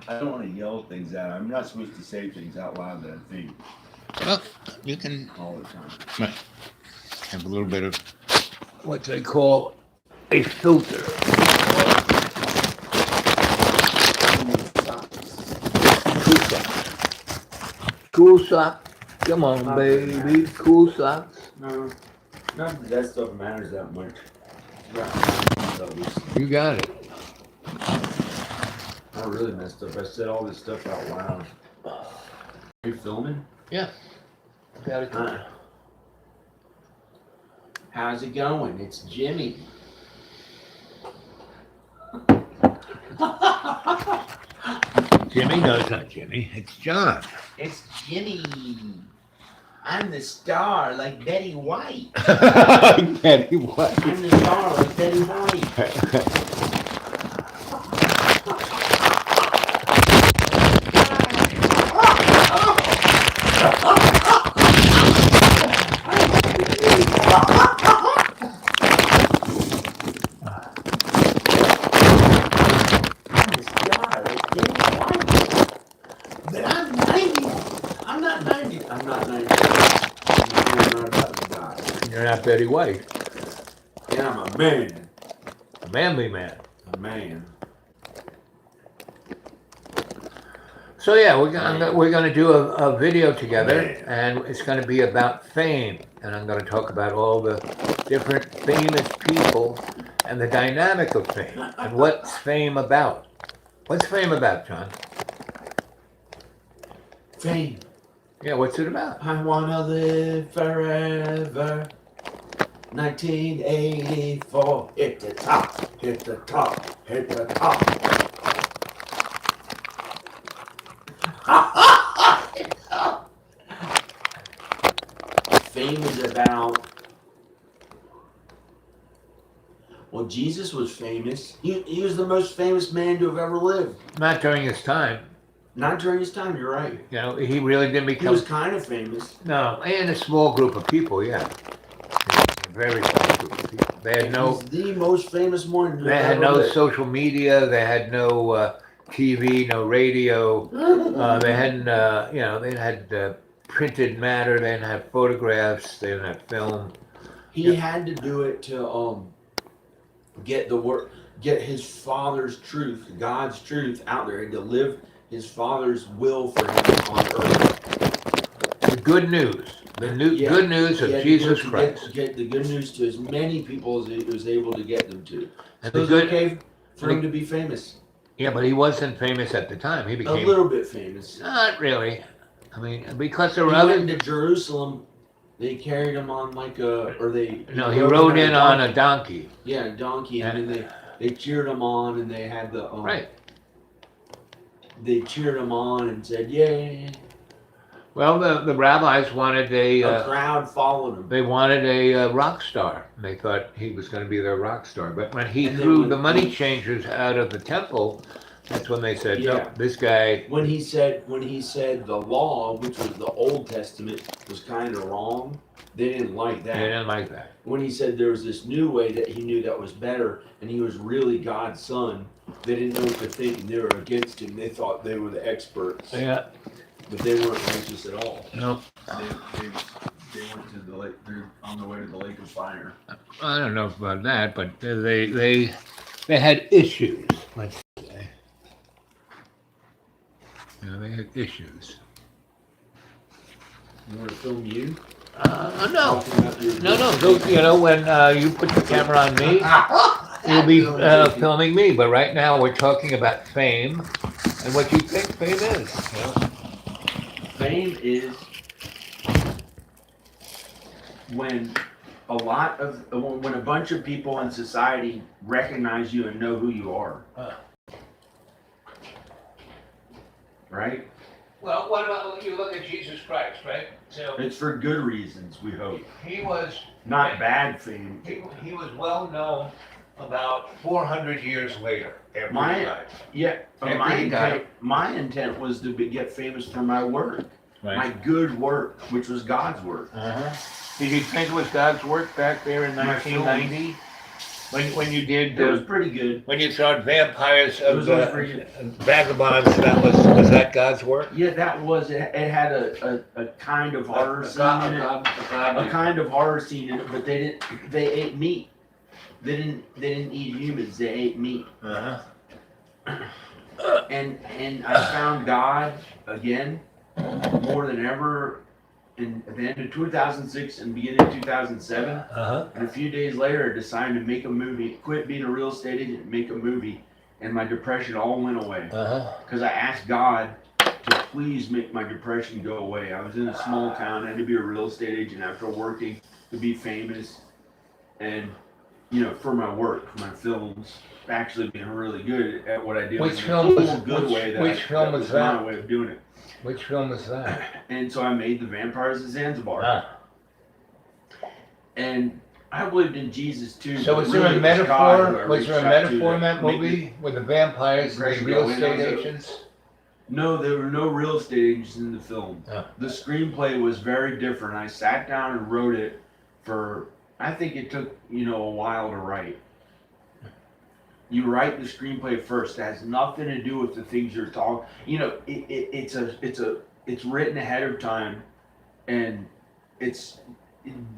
I don't want to yell things out. I'm not supposed to say things out loud that I think Well, you can all the time. have a little bit of what they call a filter. Cool socks. Cool socks. Come on, Not very baby. nice. Cool socks. No, not that that stuff matters that much. You got it. I really messed up. I said all this stuff out loud. Are you filming? Yeah. Got it. How's it going? It's Jimmy. Jimmy? No, it's not Jimmy. It's John. It's Jimmy. I'm the star, like Betty White. Betty White. I'm the star, like Betty White. I'm the star, like Betty White. But I'm 90. I'm not 90. I'm not 90. I'm not about to die. You're not Betty White. Yeah, I'm a man. A manly man. A man. So yeah, we're gonna do a video together, Man. and it's gonna be about fame, and I'm gonna talk about all the different famous people and the dynamic of fame and what's fame about. What's fame about, John? Fame. Yeah, what's it about? I wanna live forever. 1984. Hit the top. Hit the top. Hit the top. Fame is about. Well, Jesus was famous. He was the most famous man to have ever lived. Not during his time. Not during his time, you're right. You know, he really didn't He become. was kind of famous. No, and a small group of people. Yeah, a very small group of people. They had no. He's the most famous one. They had no social media. They had no TV, no radio. They hadn't, you know, they had printed matter. They didn't have photographs. They didn't have film. He had to do it to get the work, get his father's truth, God's truth out there, and to live his father's will for him on earth. The good news, Yeah. good news of He had to Jesus do it to Christ. get the good news to as many people as he was able to get them to. And So the it was good, okay for him to be famous. yeah, but he wasn't famous at the time. He A became little bit famous. not really. I mean, because there He were went other. into Jerusalem. They carried him on like a, or they. No, he rode in on a donkey. Yeah, a donkey, and then they cheered him on, and they had the Right. They cheered him on and said, "Yay!" Well, the rabbis wanted A crowd followed him. they wanted a rock star. They thought he was going to be their rock star. But when he And then threw when- the money changers out of the temple, that's when they said, Yeah. no, this guy. When he said the law, which was the Old Testament, was kind of wrong, they didn't like They that. didn't like that. When he said there was this new way that he knew that was better, and he was really God's son, they didn't know what to think, and they were against him. They thought they were the experts, Yeah. but they weren't righteous at all. No, They went to the lake. They're on the way to the lake of fire. I don't know about that, but they had issues. Let's say. You know, they had issues. You want to film you? No. Talking about your- No. So, you know, when you put the camera on me, you'll be filming me. But right now, we're talking about fame and what you think fame is. You know? Fame is when when a bunch of people in society recognize you and know who you are. Right? Well, what about when you look at Jesus Christ, right? So It's for good reasons, we hope. he was Not bad fame. he was well known about 400 years later. After My- he died. Yeah, but Every my intent was to get famous for my work. My good work, which was God's work. Did you think it was God's work back there in My 1990? When you did, It was pretty good. when you saw Vampires It of was always pretty good. Vagabonds, was that God's work? Yeah, that was it. It had a kind of horror scene in it. A kind of horror scene in it, but they ate meat. They didn't eat humans. They ate meat. Uh-huh. And I found God again more than ever in at the end of 2006 and beginning of 2007. Uh-huh. And a few days later, I decided to make a movie, quit being a real estate agent, and make a movie. And my depression all went away Uh-huh. because I asked God to please make my depression go away. I was in a small town. I had to be a real estate agent after working to be famous, and for my work, for my films, actually being really good at what I do. Which film was good way that which film was that? my way of doing it. Which film was that? And so I made The Vampires of Zanzibar. Ah. And I believed in Jesus too. So but was there really a it was God who I metaphor? Was there a reached out to metaphor in to that make movie with the vampires and the Impression real go in estate on it. agents? No, there were no real estate agents in the film. Oh. The screenplay was very different. I sat down and wrote it for, I think it took, a while to write. You write the screenplay first. It has nothing to do with the things you're talking. It's written ahead of time, and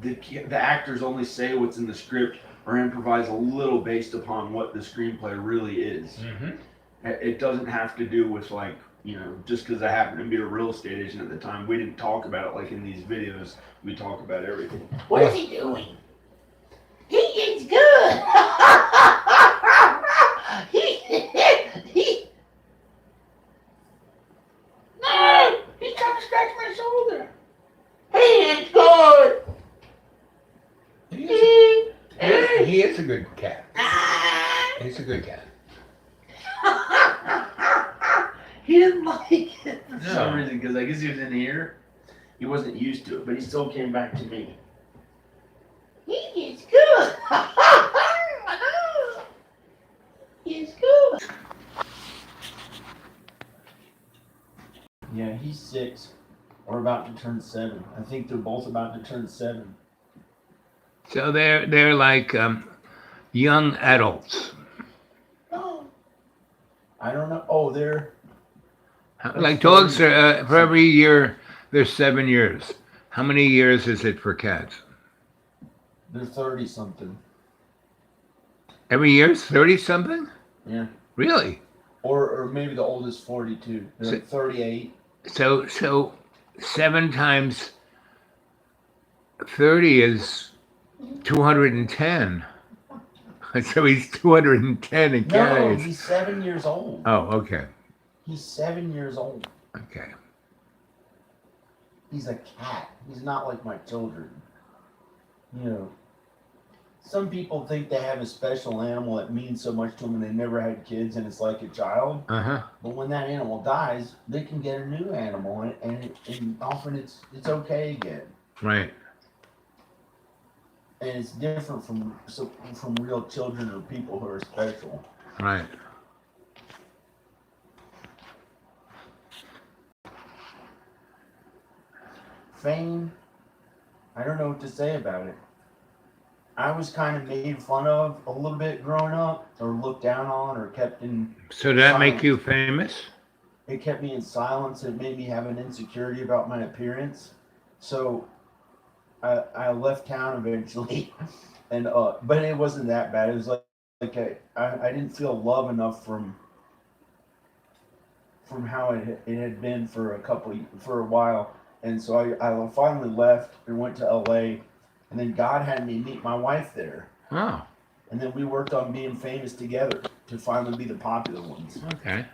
the actors only say what's in the script or improvise a little based upon what the screenplay really is. Mm-hmm. It doesn't have to do with just because I happened to be a real estate agent at the time. We didn't talk about it like in these videos. We talk about everything. What is he doing? He is good. No, he's trying to scratch my shoulder. He is good. He is a good cat. Ah. He's a good cat. He didn't like it for No. some reason because I guess he was in here. He wasn't used to it, but he still came back to me. He is good. He is good. Yeah, he's 6 or about to turn 7. I think they're both about to turn 7. So they're like young adults. Oh, I don't know. Oh, they're Like dogs are for every year there's 7 years. How many years is it for cats? 30 something. Every year's 30 something? Yeah. Really? Or maybe the oldest 42. They're like 38. So 7 times 30 is 210. So he's 210 in cat No, age. he's 7 years old. Oh, okay. He's 7 years old. Okay. He's a cat. He's not like my children. Some people think they have a special animal that means so much to them and they never had kids and it's like a child. Uh-huh. But when that animal dies, they can get a new animal and often it's okay again. Right. And it's different from real children or people who are special. Right. Fame, I don't know what to say about it. I was kind of made fun of a little bit growing up, or looked down on, or kept in. So did that make silence. you famous? It kept me in silence. It made me have an insecurity about my appearance. So I left town eventually, and but it wasn't that bad. It was like I didn't feel love enough from how it had been for a while, and so I finally left and went to LA, and then God had me meet my wife there, Oh, and then we worked on being famous together to finally be the popular ones. okay.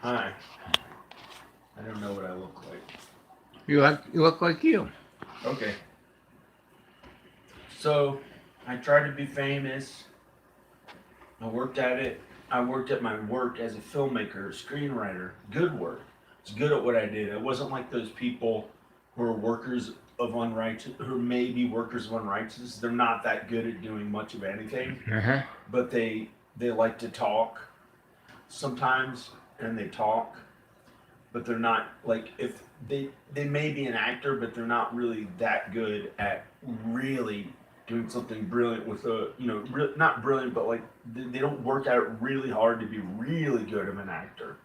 Hi. I don't know what I look like. You look like you. Okay. So, I tried to be famous. I worked at it. I worked at my work as a filmmaker, screenwriter. Good work. I was good at what I did. I wasn't like those people who are workers of unrighteous, who may be workers of unrighteousness. They're not that good at doing much of anything, Uh-huh. but they like to talk sometimes, and they talk, but they're not like they may be an actor, but they're not really that good at really doing something brilliant with a not brilliant, but like they don't work at it really hard to be really good of an actor.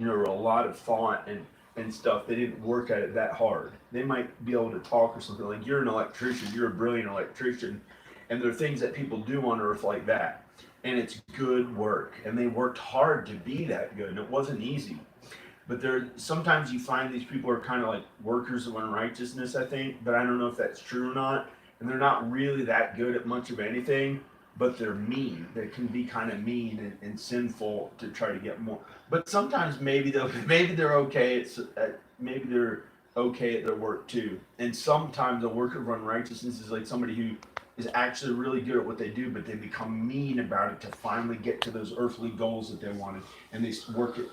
A lot of thought and stuff. They didn't work at it that hard. They might be able to talk or something. Like you're an electrician, you're a brilliant electrician, and there are things that people do on Earth like that, and it's good work. And they worked hard to be that good, and it wasn't easy. But sometimes you find these people are kind of like workers of unrighteousness, I think, but I don't know if that's true or not. And they're not really that good at much of anything, but they're mean. They can be kind of mean and sinful to try to get more. But sometimes maybe they're okay. Maybe they're okay at their work too. And sometimes a worker of unrighteousness is like somebody who is actually really good at what they do, but they become mean about it to finally get to those earthly goals that they wanted, and they work at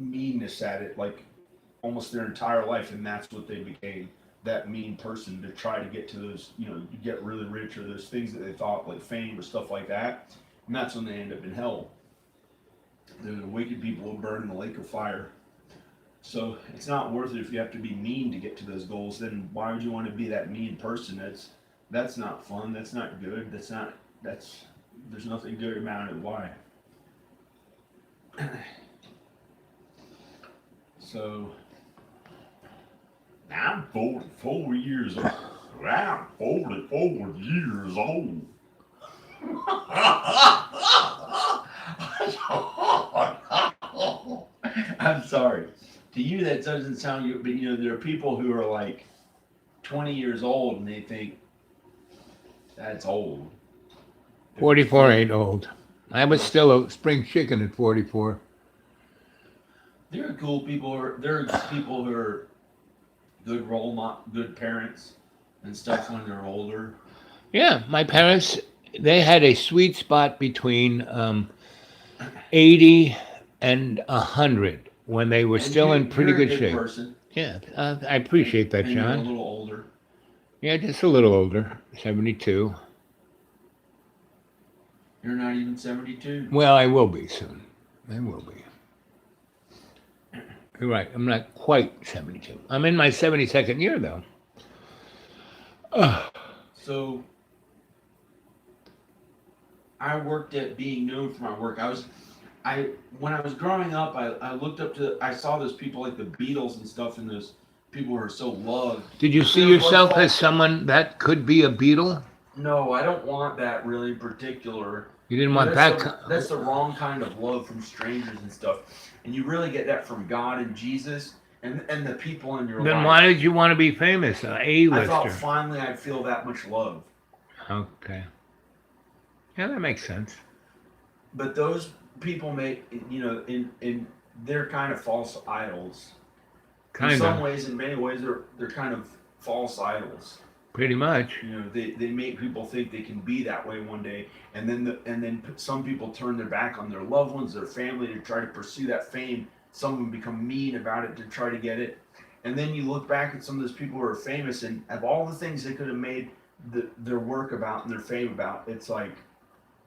meanness at it like almost their entire life, and that's what they became, that mean person to try to get to those, you get really rich or those things that they thought like fame or stuff like that, and that's when they end up in hell. The wicked people will burn in the lake of fire. So it's not worth it if you have to be mean to get to those goals. Then why would you want to be that mean person? That's not fun. That's not good. There's nothing good about it. Why? So, I'm 44 years old. I'm 44 years old. I'm sorry. To you, that doesn't sound good, but there are people who are like 20 years old and they think that's old. 44 ain't old. I was still a spring chicken at 44. There are cool people. There are people who are good good parents and stuff when they're older. Yeah, my parents, they had a sweet spot between 80 and 100 when they were still in pretty you're a good shape. Person. Yeah, I appreciate that, And John. you're a little older. Yeah, just a little older, 72. You're not even 72. Well, I will be soon. I will be. You're right. I'm not quite 72. I'm in my 72nd year, though. So, I worked at being known for my work. When I was growing up, I looked up to, I saw those people like the Beatles and stuff, and those people who are so loved. Did you see yourself as someone that could be a Beatle? No, I don't want that really in particular. You didn't want that? That's the wrong kind of love from strangers and stuff. And you really get that from God and Jesus and the people in your life. Then why did you want to be famous, an A-lister? I thought finally I'd feel that much love. Okay. Yeah, that makes sense. But those people they're kind of false idols. In some ways, in many ways, they're kind of false idols. Pretty much. They make people think they can be that way one day, and then some people turn their back on their loved ones, their family, to try to pursue that fame. Some of them become mean about it to try to get it, and then you look back at some of those people who are famous, and of all the things they could have made their work about and their fame about, it's like,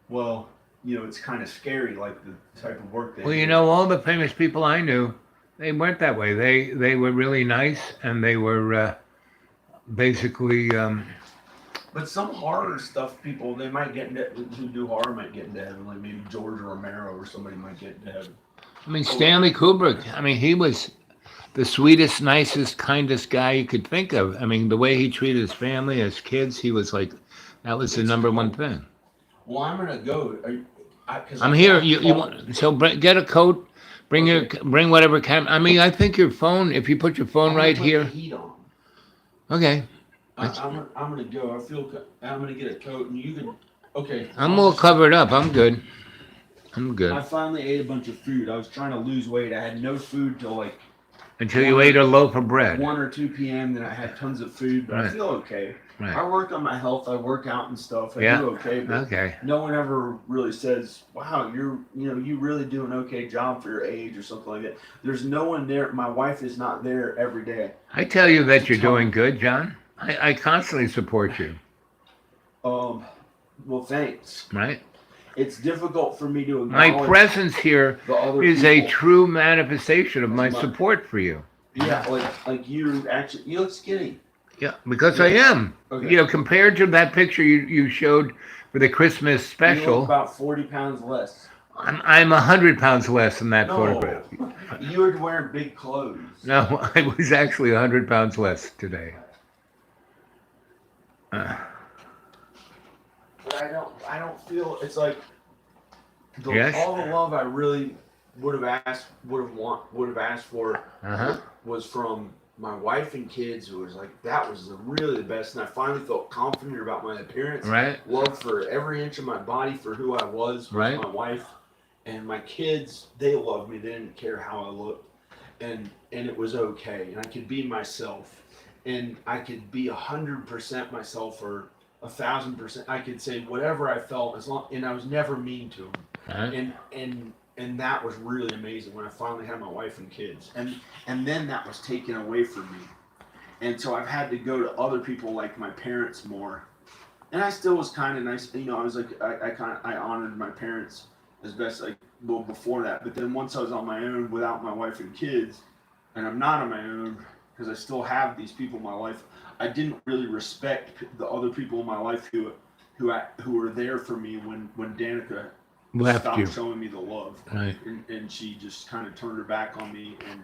well, it's kind of scary, like the type of work they do. All the famous people I knew, they weren't that way. They were really nice, and they were basically. But some horror stuff, people they might get into, who do horror might get into heaven, like maybe George Romero or somebody might get into heaven. I mean, Stanley Kubrick. I mean, he was the sweetest, nicest, kindest guy you could think of. I mean, the way he treated his family, his kids, he was like, that was the number one thing. Well, I'm gonna go. I'm here. You want get a coat. Bring whatever camera. I mean, I think your phone. If you put your phone right here. The heat on. Okay. I'm gonna go. I'm gonna get a coat, and you can. Okay. I'm all covered up. I'm good. I finally ate a bunch of food. I was trying to lose weight. I had no food till like. Until you ate a loaf of bread. 1 or 2 p.m. Then I had tons of food, but I feel okay. Right. I work on my health. I work out and stuff. I do okay. But no one ever really says, "Wow, you really do an okay job for your age" or something like that. There's no one there. My wife is not there every day. I tell you that you're doing good, John. I constantly support you. Well, thanks. Right. It's difficult for me to acknowledge. My presence here is a true manifestation of my support for you. Yeah, like you look skinny. Yeah, because I am. Okay. You know, compared to that picture you showed for the Christmas You special, look about 40 pounds less. I'm 100 pounds less than that No, photograph. you were wearing big clothes. No, I was actually 100 pounds less today. But I don't feel it's like Yes? all the love I really would have asked for Uh-huh. was from my wife and kids, who was like, that was really the best. And I finally felt confident about my appearance. Right. Love for every inch of my body for who I was with Right. my wife. And my kids, they loved me. They didn't care how I looked. And it was okay. And I could be myself. And I could be 100% myself, or 1,000%. I could say whatever I felt, and I was never mean to them. Uh-huh. And that was really amazing when I finally had my wife and kids. And then that was taken away from me. And so I've had to go to other people like my parents more. And I still was kind of nice. You know, I was like, I honored my parents as best before that. But then once I was on my own without my wife and kids, and I'm not on my own because I still have these people in my life, I didn't really respect the other people in my life who were there for me when Danica Left stopped you. showing me the love. Right. And she just kind of turned her back on me and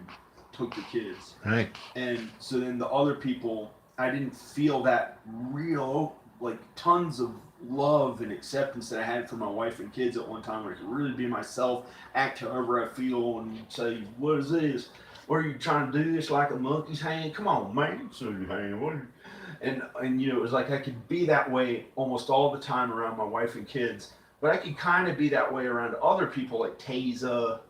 took the kids. Right. And so then the other people, I didn't feel that real, like, tons of love and acceptance that I had for my wife and kids at one time, where I could really be myself, act however I feel, and say, what is this? Or are you trying to do this like a monkey's hand? Come on, man. So you hand. What? And you know, it was like I could be that way almost all the time around my wife and kids, but I could kind of be that way around other people like Taza,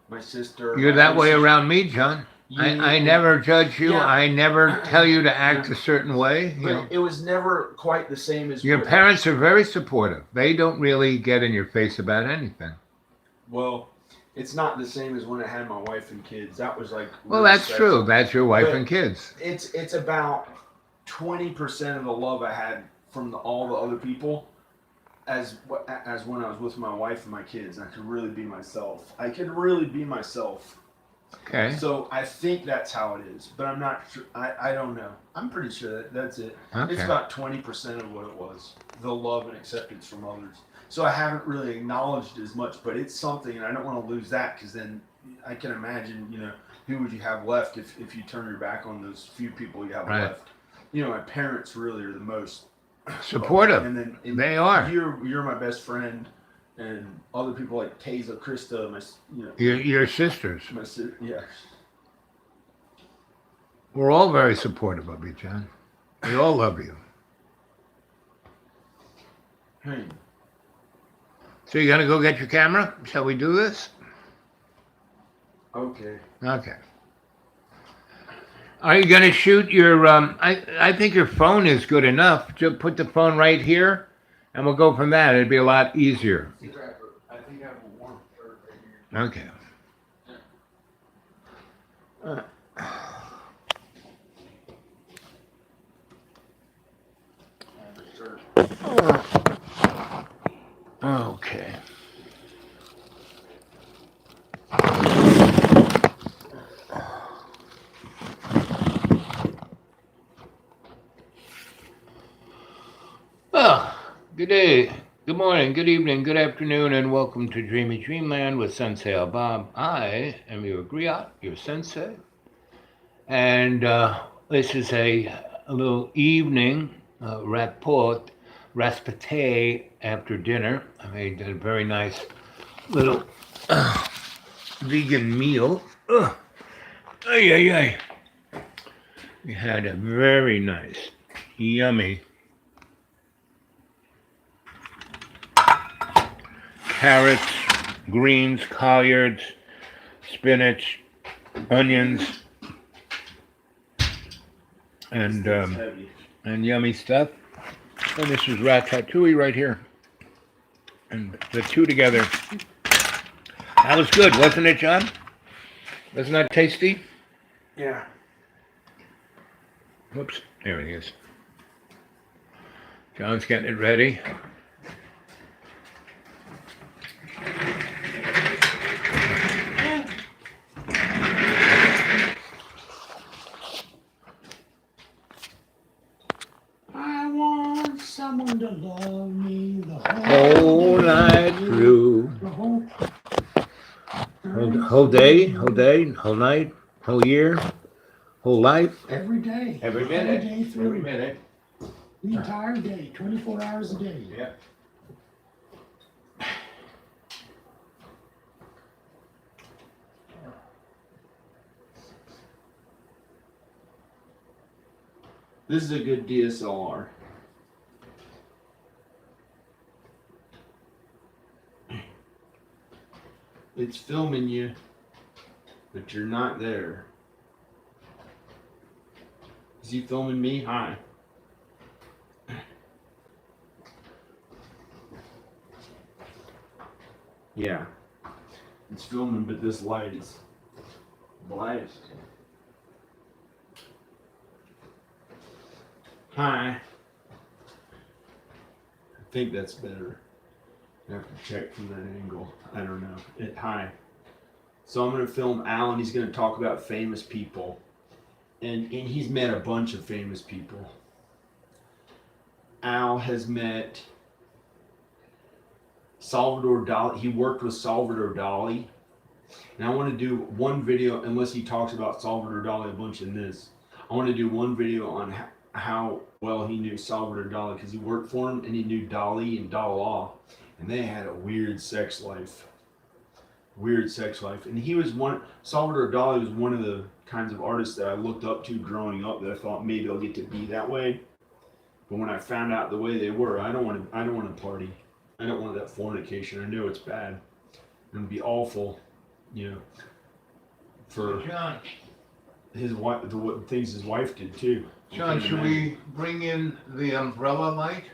my sister. You're that way around me, John. I never judge you. Yeah. I never tell you to act a certain way. You know. But it was never quite the same as Your parents are very supportive. They don't really get in your face about anything. Well, it's not the same as when I had my wife and kids. That was like Well, really that's special. true. That's your wife But and kids. It's about 20% of the love I had from all the other people as when I was with my wife and my kids. I could really be myself. I could really be myself. Okay. So I think that's how it is, but I'm not sure. I don't know. I'm pretty sure that's it. It's Okay. about 20% of what it was, the love and acceptance from others. So I haven't really acknowledged as much, but it's something, and I don't want to lose that, because then I can imagine, you know, who would you have left if you turn your back on those few people you have Right. left? You know, my parents really are the most Supportive. and then They are. You're my best friend, and other people like Taza, Krista, Your sisters. yeah. We're all very supportive of you, John. We all love you. Hey. So you gonna go get your camera? Shall we do this? Okay. Okay. Are you gonna shoot your? I think your phone is good enough. Just put the phone right here, and we'll go from that. It'd be a lot easier. I think I have a warm shirt right here. Okay. Okay. Well, good day, good morning, good evening, good afternoon, and welcome to Dreamy Dreamland with Sensei Bob. I am your griot, your sensei, and this is a little evening rapport, raspate after dinner. I made a very nice little vegan meal. Ay, ay, ay. We had a very nice, yummy carrots, greens, collards, spinach, onions, and yummy stuff. And this is ratatouille right here. And the two together. That was good, wasn't it, John? Wasn't that tasty? Yeah. Whoops, there he is. John's getting it ready. Whole night through. The whole Whole day, whole night, whole year, whole life. every day. Every Every minute. day through. Every minute. The entire day, 24 hours a day. Yeah. This is a good DSLR. It's filming you, but you're not there. Is he filming me? Hi. Yeah. It's filming, but this light is biased. Hi. I think that's better. I have to check from that angle. I don't know. Hi. So I'm going to film Alan. He's going to talk about famous people. And he's met a bunch of famous people. Al has met Salvador Dali. He worked with Salvador Dali. And I want to do one video, unless he talks about Salvador Dali a bunch in this. I want to do one video on how well he knew Salvador Dali, because he worked for him and he knew Dali and Dalla. And they had a weird sex life. And he was Salvador Dali was one of the kinds of artists that I looked up to growing up, that I thought maybe I'll get to be that way. But when I found out the way they were, I don't want to party. I don't want that fornication. I know it's bad. It'd be awful, for John, his wife, the things his wife did too. John, should we bring in the umbrella light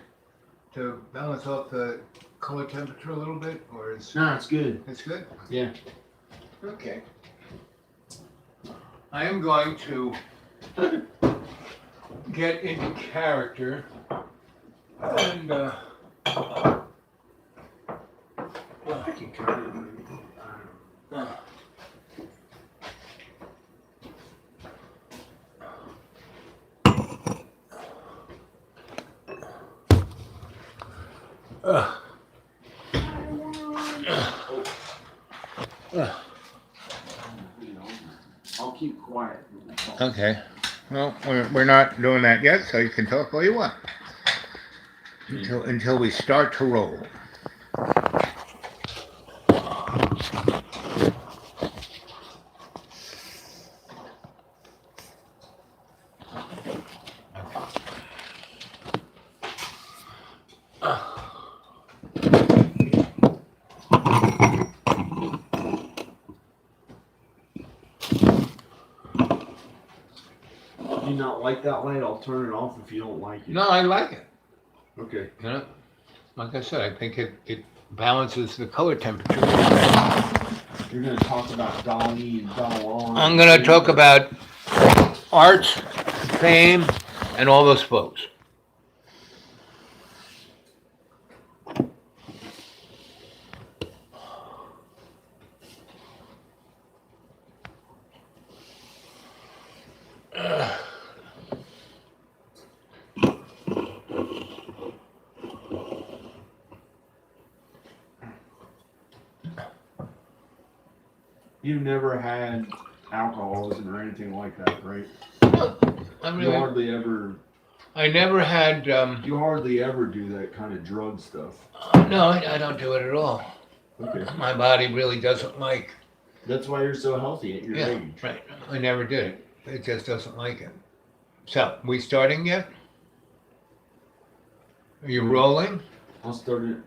to balance off the color temperature a little bit, or is No, it's good. it's good? Yeah. Okay. I am going to get into character and I can kind of. I'll keep quiet. okay. Well, we're not doing that yet, so you can talk all you want until we start to roll. Do you not like that light? I'll turn it off if you don't like it. No, I like it. Okay. You know, like I said, I think it balances the color temperature. You're gonna talk about Dali and Dalla. I'm going to talk about art, fame, and all those folks. You've never had alcoholism or anything like that, right? I never had. You hardly ever do that kind of drug stuff. No, I don't do it at all. Okay. My body really doesn't like. That's why you're so healthy at your Yeah, age. right. I never did it. It just doesn't like it. So, we starting yet? Are you rolling? I'll start it.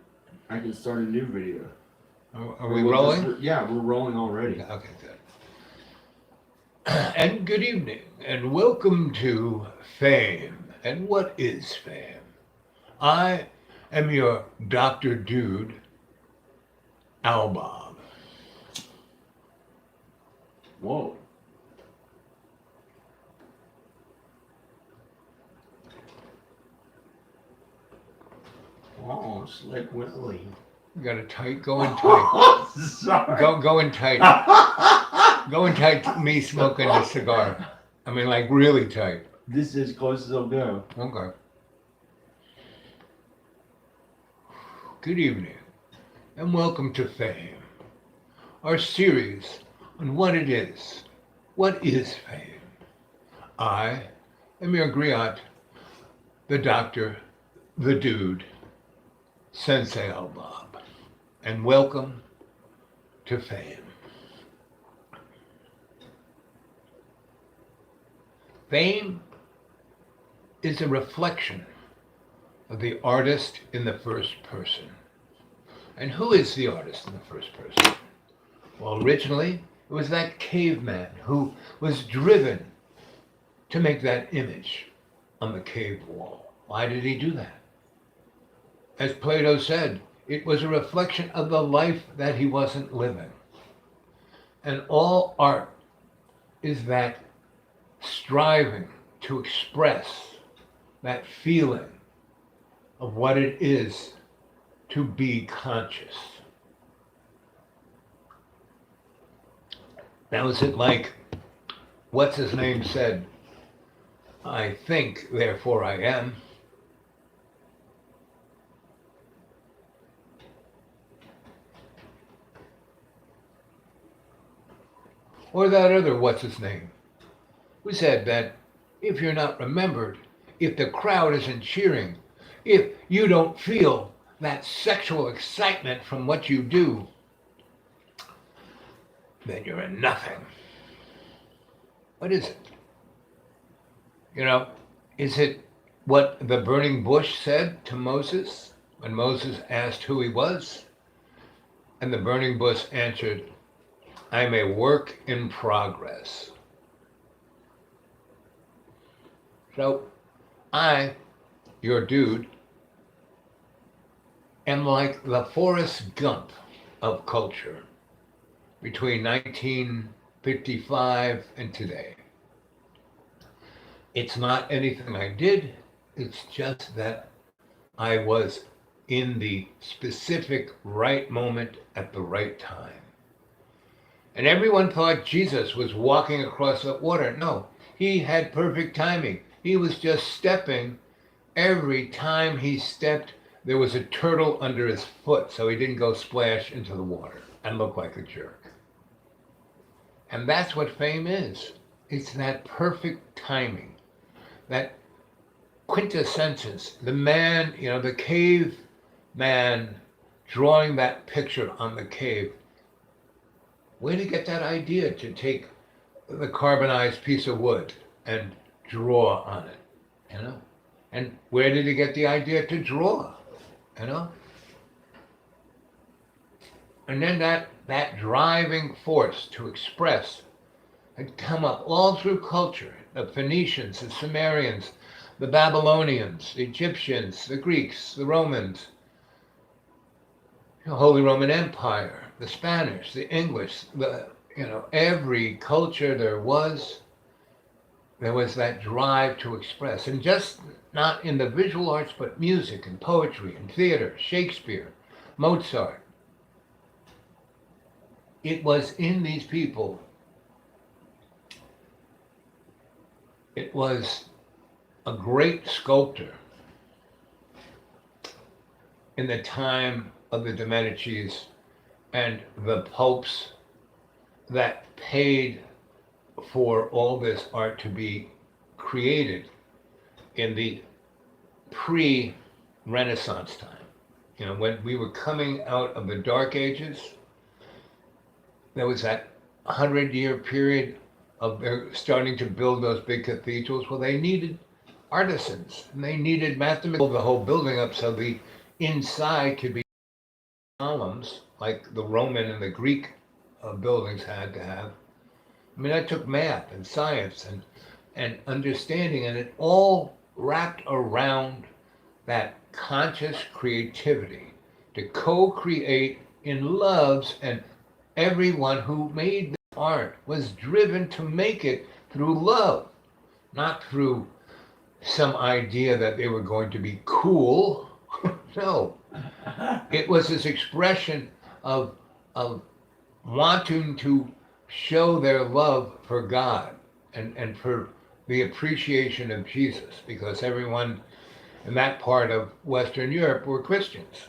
I can start a new video. Are we rolling? Yeah, we're rolling already. Okay, good. And good evening, and welcome to Fame. And what is fame? I am your Dr. Dude, Al Bob. Whoa. Oh, Slick Willie. You got it tight, going tight. Sorry. Going tight. Going tight, me smoking a cigar. I mean, like really tight. This is as close as I'll go. Okay. good evening, and welcome to Fame, our series on what it is. What is fame? I am your griot, the doctor, the dude, Sensei Bob, and welcome to Fame. Fame is a reflection of the artist in the first person. And who is the artist in the first person? Well, originally, it was that caveman who was driven to make that image on the cave wall. Why did he do that? As Plato said, it was a reflection of the life that he wasn't living. And all art is that striving to express that feeling of what it is to be conscious. Now, is it like, what's his name said, I think, therefore I am? Or that other what's his name, who said that if you're not remembered, if the crowd isn't cheering, if you don't feel that sexual excitement from what you do, then you're a nothing. What is it? You know, is it what the burning bush said to Moses when Moses asked who he was? And the burning bush answered, I'm a work in progress. So I, your dude, am like the Forrest Gump of culture between 1955 and today. It's not anything I did, it's just that I was in the specific right moment at the right time. And everyone thought Jesus was walking across the water. No, he had perfect timing. He was just stepping. Every time he stepped, there was a turtle under his foot, so he didn't go splash into the water and look like a jerk. And that's what fame is. It's that perfect timing, that quintessence. The man, the cave man drawing that picture on the cave. Where did he get that idea to take the carbonized piece of wood and draw on it, And where did he get the idea to draw, And then that driving force to express had come up all through culture. The Phoenicians, the Sumerians, the Babylonians, the Egyptians, the Greeks, the Romans, the Holy Roman Empire, the Spanish, the English, every culture there was that drive to express. And just not in the visual arts, but music and poetry and theater, Shakespeare, Mozart. It was in these people. It was a great sculptor in the time of the de Medicis and the popes that paid for all this art to be created in the pre-Renaissance time. When we were coming out of the Dark Ages, there was that 100-year period of starting to build those big cathedrals. Well, they needed artisans, and they needed mathematics, the whole building up so the inside could be columns like the Roman and the Greek buildings had to have. I mean, that took math and science and understanding, and it all wrapped around that conscious creativity to co-create in loves, and everyone who made the art was driven to make it through love, not through some idea that they were going to be cool. No, it was this expression of wanting to show their love for God and for the appreciation of Jesus, because everyone in that part of Western Europe were Christians.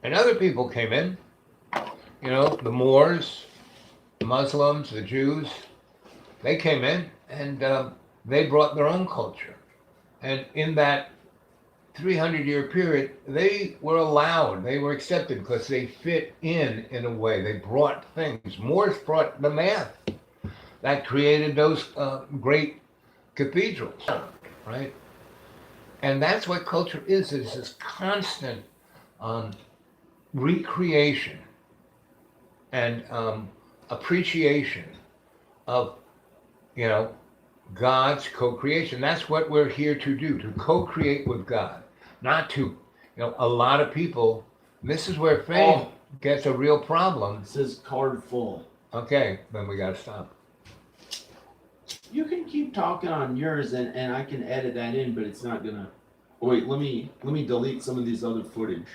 And other people came in, you know, the Moors, the Muslims, the Jews, they came in and they brought their own culture. And in that 300-year period, they were allowed, they were accepted because they fit in a way. They brought things. Moors brought the math that created those great cathedrals, right? And that's what culture is this constant recreation and appreciation of, you know, God's co-creation. That's what we're here to do, to co-create with God, not to, you know, a lot of people, this is where fame gets a real problem. It says card full. Okay, then we gotta stop. You can keep talking on yours and I can edit that in, but it's not gonna. Oh, wait, let me delete some of these other footage.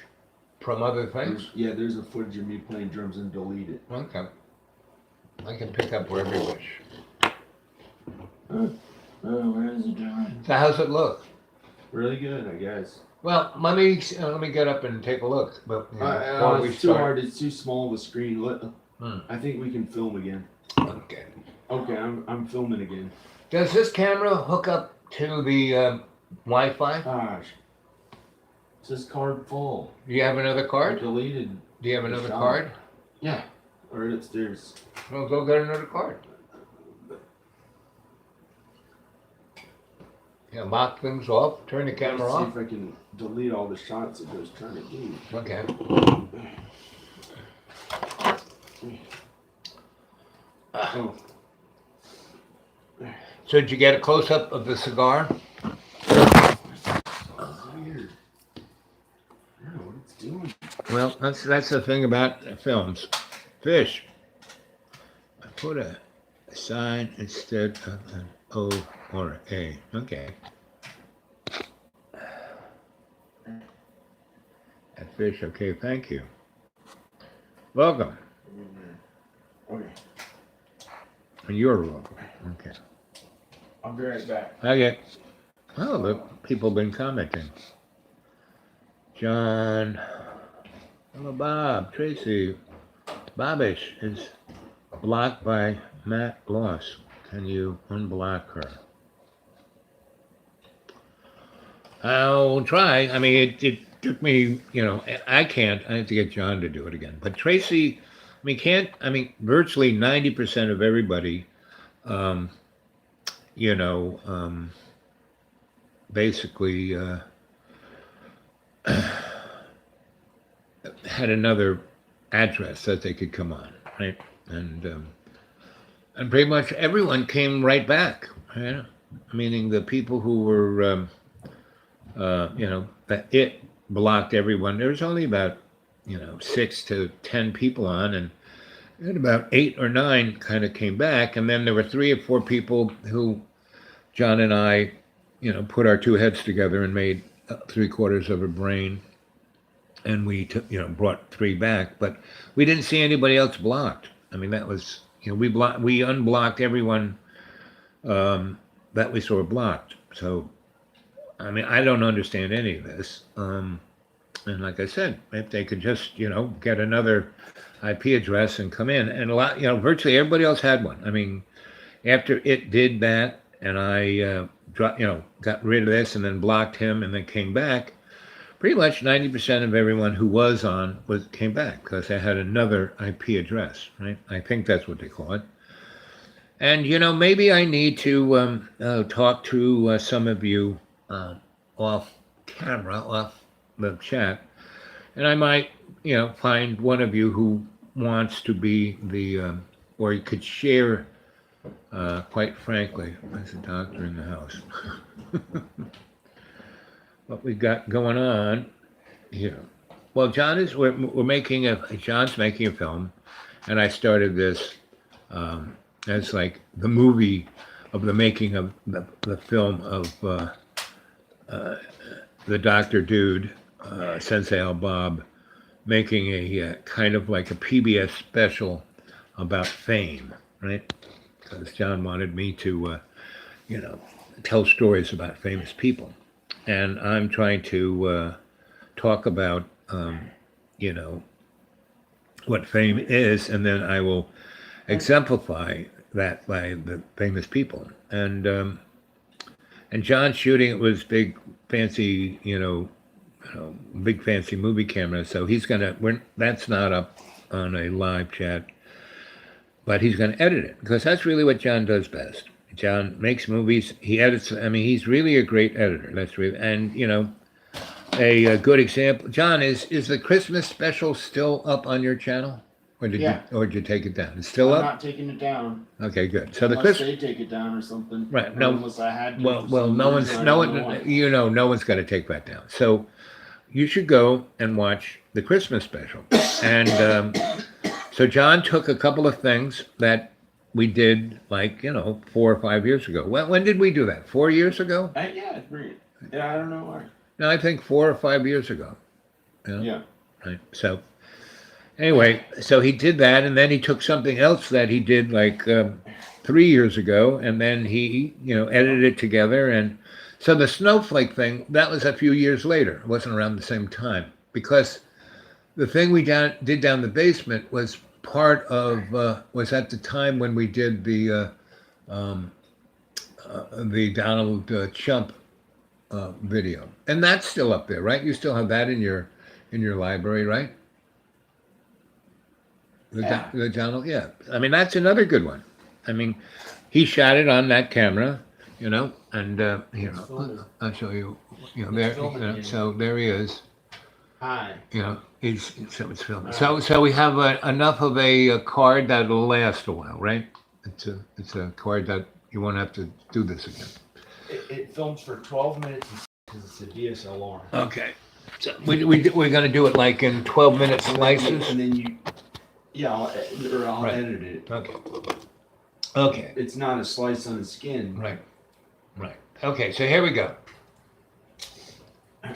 From other things? There's a footage of me playing drums and delete it. Okay. I can pick up wherever you wish. Where is it doing? So how's it look? Really good, I guess. Well, let me get up and take a look. But you know, before we it's too start- hard. It's too small of a screen. I think we can film again. Okay. Okay, I'm filming again. Does this camera hook up to the Wi-Fi? Gosh, it says card full. Do you have another I card? deleted. Do you have another shot. card? Yeah, right upstairs. Well, go get another card. Yeah, lock things off. Turn the camera Let's off. see if I can delete all the shots it was trying to do. Okay. Oh. So did you get a close-up of the cigar? Weird. I don't know what it's doing. Well, that's the thing about films. Fish. I put a sign instead of an O or A. Okay. At fish. Okay, thank you. Welcome. Okay, And you're welcome. Okay. I'll be right back. Okay. Oh, the people have been commenting. John. Hello, Bob. Tracy. Bobish is blocked by Matt Loss. Can you unblock her? I'll try. I mean, it took me, you know, I can't. I have to get John to do it again. But Tracy, virtually 90% of everybody, basically had another address that they could come on, right? And pretty much everyone came right back, right? Meaning the people who were, that it blocked everyone. There was only about, 6 to 10 people on, and about 8 or 9 kind of came back. And then there were 3 or 4 people who John and I, put our 2 heads together and made 3/4 of a brain. And we brought 3 back, but we didn't see anybody else blocked. I mean, that was, we unblocked everyone that we saw blocked. So, I mean, I don't understand any of this. And like I said, if they could just, get another IP address and come in, and a lot, virtually everybody else had one. I mean, after it did that, and I, got rid of this and then blocked him and then came back, pretty much 90% of everyone who was on came back because they had another IP address, right? I think that's what they call it. And, maybe I need to talk to some of you off camera, off the chat, and I might, find one of you who wants to be the, or you could share, quite frankly, there's a doctor in the house. What we got going on here. Well, John's making a film, and I started this as like the movie of the making of the film of the Dr. Dude, Sensei Al Bob, making a kind of like a PBS special about fame, right? Because John wanted me to, tell stories about famous people. And I'm trying to talk about, you know, what fame is, and then I will exemplify that by the famous people. And John's shooting it with big fancy, big fancy movie camera. So he's gonna. That's not up on a live chat, but he's gonna edit it because that's really what John does best. John makes movies. He edits. I mean, he's really a great editor. That's really, and a good example. John, is the Christmas special still up on your channel, or did you take it down? It's still I'm up. not taking it down. Okay, good. So the Unless Christmas. they take it down or something. Right. Or No. unless I had to. Well, for some no reason, one's I no don't know one. why. No one's going to take that down. So you should go and watch the Christmas special. And so John took a couple of things that we did, like 4 or 5 years ago. When did we do that? 4 years ago? Yeah, it's weird. Yeah, I don't know why. No, I think 4 or 5 years ago. Yeah. Right. So anyway, so he did that, and then he took something else that he did like 3 years ago, and then he edited it together. And so the snowflake thing, that was a few years later. It wasn't around the same time, because the thing we did down the basement was part of was at the time when we did the Donald Trump video, and that's still up there, right? You still have that in your library, right? The Donald, yeah. I mean, that's another good one. I mean, he shot it on that camera, and here, I'll show you. There, so there he is. Hi. It's filming. So we have enough of a card that'll last a while, right? It's a card that you won't have to do this again. It films for 12 minutes because it's a DSLR. Okay. So we're going to do it like in 12-minute slices. And then I'll Right. edit it. Okay. It's not a slice on the skin. Right. Okay, so here we go.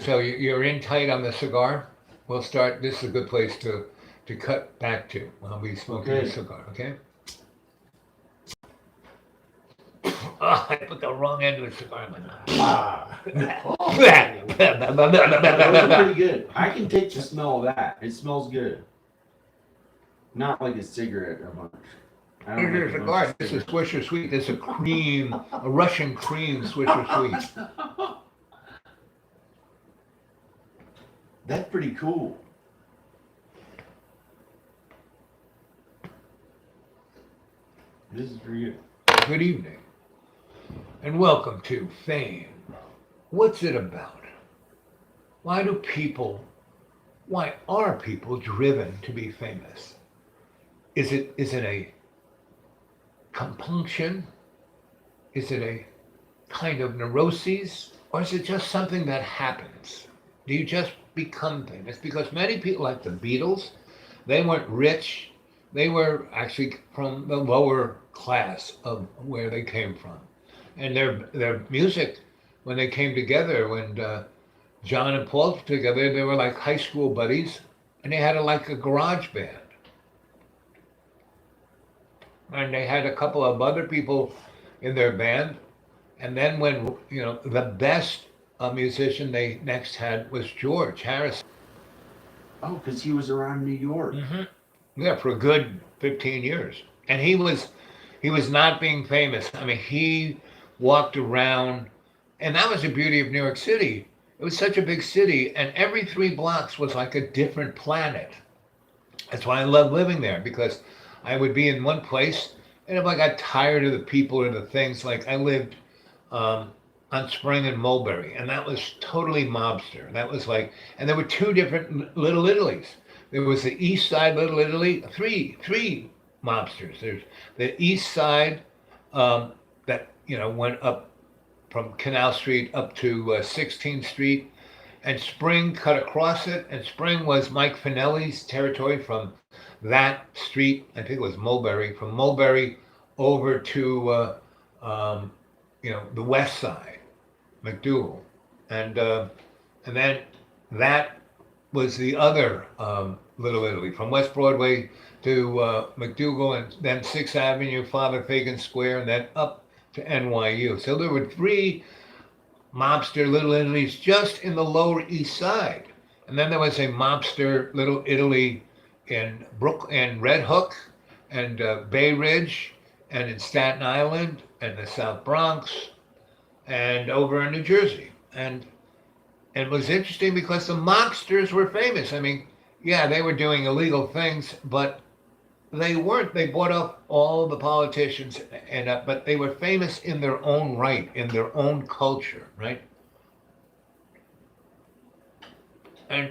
So you're in tight on the cigar. We'll start. This is a good place to cut back to. I'll be smoking a cigar, okay? Oh, I put the wrong end of the cigar in my mouth. Those are pretty good. I can take the smell of that. It smells good. Not like a cigarette a bunch. I don't This like is a a bunch cigar. of This is cigarettes. Swisher Sweet. This is a cream, a Russian cream Swisher Sweet. That's pretty cool. This is pretty good. Good evening, and welcome to Fame. What's it about? Why are people driven to be famous? Is it a compunction? Is it a kind of neuroses? Or is it just something that happens? Do you just become famous? Because many people, like the Beatles, they weren't rich. They were actually from the lower class of where they came from. And their music, when they came together, when John and Paul together, they were like high school buddies, and they had like a garage band. And they had a couple of other people in their band. And then when, the best musician they next had was George Harrison. Oh, because he was around New York. Yeah, for a good 15 years. And he was not being famous. I mean, he walked around, and that was the beauty of New York City. It was such a big city, and every 3 blocks was like a different planet. That's why I love living there, because I would be in one place, and if I got tired of the people or the things, like I lived on Spring and Mulberry, and that was totally mobster. That was like, and there were 2 different Little Italies. There was the East Side Little Italy, three mobsters. There's the East Side that went up from Canal Street up to 16th Street, and Spring cut across it. And Spring was Mike Finelli's territory from that street. I think it was Mulberry, from Mulberry over to the West Side, McDougal, and then that was the other Little Italy, from West Broadway to McDougal, and then 6th Avenue, Father Fagan Square, and then up to NYU. So there were 3 mobster Little Italies just in the Lower East Side. And then there was a mobster Little Italy in Red Hook, and Bay Ridge, and in Staten Island, and the South Bronx, and over in New Jersey. And it was interesting because the mobsters were famous. I mean, yeah, they were doing illegal things, but they weren't. They bought up all the politicians, and but they were famous in their own right, in their own culture, right? And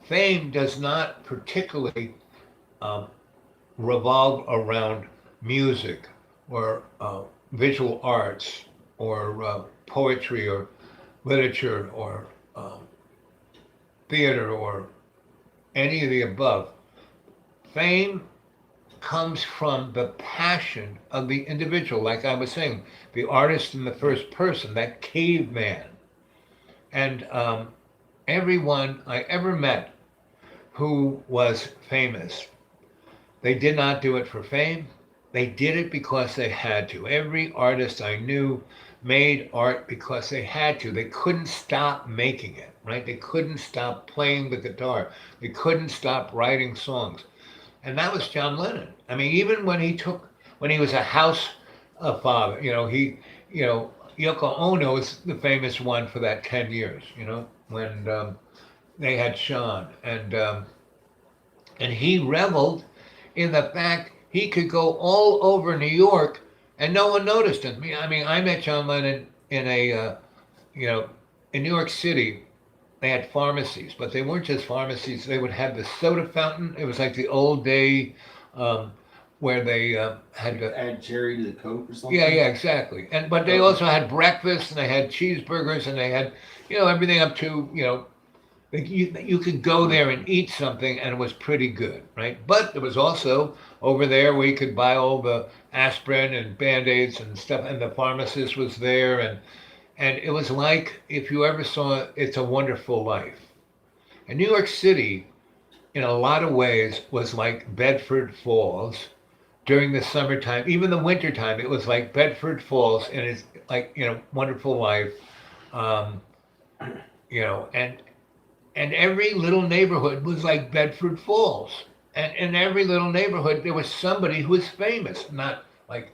fame does not particularly um, revolve around music or visual arts or poetry or literature or theater or any of the above. Fame comes from the passion of the individual, like I was saying, the artist in the first person, that caveman. And everyone I ever met who was famous, they did not do it for fame. They did it because they had to. Every artist I knew made art because they had to. They couldn't stop making it, right? They couldn't stop playing the guitar. They couldn't stop writing songs. And that was John Lennon. I mean, even when he was a house father, Yoko Ono is the famous one for that 10 years, when they had Sean. And he reveled in the fact he could go all over New York and no one noticed him. I mean, I met John Lennon in in New York City. They had pharmacies, but they weren't just pharmacies. They would have the soda fountain. It was like the old day where they had to Add cherry to the Coke or something. yeah, exactly. But they also had breakfast and they had cheeseburgers and they had everything up to like you could go there and eat something and it was pretty good, right? But there was also over there where you could buy all the aspirin and Band-Aids and stuff, and the pharmacist was there, and it was like if you ever saw It's a Wonderful Life. And New York City, in a lot of ways, was like Bedford Falls during the summertime, even the wintertime. It was like Bedford Falls, and it's like Wonderful Life, um, and every little neighborhood was like Bedford Falls. And in every little neighborhood, there was somebody who was famous, not like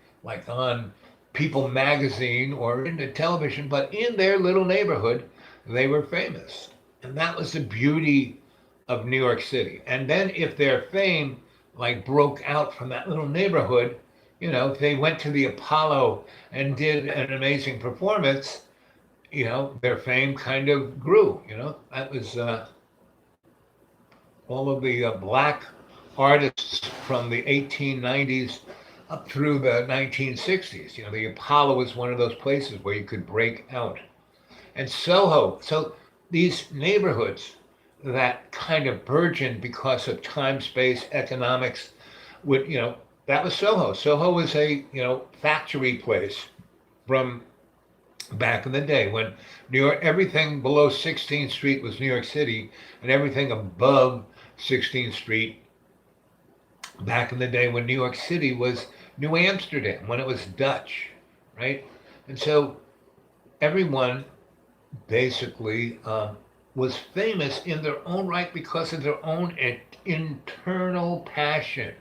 on People magazine or in the television, but in their little neighborhood, they were famous. And that was the beauty of New York City. And then if their fame like broke out from that little neighborhood, if they went to the Apollo and did an amazing performance, their fame kind of grew. That was all of the black artists from the 1890s up through the 1960s. The Apollo was one of those places where you could break out. And Soho, so these neighborhoods that kind of burgeoned because of time, space, economics, that was Soho. Soho was a, factory place from back in the day when New York, everything below 16th Street was New York City, and everything above 16th Street back in the day when New York City was New Amsterdam, when it was Dutch, right? And so everyone basically was famous in their own right because of their own internal passion.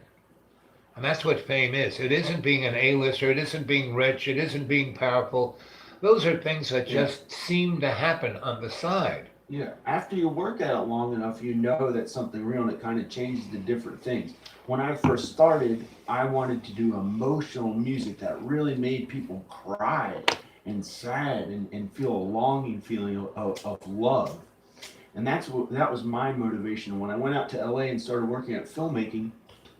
And that's what fame is. It isn't being an A-lister, it isn't being rich, it isn't being powerful. Those are things that just seem to happen on the side. Yeah, after you work at it long enough, you know that's something real, and it kind of changes to different things. When I first started, I wanted to do emotional music that really made people cry and sad and feel a longing feeling of love. And that was my motivation. When I went out to LA and started working at filmmaking,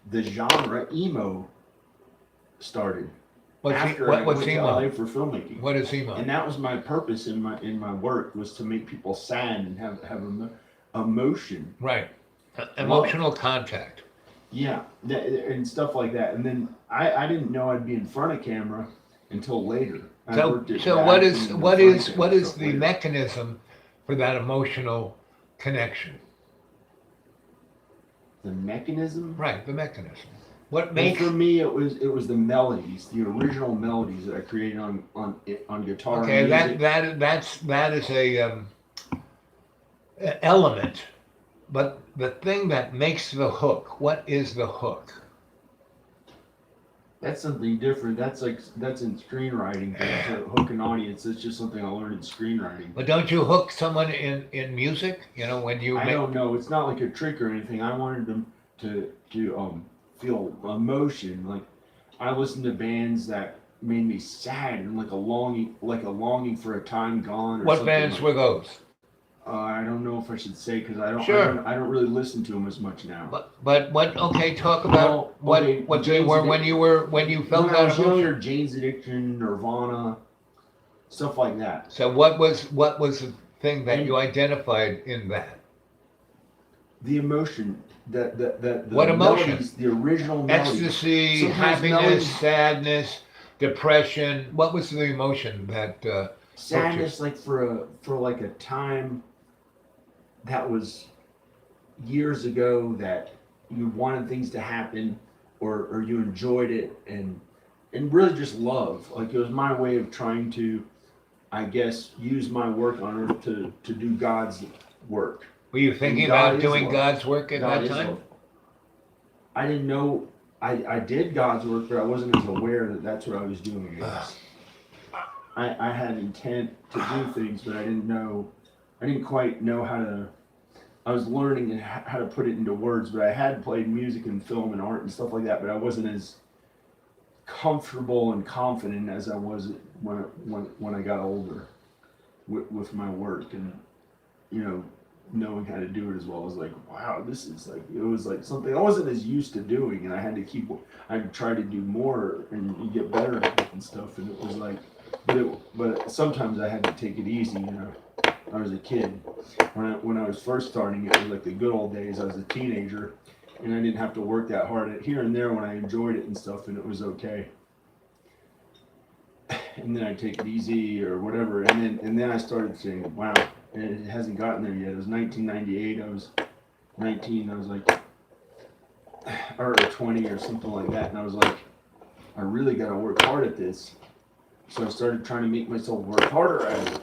the genre emo started. What's After I went to emo? LA for filmmaking. What is emo? And that was my purpose in my work, was to make people sad and have emotion. Right. Emotional contact. Yeah, and stuff like that. And then I didn't know I'd be in front of camera until later. So what is the mechanism for that emotional connection? The mechanism? Right, the mechanism. What And makes for me, it was the melodies, the original melodies that I created on guitar. okay? And music. That is a element, but the thing that makes the hook. What is the hook? That's something different. That's in screenwriting. To hook an audience, it's just something I learned in screenwriting. But don't you hook someone in music? You know, when you I make. don't know. It's not like a trick or anything. I wanted them to feel emotion. Like I listened to bands that made me sad and like a longing for a time gone. Or What something bands like, were those? I don't know if I should say because Sure. I don't really listen to them as much now. But what? Okay, talk about Well, okay, what they Jane's were Addiction. when you felt When I that was emotion. younger, Jane's Addiction, Nirvana, stuff like that. So what was the thing that And you identified in that? the emotion, the What emotion? melodies, the original melodies. Ecstasy, Sometimes happiness, melodies, sadness, depression. What was the emotion that sadness, like for like a time that was years ago that you wanted things to happen, or you enjoyed it, and really just love. Like it was my way of trying to, I guess, use my work on earth to do God's work. were you thinking And God about is doing love. God's work at God that is time? love. I didn't know. I did God's work, but I wasn't as aware that that's what I was doing. I had intent to do things, but I didn't quite know how to. I was learning how to put it into words, but I had played music and film and art and stuff like that, but I wasn't as comfortable and confident as I was when I got older with my work, and you know, knowing how to do it as well. I was like, wow, this is like, it was like something I wasn't as used to doing, and I tried to do more, and you get better at it and stuff, and it was like, but sometimes I had to take it easy, you know. I was a kid. When I was first starting, it was like the good old days. I was a teenager, and I didn't have to work that hard at here and there when I enjoyed it and stuff, and it was okay. And then I take it easy or whatever, and then I started saying, wow, and it hasn't gotten there yet. It was 1998. I was 19. I was like, or 20 or something like that, and I was like, I really got to work hard at this. So I started trying to make myself work harder at it.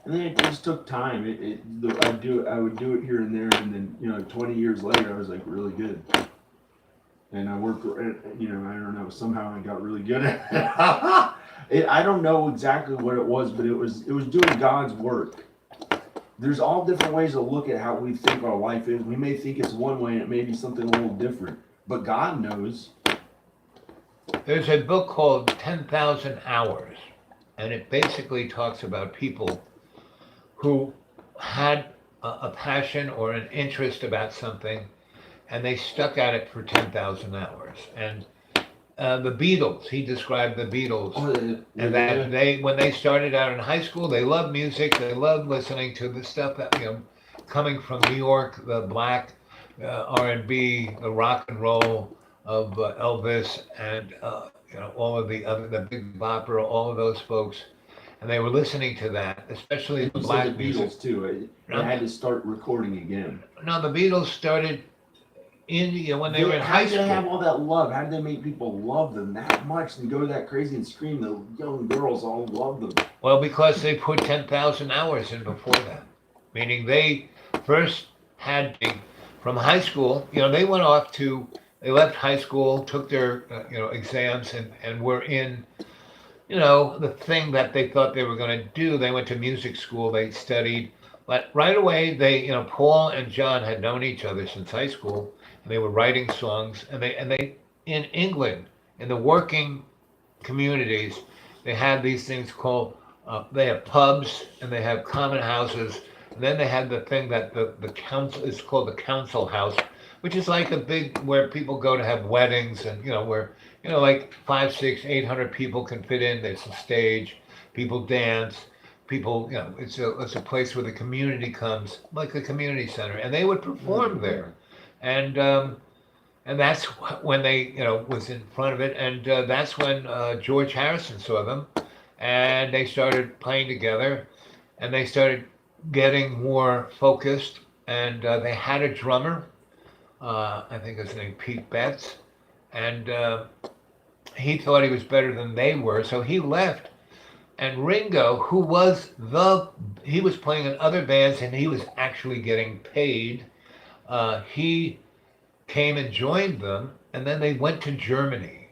And then it just took time. I would do it here and there, and then 20 years later, I was like really good. And I worked, I don't know. Somehow I got really good at it. I don't know exactly what it was, but it was doing God's work. There's all different ways to look at how we think our life is. We may think it's one way, and it may be something a little different. But God knows. There's a book called 10,000 Hours, and it basically talks about people who had a passion or an interest about something, and they stuck at it for 10,000 hours. And the Beatles, he described the Beatles, and that when they started out in high school, they loved music, they loved listening to the stuff that, coming from New York, the black R&B, the rock and roll of Elvis, and all of the Big Bopper, all of those folks. And they were listening to that, especially the black the music. Beatles too. They had to start recording again. No, the Beatles started when they were in high school. How did they have all that love? How did they make people love them that much and go that crazy and scream? The young girls all loved them. Well, because they put 10,000 hours in before that. Meaning they first had from high school, they left high school, took their, exams and were in, the thing that they thought they were going to do. They went to music school, they studied, but right away Paul and John had known each other since high school, and they were writing songs, and they in England, in the working communities, they had these things called, they have pubs, and they have common houses, and then they had the thing that the council is called the council house, which is like a big, where people go to have weddings, and where like 500, 600, 800 people can fit in. There's a stage, people dance, people, it's a place where the community comes, like a community center, and they would perform there, and that's when they was in front of it, and that's when George Harrison saw them, and they started playing together, and they started getting more focused, and they had a drummer, I think his name Pete Betts, and he thought he was better than they were, so he left And Ringo, he was playing in other bands and he was actually getting paid. He came and joined them, and then they went to Germany,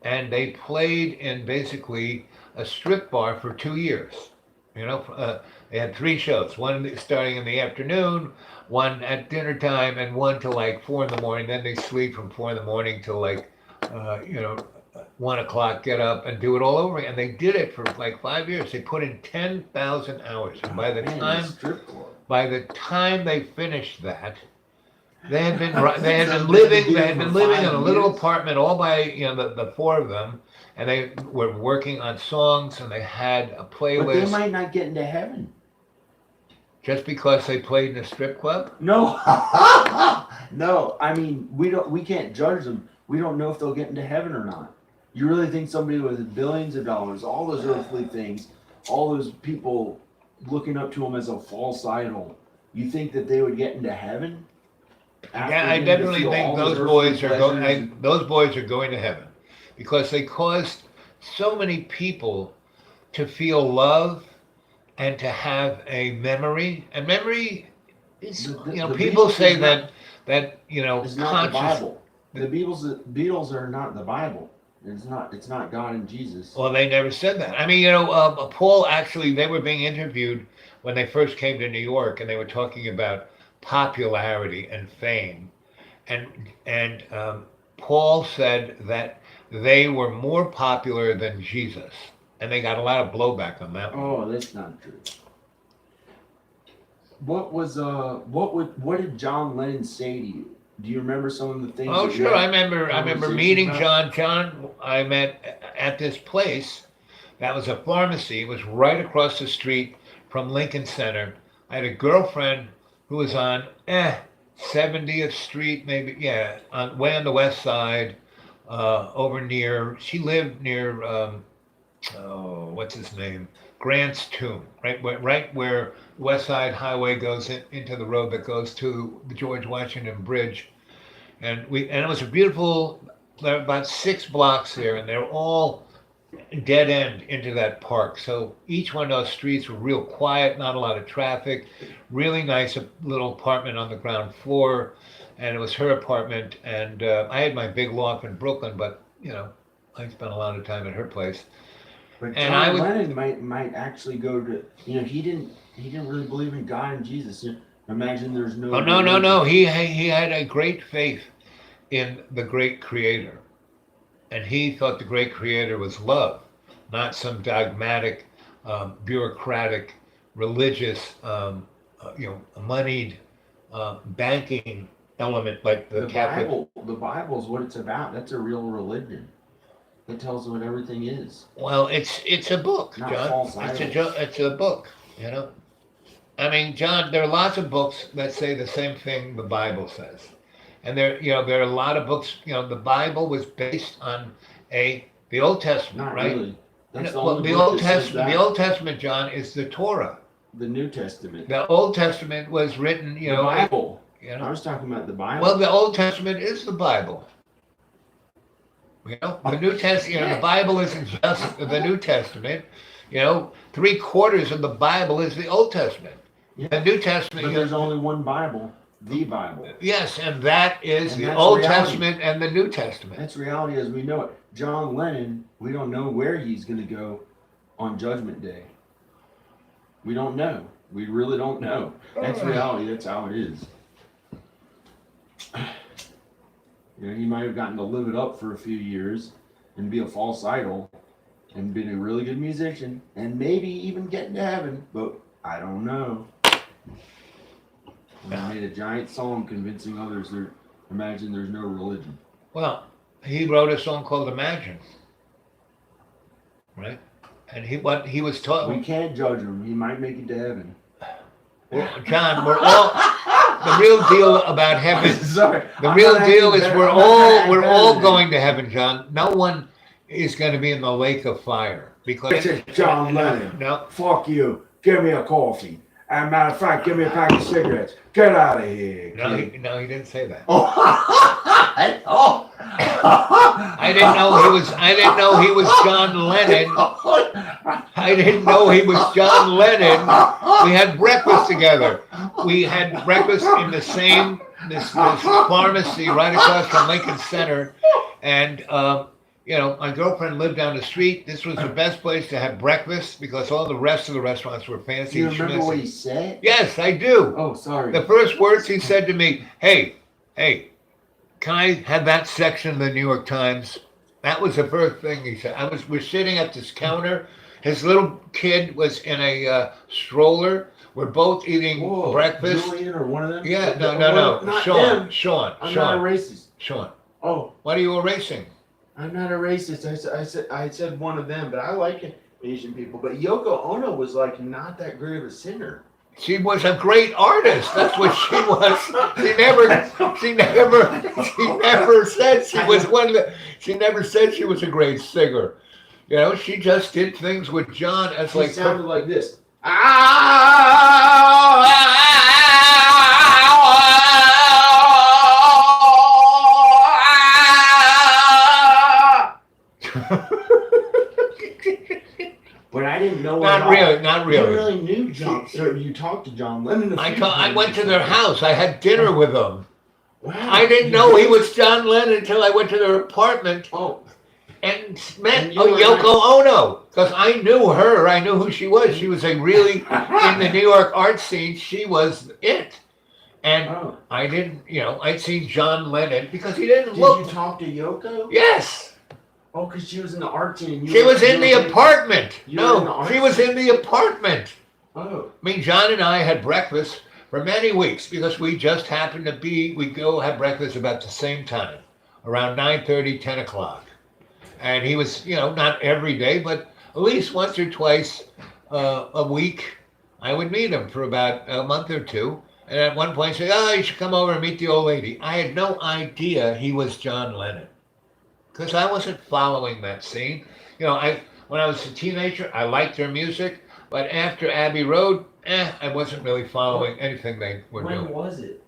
and they played in basically a strip bar for 2 years. They had 3 shows, one starting in the afternoon, one at dinner time, and one till like 4 in the morning. Then they sleep from 4 in the morning till like, 1 o'clock, get up and do it all over again. And they did it for like 5 years. They put in 10,000 hours. And by the Man, strip club. time they finished that, they had been living in a little apartment all by the 4 of them, and they were working on songs, and they had a But they playlist. might not get into heaven. Just because they played in a strip club? No, no. I mean, we can't judge them. We don't know if they'll get into heaven or not. You really think somebody with billions of dollars, all those earthly things, all those people looking up to him as a false idol, you think that they would get into heaven? Yeah, I definitely think those boys are going to heaven, because they caused so many people to feel love and to have a memory. And memory is, The people Beatles say is that It's not the conscious. Bible. The Beatles are not the Bible. It's not God and Jesus. Well, they never said that. I mean, Paul, actually, they were being interviewed when they first came to New York, and they were talking about popularity and fame, and Paul said that they were more popular than Jesus, and they got a lot of blowback on that one. Oh, that's not true. What did John Lennon say to you? Do you remember some of the things? Oh, that you sure. had I remember conversations meeting about? John. I met at this place. That was a pharmacy. It was right across the street from Lincoln Center. I had a girlfriend who was on 70th Street, maybe, yeah, way on the west side, she lived near, what's his name? Grant's Tomb, right where West Side Highway goes into the road that goes to the George Washington Bridge. And it was a beautiful, there were about 6 blocks there, and they're all dead end into that park. So each one of those streets were real quiet, not a lot of traffic, really nice little apartment on the ground floor. And it was her apartment. And I had my big loft in Brooklyn, but I spent a lot of time at her place. But And John Lennon might actually go to, he didn't really believe in God and Jesus. Imagine there's no. Oh, no. He had a great faith in the great creator. And he thought the great creator was love, not some dogmatic, bureaucratic, religious, moneyed, banking element like the Catholic. The Bible is what it's about. That's a real religion. It tells you what everything is. Well, it's a book, Not John. false idols. It's a book, I mean, John, there are lots of books that say the same thing the Bible says. And there are a lot of books, the Bible was based on the Old Testament, Not right? really. That's the Well, only the book Old that says Testament, that. the Old Testament, John, is the Torah. The New Testament. The Old Testament was written, The Bible. you I know. was talking about the Bible. Well, the Old Testament is the Bible. The New Testament, the Bible isn't just the New Testament. 3/4 of the Bible is the Old Testament. Yeah. The New Testament. But there's only one Bible, the Bible. Yes, and that is And the that's Old reality. Testament and the New Testament. That's reality as we know it. John Lennon, we don't know where he's going to go on Judgment Day. We don't know. We really don't know. That's reality. That's how it is. He might have gotten to live it up for a few years and be a false idol and been a really good musician and maybe even get into heaven, but I don't know. And he made a giant song convincing others imagine there's no religion. Well, he wrote a song called Imagine, right? And he was taught. We can't judge him. He might make it to heaven. John, we're all the real deal about heaven. Sorry. The I'm real not deal acting is better. we're I'm not all acting better going to heaven, John. No one is going to be in the lake of fire because This is John Lennon. No, Fuck you. Give me a coffee. And matter of fact, give me a pack of cigarettes. Get out of here. kid. he didn't say that. Oh. I didn't know he was John Lennon. I didn't know he was John Lennon. We had breakfast together. We had breakfast in the same this pharmacy right across from Lincoln Center, and my girlfriend lived down the street. This was the best place to have breakfast because all the rest of the restaurants were Do fancy. you and remember what schmancy. he said? Yes, I do. Oh, sorry. The first words he said to me, hey, can I have that section of the New York Times? That was the first thing he said. We're sitting at this counter. His little kid was in a stroller. We're both eating Whoa, breakfast. Julian or one of them? Yeah, no. Not Sean, them. Sean, I'm not a racist. Sean. Oh, What are you erasing? I'm not a racist. I said one of them, but I like Asian people. But Yoko Ono was like not that great of a singer. She was a great artist. That's what she was. She never said she was one of the. She never said she was a great singer. She just did things with John as She like. sounded like this. But I didn't know. Not really. You really knew John. Or you talked to John Lennon. I went to their house. I had dinner with them. Wow. I didn't know he was John Lennon until I went to their apartment Oh, and met And you were Yoko Ono. Because I knew her. I knew who she was. She was in the New York art scene. She was it. And oh. I didn't, I'd seen John Lennon because he didn't Did look. you talk to Yoko? Yes. Oh, because she was in the art scene. She was in the apartment. You were in the No, art she was in the apartment. Oh. I mean, John and I had breakfast for many weeks because we just happened to we go have breakfast about the same time, around 9:30, 10 o'clock. And he was, not every day, but at least once or twice a week, I would meet him for about a month or two. And at one point, say, "Oh, you should come over and meet the old lady." I had no idea he was John Lennon because I wasn't following that scene. When I was a teenager, I liked their music, but after Abbey Road, I wasn't really following anything they were When doing. was it?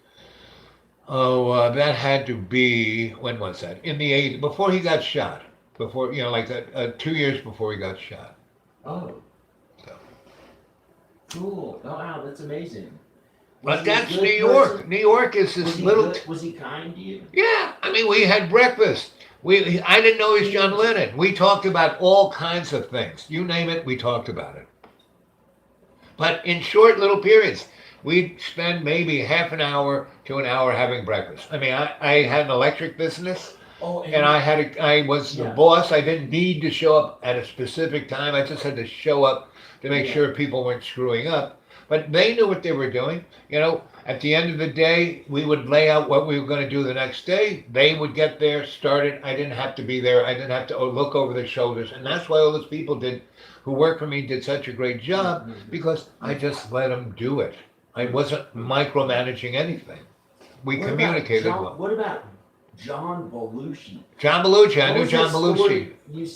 Oh, that had to be, when was that? In the 80s, before he got shot. Before, like that, 2 years before he got shot. Oh. So. Cool. Oh, wow, that's amazing. But Was he a that's good New York. person? New York is Was this he little. good? Was he kind to you? Yeah, I mean, we had breakfast. I didn't know he was John Lennon. We talked about all kinds of things. You name it, we talked about it. But in short little periods, we'd spend maybe half an hour to an hour having breakfast. I mean, I had an electric business, Oh, and I was the Yeah. boss. I didn't need to show up at a specific time. I just had to show up to make Yeah. sure people weren't screwing up. But they knew what they were doing. At the end of the day, we would lay out what we were going to do the next day. They would get there, start it. I didn't have to be there. I didn't have to look over their shoulders. And that's why all those people who worked for me did such a great job because I just let them do it. I wasn't micromanaging anything. We What about communicated John, well. What about John Belushi? John Belushi, I What knew was John that story? Belushi. You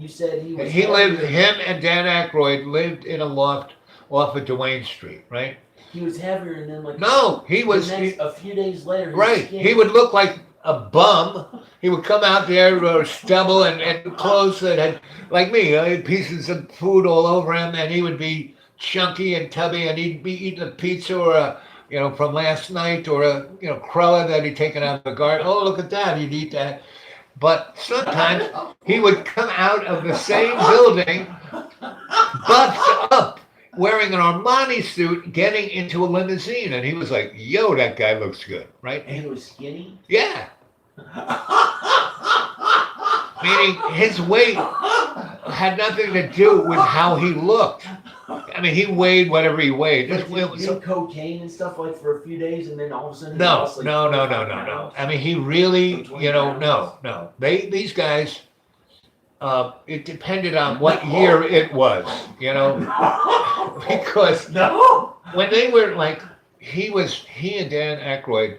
said he was. Him and Dan Aykroyd lived in a loft off of Duane Street, right? He was heavier, and then No, he was a few days later. his right. skin- He would look like a bum. He would come out there with stubble and clothes that had, like me, had pieces of food all over him, and he would be chunky and tubby, and he'd be eating a pizza or from last night, or a crulla that he'd taken out of the garden. Oh, look at that! He'd eat that. But sometimes he would come out of the same building, buffed up, wearing an Armani suit, getting into a limousine, and he was like, "Yo, that guy looks good," right? And he was skinny. Yeah. Meaning his weight had nothing to do with how he looked. I mean, he weighed whatever he weighed. But did he do cocaine and stuff like for a few days, and then all of a sudden he No. lost, like, 25 pounds? I mean, he really, 20 pounds. no. These guys, it depended on what year it was, because No. when they were like, he and Dan Aykroyd,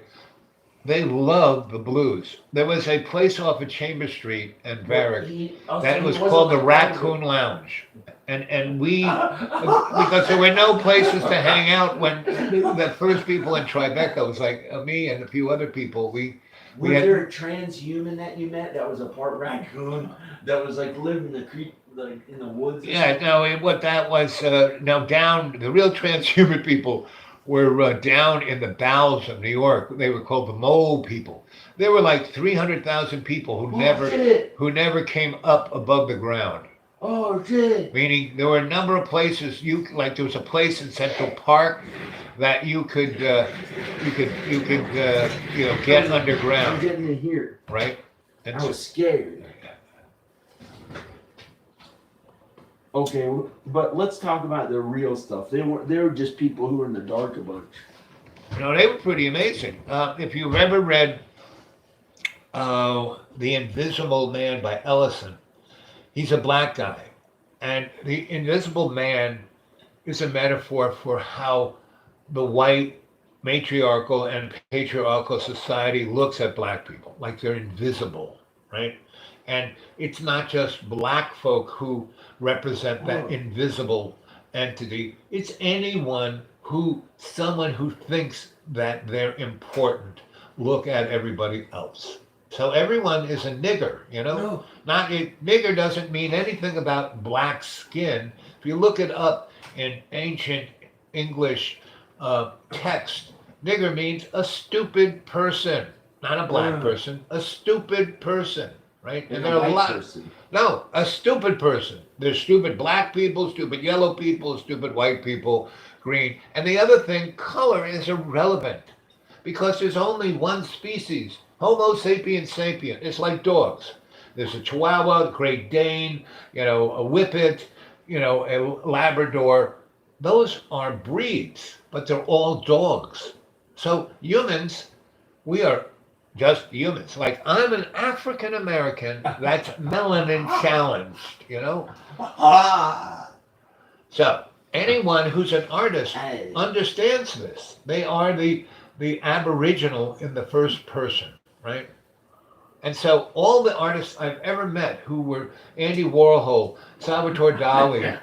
they loved the blues. There was a place off of Chambers Street and Varick that was called the Raccoon Lounge. And we, because there were no places to hang out when the first people in Tribeca was like me and a few other people. Was had- there a transhuman that you met that was a part raccoon that was like lived in the like in the woods. Yeah, no, what that was, now down, the real transhuman people were down in the bowels of New York. They were called the Mole people. There were like 300,000 people Oh shit! who never came up above the ground. Oh shit! Meaning there were a number of places like there was a place in Central Park that you could get I'm underground, getting in here. right? And I was scared. Okay, but let's talk about the real stuff. They were just people who were in the dark a bunch. no, they were pretty amazing. If you ever read The Invisible Man by Ellison, he's a black guy, and the Invisible Man is a metaphor for how the white matriarchal and patriarchal society looks at black people, like they're invisible, right? And it's not just black folk who represent that invisible entity, it's someone who thinks that they're important, look at everybody else. So everyone is a nigger, No. Not nigger doesn't mean anything about black skin. If you look it up in ancient English text, nigger means a stupid person, not a black person, a stupid person, right? And there are a lot. No, a stupid person. There's stupid black people, stupid yellow people, stupid white people, green. And the other thing, color is irrelevant because there's only one species, Homo sapiens sapien. It's like dogs. There's a Chihuahua, a Great Dane, a Whippet, a Labrador. Those are breeds, but they're all dogs. So humans, we are just humans. Like I'm an African American that's melanin challenged, So anyone who's an artist understands this. They are the aboriginal in the first person, right? And so all the artists I've ever met who were Andy Warhol, Salvatore Dali,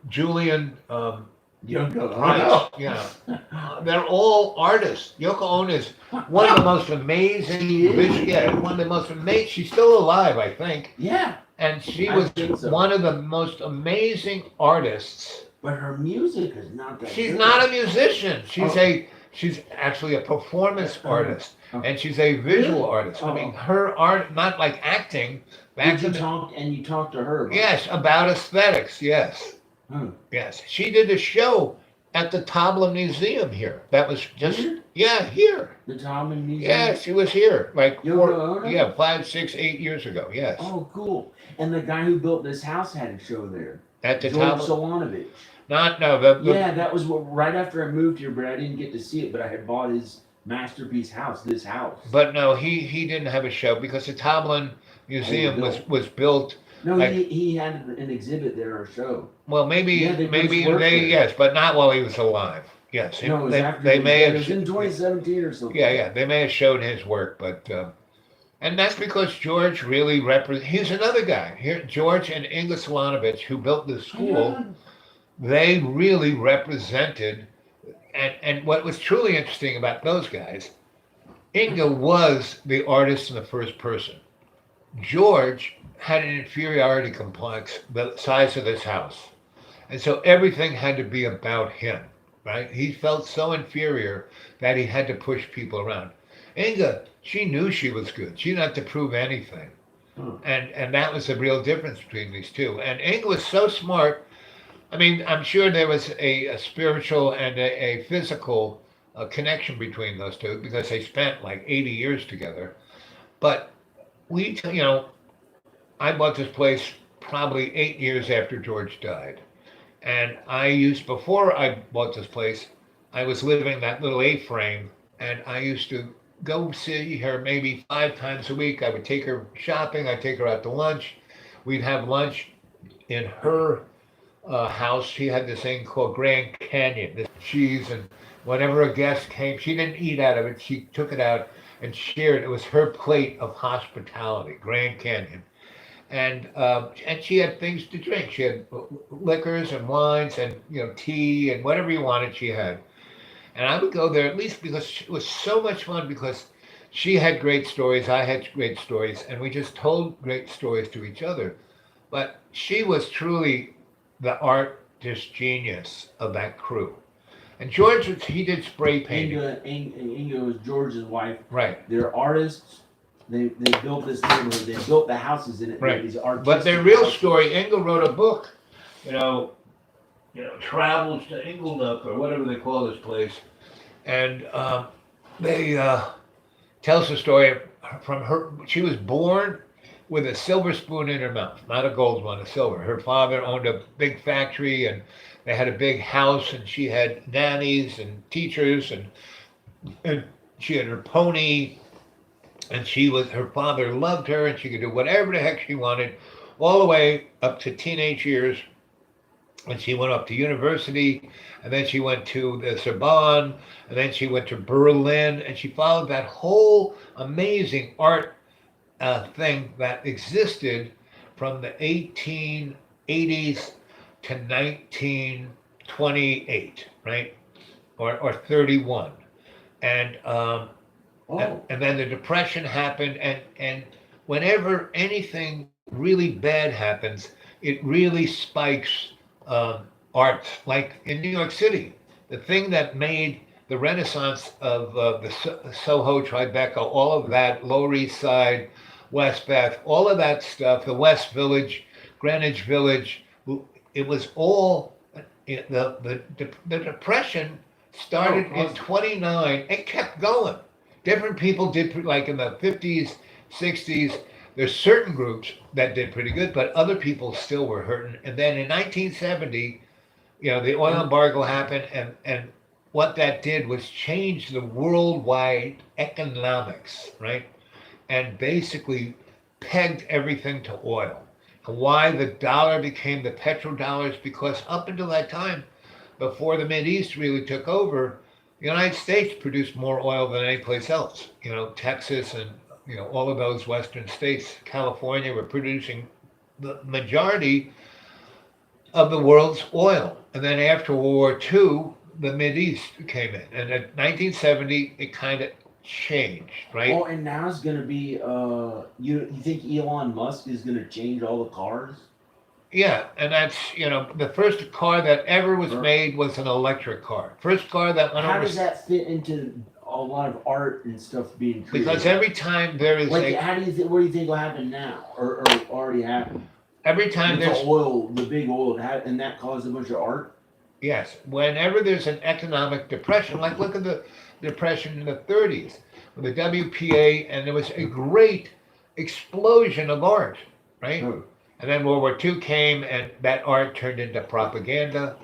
Julian Price, they're all artists. Yoko Ono is one of the most amazing, one of the most amazing. She's still alive, I think. Yeah. And she was one of the most amazing artists. But her music is not that She's good. not a musician. She's actually a performance artist, and she's a visual artist. I mean, her art, not like acting. You talked to her? Yes, about aesthetics. Yes, yes. She did a show at the Tabla Museum here. That was just here. The Tabla Museum. Yeah, she was here like Yoko Ono? 5, 6, 8 years ago. Yes. Oh, cool. And the guy who built this house had a show there. At the George Tabla. Solanovich. Yeah, that was right after I moved here, but I didn't get to see it. But I had bought his masterpiece house, this house. But no, he didn't have a show because the Tabla Museum was built. No, like, he had an exhibit there or a show. Well, maybe yes, but not while he was alive. Yes, No, it was they may have. It was in 2017 or something. Yeah, they may have shown his work, but and that's because George really he's another guy here. George and Inga Solanovich, who built this school, they really represented. And what was truly interesting about those guys, Inga was the artist in the first person. George had an inferiority complex the size of this house. And so everything had to be about him, right? He felt so inferior that he had to push people around. Inga, she knew she was good. She didn't have to prove anything. And that was the real difference between these two. And Inga was so smart. I mean, I'm sure there was a spiritual and a physical connection between those two because they spent like 80 years together. But I bought this place probably 8 years after George died. And before I bought this place, I was living in that little A-frame, and I used to go see her maybe 5 times a week. I would take her shopping. I'd take her out to lunch. We'd have lunch in her house. She had this thing called Grand Canyon, this cheese, and whenever a guest came, she didn't eat out of it. She took it out and shared. It was her plate of hospitality, Grand Canyon. And she had things to drink. She had liquors and wines and tea and whatever you wanted she had. And I would go there at least because it was so much fun because she had great stories, I had great stories, and we just told great stories to each other. but she was truly the artist genius of that crew. And George, he did spray painting. Inga was George's wife. Right. They're artists. They built this neighborhood. They built the houses in it. Right. These artistic But their real houses. story, Inga wrote a book, Travels to Inglenook or whatever they call this place. And they tells the story from her. She was born with a silver spoon in her mouth, not a gold one, a silver. Her father owned a big factory and they had a big house, and she had nannies and teachers, and she had her pony, and her father loved her, and she could do whatever the heck she wanted, all the way up to teenage years. And she went up to university, and then she went to the Sorbonne, and then she went to Berlin, and she followed that whole amazing art thing that existed from the 1880s to 1928, right? Or 31. And and then the Depression happened, and whenever anything really bad happens, it really spikes art. Like in New York City, the thing that made the renaissance of the Soho Tribeca, all of that, Lower East Side, West Bath, all of that stuff, the West Village, Greenwich Village, it was all, the Depression started in 29 and kept going. Different people did, like in the 50s, 60s, there's certain groups that did pretty good, but other people still were hurting. And then in 1970, the oil embargo happened, and what that did was change the worldwide economics, right? And basically pegged everything to oil. And why the dollar became the petrodollars, because up until that time, before the Mideast really took over, the United States produced more oil than any place else. Texas and all of those western states, California, were producing the majority of the world's oil. And then after World War II, the Mideast came in. And in 1970, it kind of changed, right? Oh, and now it's gonna be you think Elon Musk is gonna change all the cars? Yeah, and that's the first car that ever was made was an electric car. First car that went How over. does that fit into a lot of art and stuff being created? Because every time there is like, what do you think will happen now, or already happened? Every time With there's the big oil, and that caused a bunch of art. Yes, whenever there's an economic depression, like look at the depression in the 30s with the WPA, and there was a great explosion of art, right? Oh. And then World War II came, and that art turned into propaganda,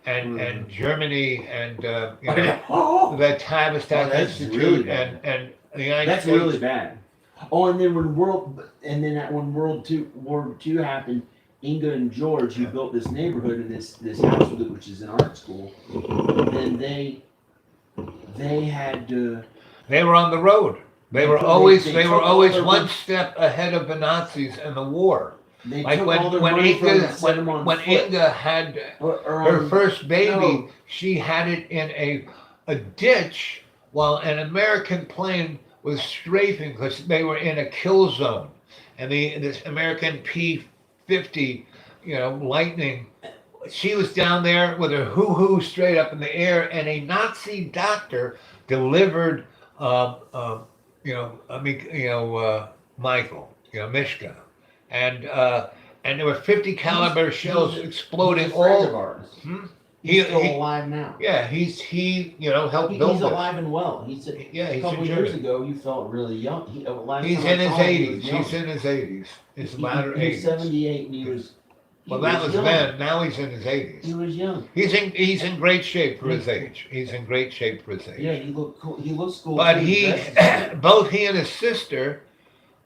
and Germany and the Tavistock Institute really and the United That's States. really bad. Oh, and then when World War II happened, Inga and George, who built this neighborhood and this house with it, which is an art school, then they had to. They were on the road. They were took always all one their- step ahead of the Nazis and the war. They Like took when all their when money from Inga and set them on when foot. Inga had Or her on- first baby, no. she had it in a ditch while an American plane was strafing because they were in a kill zone, and this American P-50, Lightning. She was down there with her hoo-hoo straight up in the air, and a Nazi doctor delivered, Michael, Mishka, and there were 50 caliber shells exploding He's a friend all. of ours. Hmm? He's He- still he- alive now. Yeah, he helped He's build this. alive and well. He said Yeah, a he's couple in years Germany. ago he felt really young. Last He's time I in his saw him, he was 80s. young. He's in his 80s. His He- latter he was 80s. 78 and he was. Well, that was young. then. Now he's in his He 80s. was young. He's in great shape for his age. He's in great shape for his age. Yeah, he looked cool. He looks cool. But too. he, Dresses- both he and his sister,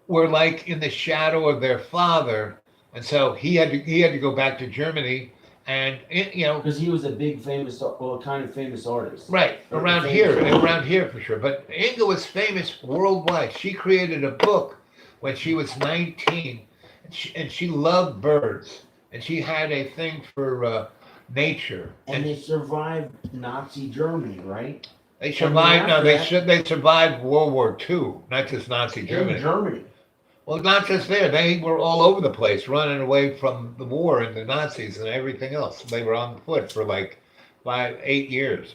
were like in the shadow of their father, and so he had to go back to Germany, and Because he was a big famous, kind of famous artist. right around here for sure. But Inga was famous worldwide. She created a book when she was 19, and she loved birds, and she had a thing for nature. And they survived Nazi Germany, right? They survived. No, after that- they survived World War II, not just Nazi In Germany. Germany. Well, not just there. They were all over the place, running away from the war and the Nazis and everything else. They were on foot for like 8 years.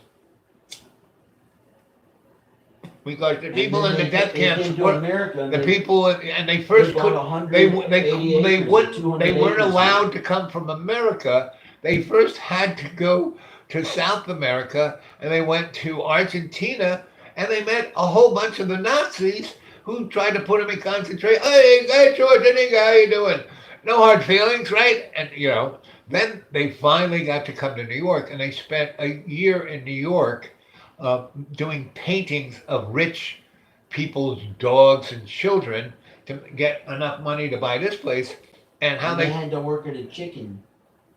Because the people in the death camps came to were America. And the they, people, and they first bought could 180 they acres, wouldn't 200 they weren't acres. allowed to come from America. They first had to go to South America, and they went to Argentina, and they met a whole bunch of the Nazis who tried to put them in concentration. Hey, George, how you doing? No hard feelings, right? And then they finally got to come to New York, and they spent a year in New York doing paintings of rich people's dogs and children to get enough money to buy this place, and how And they had to work at a chicken.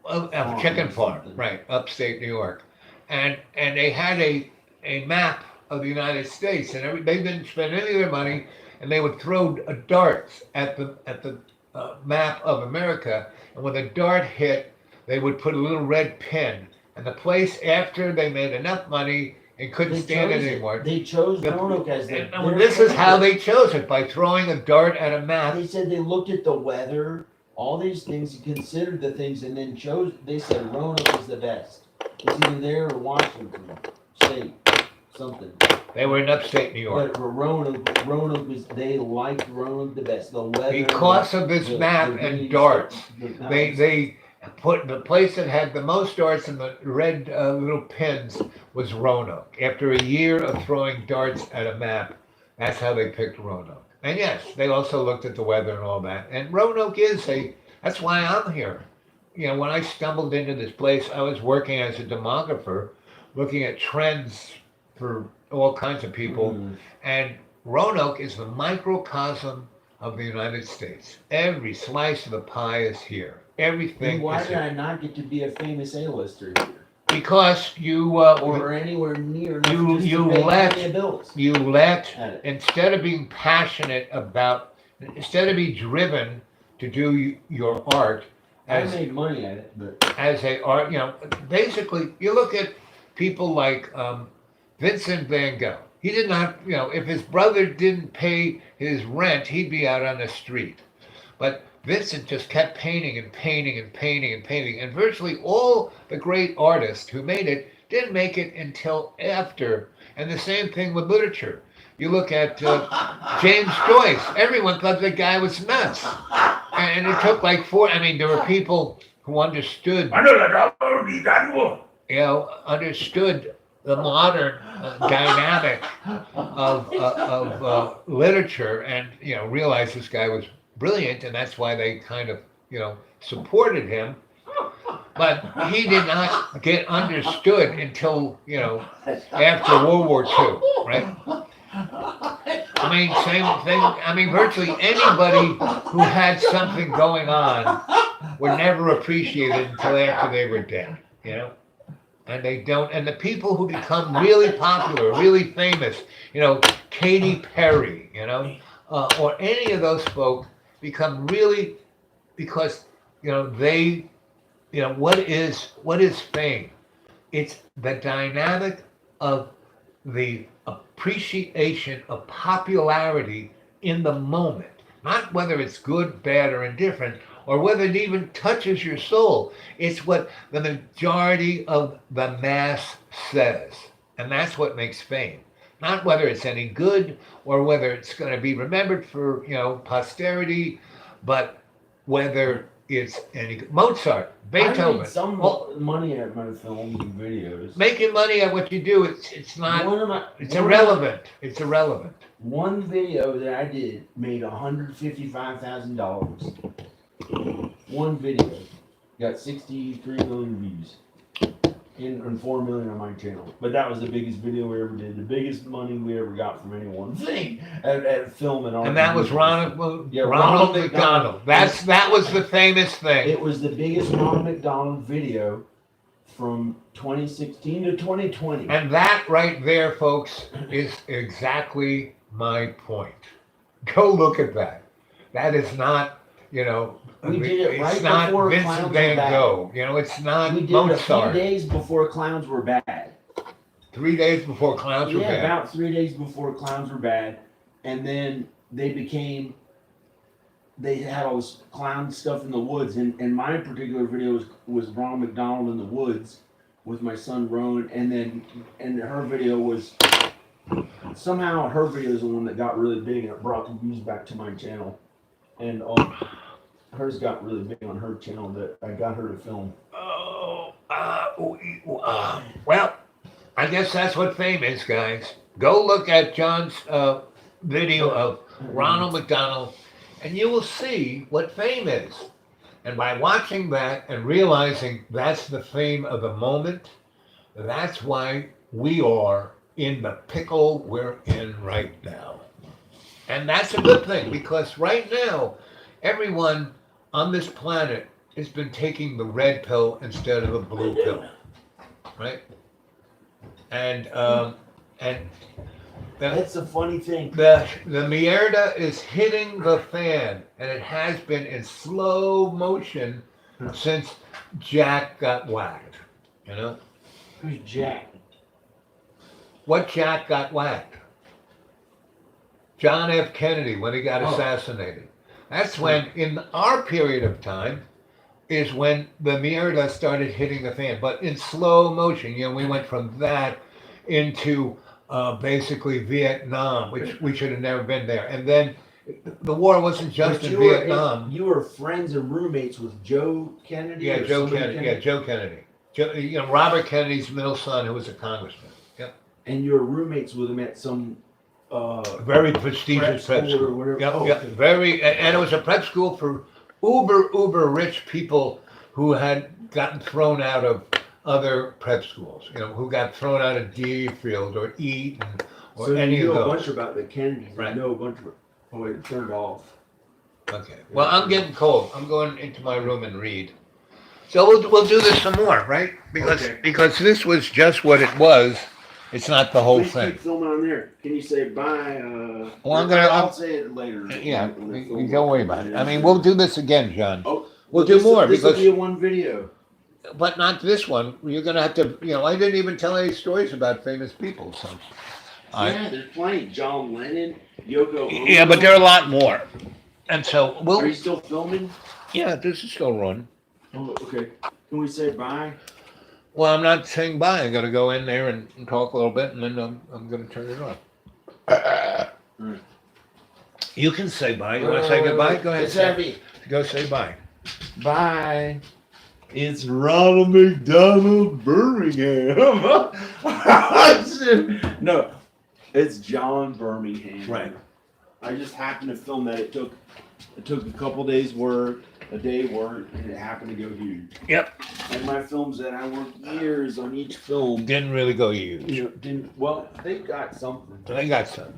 a chicken farm, right, upstate New York, and they had a map of the United States, and they didn't spend any of their money, and they would throw darts at the map of America, and when the dart hit, they would put a little red pin, and the place after they made enough money. It couldn't stand it anymore. They chose Roanoke as And their this is how favorite. they chose it, by throwing a dart at a map. They said they looked at the weather, all these things, considered the things, and then chose. They said Roanoke is the best. It's either there or Washington State, something. They were in upstate New York. But for Roanoke was, they liked Roanoke the best. The weather. Because of this map and darts, they put the place that had the most darts and the red little pins was Roanoke. After a year of throwing darts at a map, that's how they picked Roanoke. And yes, they also looked at the weather and all that. And Roanoke that's why I'm here. When I stumbled into this place, I was working as a demographer, looking at trends for all kinds of people. And Roanoke is the microcosm of the United States. Every slice of the pie is here. Everything. Then why is did here. I not get to be a famous A-lister here? Because you Or anywhere near enough you- just you to pay let- my bills. you let At it. instead of being passionate about, instead of being driven to do your art I as made money at it, but as a art, basically you look at people like Vincent van Gogh. He did not, if his brother didn't pay his rent, he'd be out on the street. But Vincent just kept painting and painting and painting and painting. And virtually all the great artists who made it didn't make it until after. And the same thing with literature. You look at James Joyce. Everyone thought the guy was nuts. And it took like there were people who understood understood the modern dynamic of literature, and realized this guy was brilliant, and that's why they kind of supported him. But he did not get understood until after World War II, right? Same thing. Virtually anybody who had something going on were never appreciated until after they were dead, And they don't. And the people who become really popular, really famous, Katy Perry, or any of those folk become really, because they, what is fame? It's the dynamic of the appreciation of popularity in the moment, not whether it's good, bad, or indifferent, or whether it even touches your soul. It's what the majority of the mass says. And that's what makes fame. Not whether it's any good or whether it's going to be remembered for, posterity, but whether it's any good. Mozart, Beethoven. I made some money at my films and videos. Making money at what you do, it's not, it's irrelevant. It's irrelevant. One video that I did made $155,000. One video got 63 million views and 4 million on my channel. But that was the biggest video we ever did. The biggest money we ever got from any one thing at film and art. And that was Ronald Ronald McDonald. That was the famous thing. It was the biggest Ronald McDonald video from 2016 to 2020. And that right there, folks, is exactly my point. Go look at that. That is not, We did it right it's not before Vincent Clowns Van Were Bad. Gogh. It's not We did Mozart. it a few days before Clowns Were Bad. 3 days before Clowns Were Bad. About 3 days before Clowns Were Bad. And then they became they had all this clown stuff in the woods, and my particular video was Ronald McDonald in the woods with my son Roan, and her video was somehow her video is the one that got really big and it brought the views back to my channel, and hers got really big on her channel that I got her to film. Well, I guess that's what fame is, guys. Go look at John's video of Ronald McDonald, and you will see what fame is. And by watching that and realizing that's the fame of the moment, that's why we are in the pickle we're in right now. And that's a good thing, because right now, everyone on this planet has been taking the red pill instead of the blue pill, right? And That's a funny thing. the mierda is hitting the fan, and it has been in slow motion since Jack got whacked. You know Who's Jack? what Jack got whacked? John F. Kennedy when he got assassinated. That's when, in our period of time, is when the mierda started hitting the fan, but in slow motion. You know, we went from that into basically Vietnam, which we should have never been there. And then the war wasn't just But in Vietnam. You were friends and roommates with Joe Kennedy. Yeah, or Joe somebody Kennedy. Yeah, Joe Kennedy. You know, Robert Kennedy's middle son, who was a congressman. Yep. And you were roommates with him at some Very prestigious prep school or school. whatever. Yep, Oh, yep. okay. Very, and it was a prep school for uber rich people who had gotten thrown out of other prep schools. You know, who got thrown out of Deerfield or Eton or So any you of know a those. bunch about the Kennedys. Right. You know a bunch of. Oh wait, it turned off. Okay. Well, I'm getting cold. I'm going into my room and read. So we'll do this some more, right? Because this was just what it was. It's not the whole Please thing. keep filming on there. Can you say bye? Well, I'll say it later. Yeah, When I you film don't worry it. about it. I mean, we'll do this again, John. Oh, We'll do more This will because, be a one video. but not this one. You're gonna have to. You know, I didn't even tell any stories about famous people. So, Yeah, there's plenty. John Lennon, Yoko Ono. yeah, but there are a lot more. And so Are we'll. you still filming? Yeah, this is still running. Oh, okay. Can we say bye? Well, I'm not saying bye. I got to go in there and talk a little bit, and then I'm going to turn it off. Right. You can say bye. You want to say goodbye? Go ahead. It's heavy. Go say bye. Bye. It's Ronald McDonald Birmingham. No, it's John Birmingham. Right. I just happened to film that. It took a couple days work, a day work, and it happened to go huge. Yep. And my films that I worked years on each film, Didn't really go huge. you know, didn't. Well, they got something. I got some.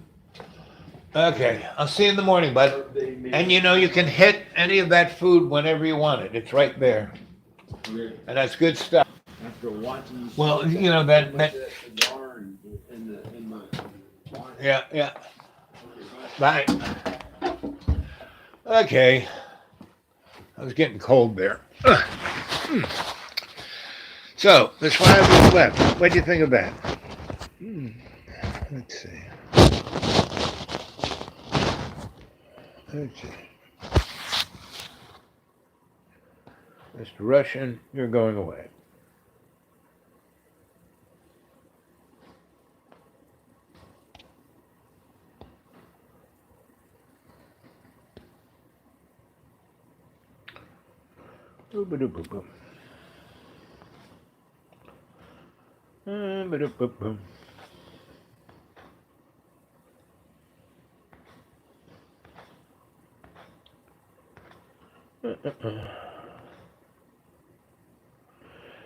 Okay. I'll see you in the morning, bud. They made And you know, you can hit any of that food whenever you want it. It's right there. Okay. And that's good stuff. After watching you Well, you know, that cigar in my yeah. Okay, bye. Bye. Okay. I was getting cold there. So, there's 5 weeks left. What do you think of that? Let's see. Okay. Mr. Russian, you're going away. Boop-a-doop-boop-boop. Ba-doop-boop-boop.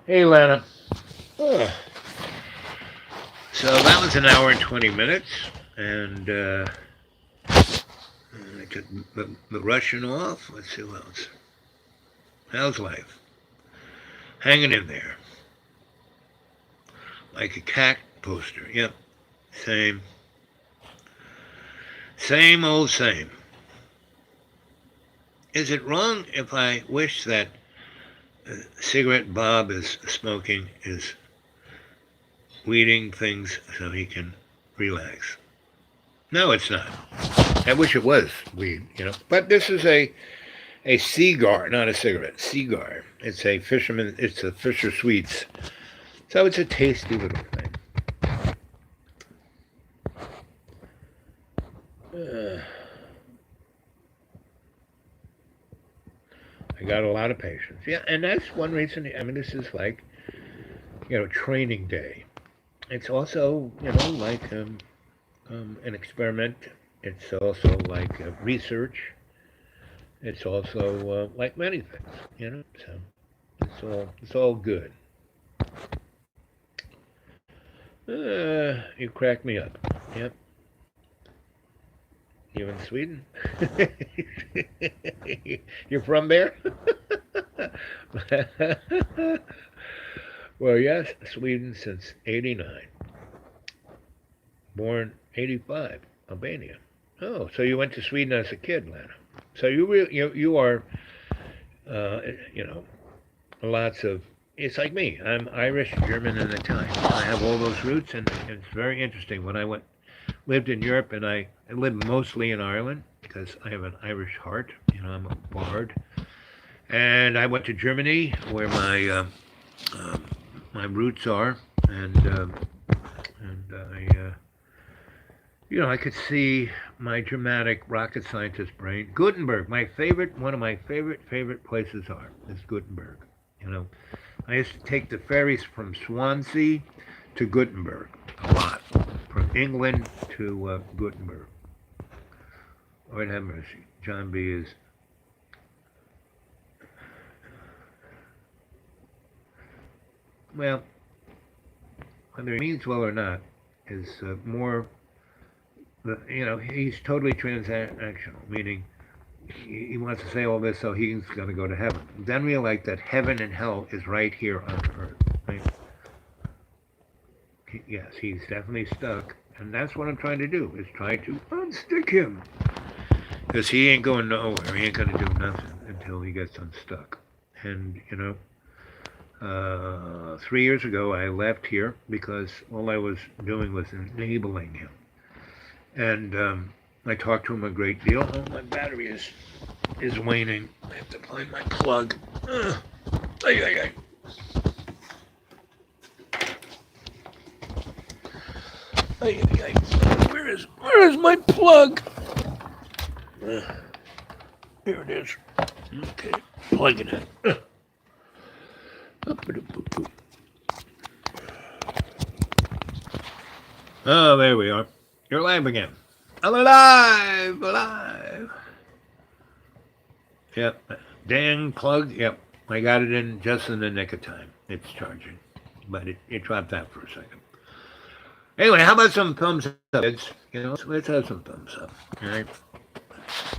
Hey, Lana. So that was an hour and 20 minutes, and I took the Russian off. Let's see who else. How's life? Hanging in there. Like a cat poster. Yep. Same. Same old same. Is it wrong if I wish that cigarette Bob is smoking is weeding things so he can relax? No, it's not. I wish it was weed, But this is a cigar, not a cigarette. Cigar. It's a fisherman. It's a Fisher Sweets. So it's a tasty little thing. I got a lot of patience. Yeah, and that's one reason. I mean, this is like, training day. It's also, like an experiment. It's also like research. It's also like many things, So it's all good. You crack me up. Yep. You in Sweden? You're from there? Well, yes, Sweden since '89. Born '85, Albania. Oh, so you went to Sweden as a kid, Lana. So you are, lots of. It's like me. I'm Irish, German, and Italian. I have all those roots, and it's very interesting. When I lived in Europe, and I lived mostly in Ireland because I have an Irish heart. I'm a bard. And I went to Germany, where my roots are, and I could see my dramatic rocket scientist brain. Gutenberg, one of my favorite places is Gutenberg. I used to take the ferries from Swansea to Gutenberg a lot, from England to Gutenberg. Lord have mercy. John B. is. Well, whether he means well or not is more. He's totally transactional, meaning he wants to say all this so he's going to go to heaven. Then realize that heaven and hell is right here on earth. Right? Yes, he's definitely stuck, and that's what I'm trying to do, is try to unstick him. Because he ain't going nowhere. He ain't going to do nothing until he gets unstuck. And, 3 years ago, I left here because all I was doing was enabling him. And I talked to him a great deal. Oh, my battery is waning. I have to find my plug. Where is my plug? Here it is. Okay, plugging it. Oh, there we are. You're live again. I'm alive. Yep. Dang plug. Yep. I got it in just in the nick of time. It's charging. But it dropped out for a second. Anyway, how about some thumbs up? Let's have some thumbs up. All right.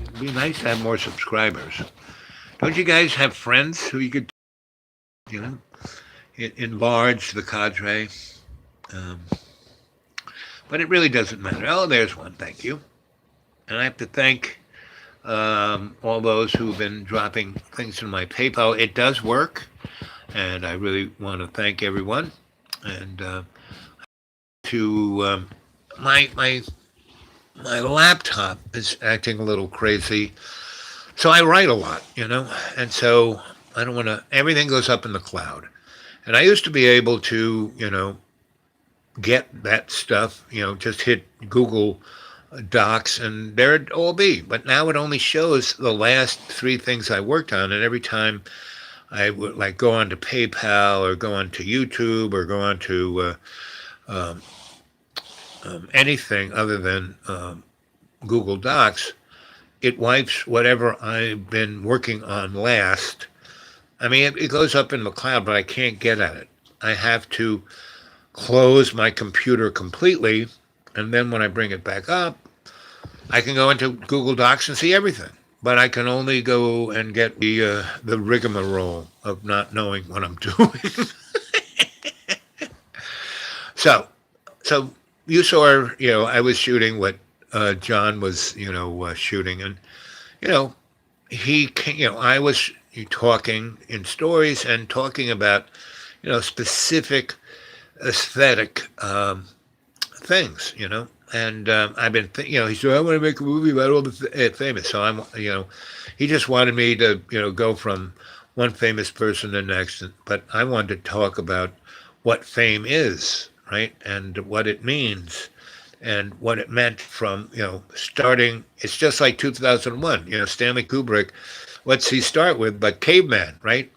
It'd be nice to have more subscribers. Don't you guys have friends who you could, enlarge the cadre? But it really doesn't matter. Oh, there's one. Thank you. And I have to thank all those who've been dropping things in my PayPal. It does work, and I really want to thank everyone. And my laptop is acting a little crazy, so I write a lot, and so I don't want to. Everything goes up in the cloud, and I used to be able to, get that stuff, just hit Google Docs and there it'd all be. But now it only shows the last 3 things I worked on, and every time I would like go on to PayPal or go on to YouTube or go on to anything other than Google Docs, it wipes whatever I've been working on last. I mean, it goes up in the cloud, but I can't get at it. I have to close my computer completely, and then when I bring it back up, I can go into Google Docs and see everything. But I can only go and get the rigmarole of not knowing what I'm doing. So you saw, I was shooting what John was, shooting, and I was talking in stories and talking about, specific aesthetic things, And I've been, he said, I want to make a movie about all the famous. So he just wanted me to, go from one famous person to the next. But I wanted to talk about what fame is, right? And what it means and what it meant from, starting. It's just like 2001, Stanley Kubrick. What's he start with? But caveman, right?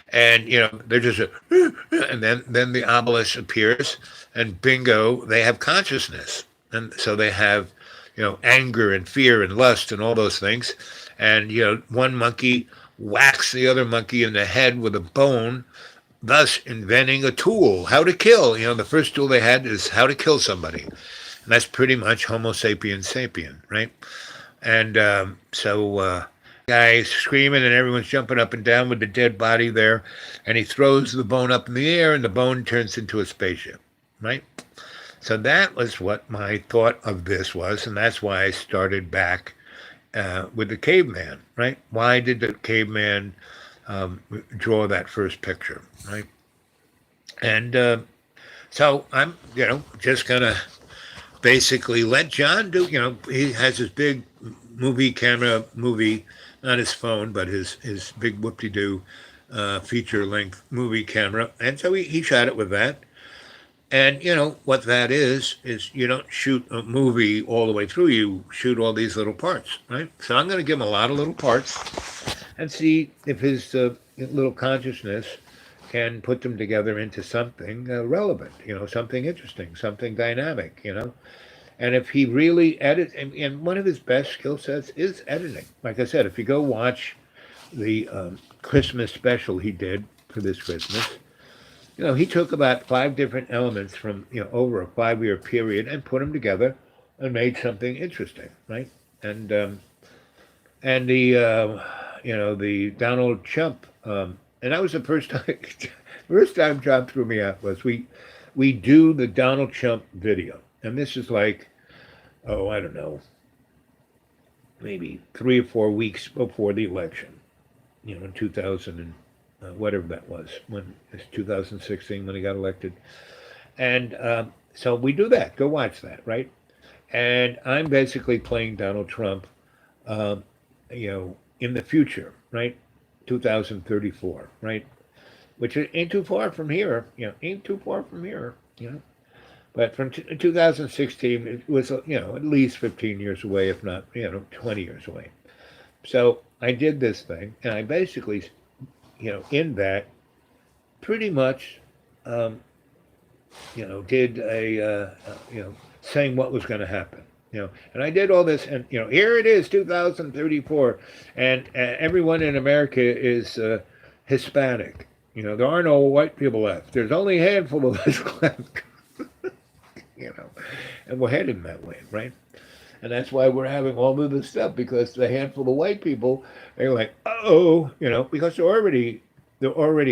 And they're just and then the obelisk appears, and bingo, they have consciousness, and so they have anger and fear and lust and all those things. And one monkey whacks the other monkey in the head with a bone, thus inventing a tool, how to kill. The first tool they had is how to kill somebody, and that's pretty much Homo sapiens sapien, right? And guy screaming and everyone's jumping up and down with the dead body there, and he throws the bone up in the air and the bone turns into a spaceship, right? So that was what my thought of this was, and that's why I started back with the caveman, right? Why did the caveman draw that first picture, right? And so I'm just gonna basically let John do. He has his big movie, not his phone, but his big whoop-de-doo feature-length movie camera. And so he shot it with that. And, what that is you don't shoot a movie all the way through. You shoot all these little parts, right? So I'm going to give him a lot of little parts and see if his little consciousness can put them together into something relevant, something interesting, something dynamic, And if he really edits, and one of his best skill sets is editing. Like I said, if you go watch the Christmas special he did for this Christmas, he took about 5 different elements from, over a 5-year period and put them together and made something interesting, right? And the Donald Trump, and that was the first time John threw me out was we do the Donald Trump video. And this is like, I don't know, maybe 3 or 4 weeks before the election, in 2000 and whatever that was, when it's 2016 when he got elected. And so we do that. Go watch that, right? And I'm basically playing Donald Trump, in the future, right? 2034, right? Which ain't too far from here, But from 2016, it was, at least 15 years away, if not, 20 years away. So I did this thing, and I basically, in that, pretty much, did a, saying what was going to happen. And I did all this, and here it is, 2034, and everyone in America is Hispanic. There are no white people left. There's only a handful of us left. And we're heading that way, right? And that's why we're having all of this stuff, because the handful of white people, they're like, because they're already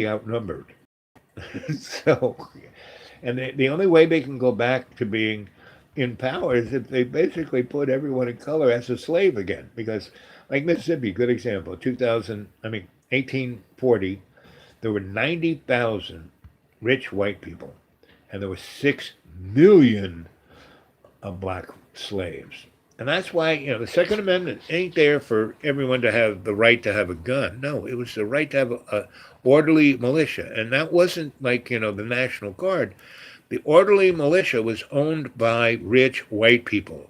outnumbered. So, and the only way they can go back to being in power is if they basically put everyone of color as a slave again. Because, like Mississippi, good example, 1840, there were 90,000 rich white people, and there were 6 million of black slaves. And that's why, the Second Amendment ain't there for everyone to have the right to have a gun. No, it was the right to have a orderly militia. And that wasn't like, the National Guard. The orderly militia was owned by rich white people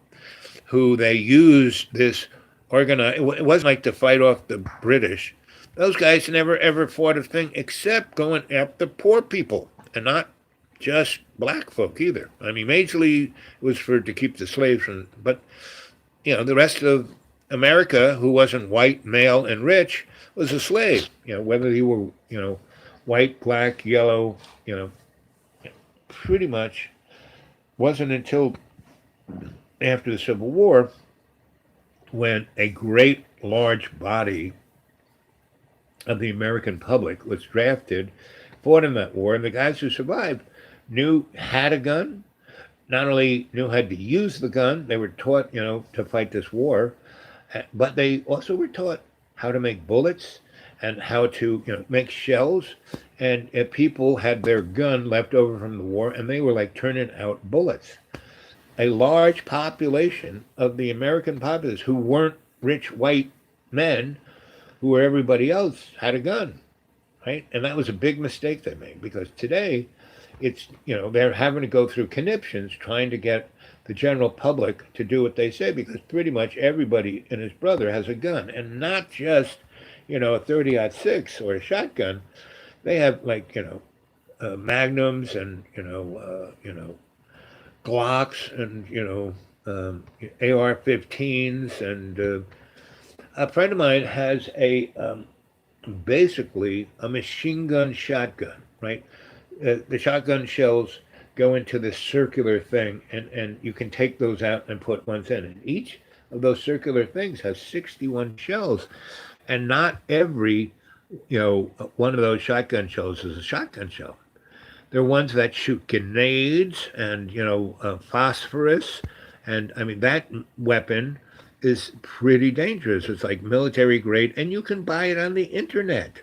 who they used this organized. It wasn't like to fight off the British. Those guys never, ever fought a thing except going after poor people, and not just black folk either. Majorly was to keep the slaves from, but the rest of America, who wasn't white, male, and rich, was a slave. Whether you were, white, black, yellow, pretty much wasn't until after the Civil War when a great large body of the American public was drafted, fought in that war, and the guys who survived had a gun, not only knew how to use the gun, they were taught, to fight this war, but they also were taught how to make bullets and how to, make shells. And if people had their gun left over from the war, and they were like turning out bullets. a large population of the American populace who weren't rich white men who were everybody else had a gun, right? And that was a big mistake they made because today it's, they're having to go through conniptions trying to get the general public to do what they say because pretty much everybody and his brother has a gun and not just, a 30-06 or a shotgun. They have like, magnums and, Glocks and, AR-15s. And a friend of mine has basically a machine gun shotgun, right? The shotgun shells go into this circular thing, and you can take those out and put ones in. And each of those circular things has 61 shells, and not every, one of those shotgun shells is a shotgun shell. They're ones that shoot grenades and, phosphorus. And I mean, that weapon is pretty dangerous. It's like military grade, and you can buy it on the internet.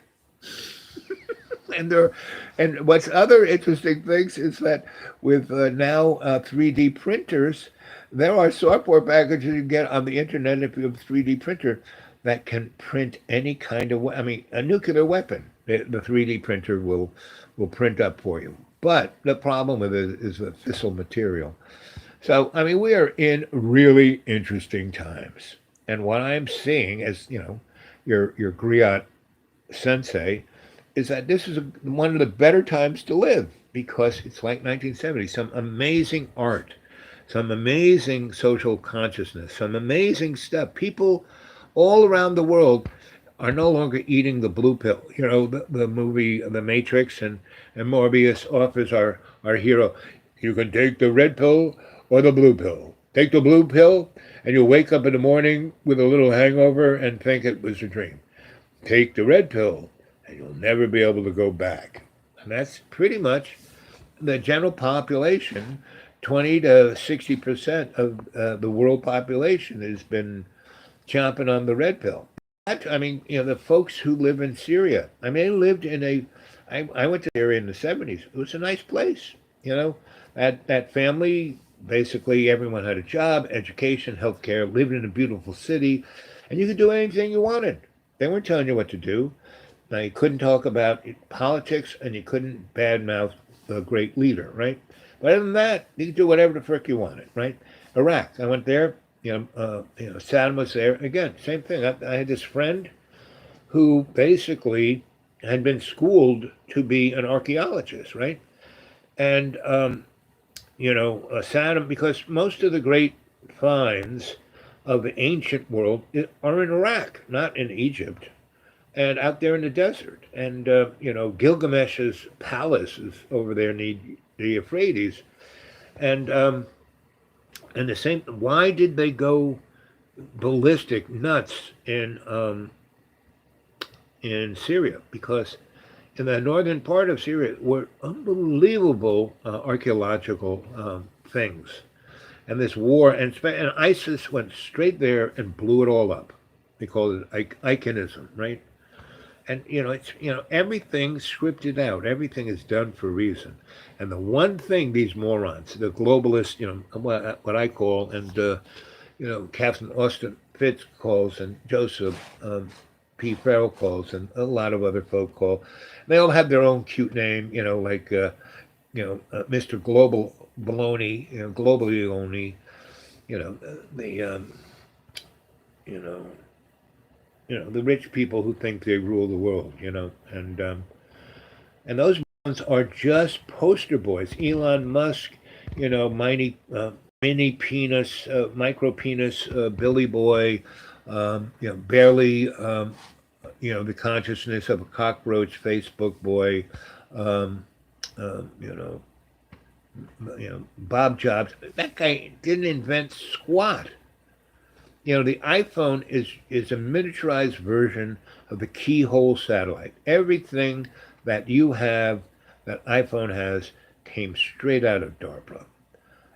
And what's other interesting things is that with now 3D printers, there are software packages you get on the internet if you have a 3D printer that can print any kind of, a nuclear weapon. The 3D printer will print up for you. But the problem with it is the fissile material. So, we are in really interesting times. And what I'm seeing as, your griot sensei, is that this is one of the better times to live because it's like 1970. Some amazing art, some amazing social consciousness, some amazing stuff. People all around the world are no longer eating the blue pill. The movie The Matrix and Morbius offers our hero, you can take the red pill or the blue pill. Take the blue pill and you'll wake up in the morning with a little hangover and think it was a dream. Take the red pill and you'll never be able to go back. And that's pretty much the general population. 20 to 60% of the world population has been chomping on the red pill. The folks who live in Syria, they lived in I went to Syria in the 70s. It was a nice place. That family, basically everyone had a job, education, healthcare, lived in a beautiful city, and you could do anything you wanted. They weren't telling you what to do. Now, you couldn't talk about politics and you couldn't badmouth the great leader, right? But other than that, you could do whatever the frick you wanted, right? Iraq, I went there, Saddam was there. Again, same thing. I had this friend who basically had been schooled to be an archaeologist, right? And, Saddam, because most of the great finds of the ancient world are in Iraq, not in Egypt. And out there in the desert. And, Gilgamesh's palace is over there near the Euphrates. And the same, why did they go ballistic nuts in Syria? Because in the northern part of Syria were unbelievable archaeological things. And this war, and ISIS went straight there and blew it all up. They call it iconism, right? And, everything's scripted out. Everything is done for a reason. And the one thing these morons, the globalists, what I call, and, Captain Austin Fitz calls, and Joseph P. Farrell calls, and a lot of other folk call, they all have their own cute name, like, Mr. Global Baloney, Globally Only, the rich people who think they rule the world, and those ones are just poster boys. Elon Musk, mini penis, micro penis, Billy Boy, barely, the consciousness of a cockroach Facebook boy, Bob Jobs. That guy didn't invent squat. The iPhone is a miniaturized version of the keyhole satellite. Everything that you have, that iPhone has, came straight out of DARPA.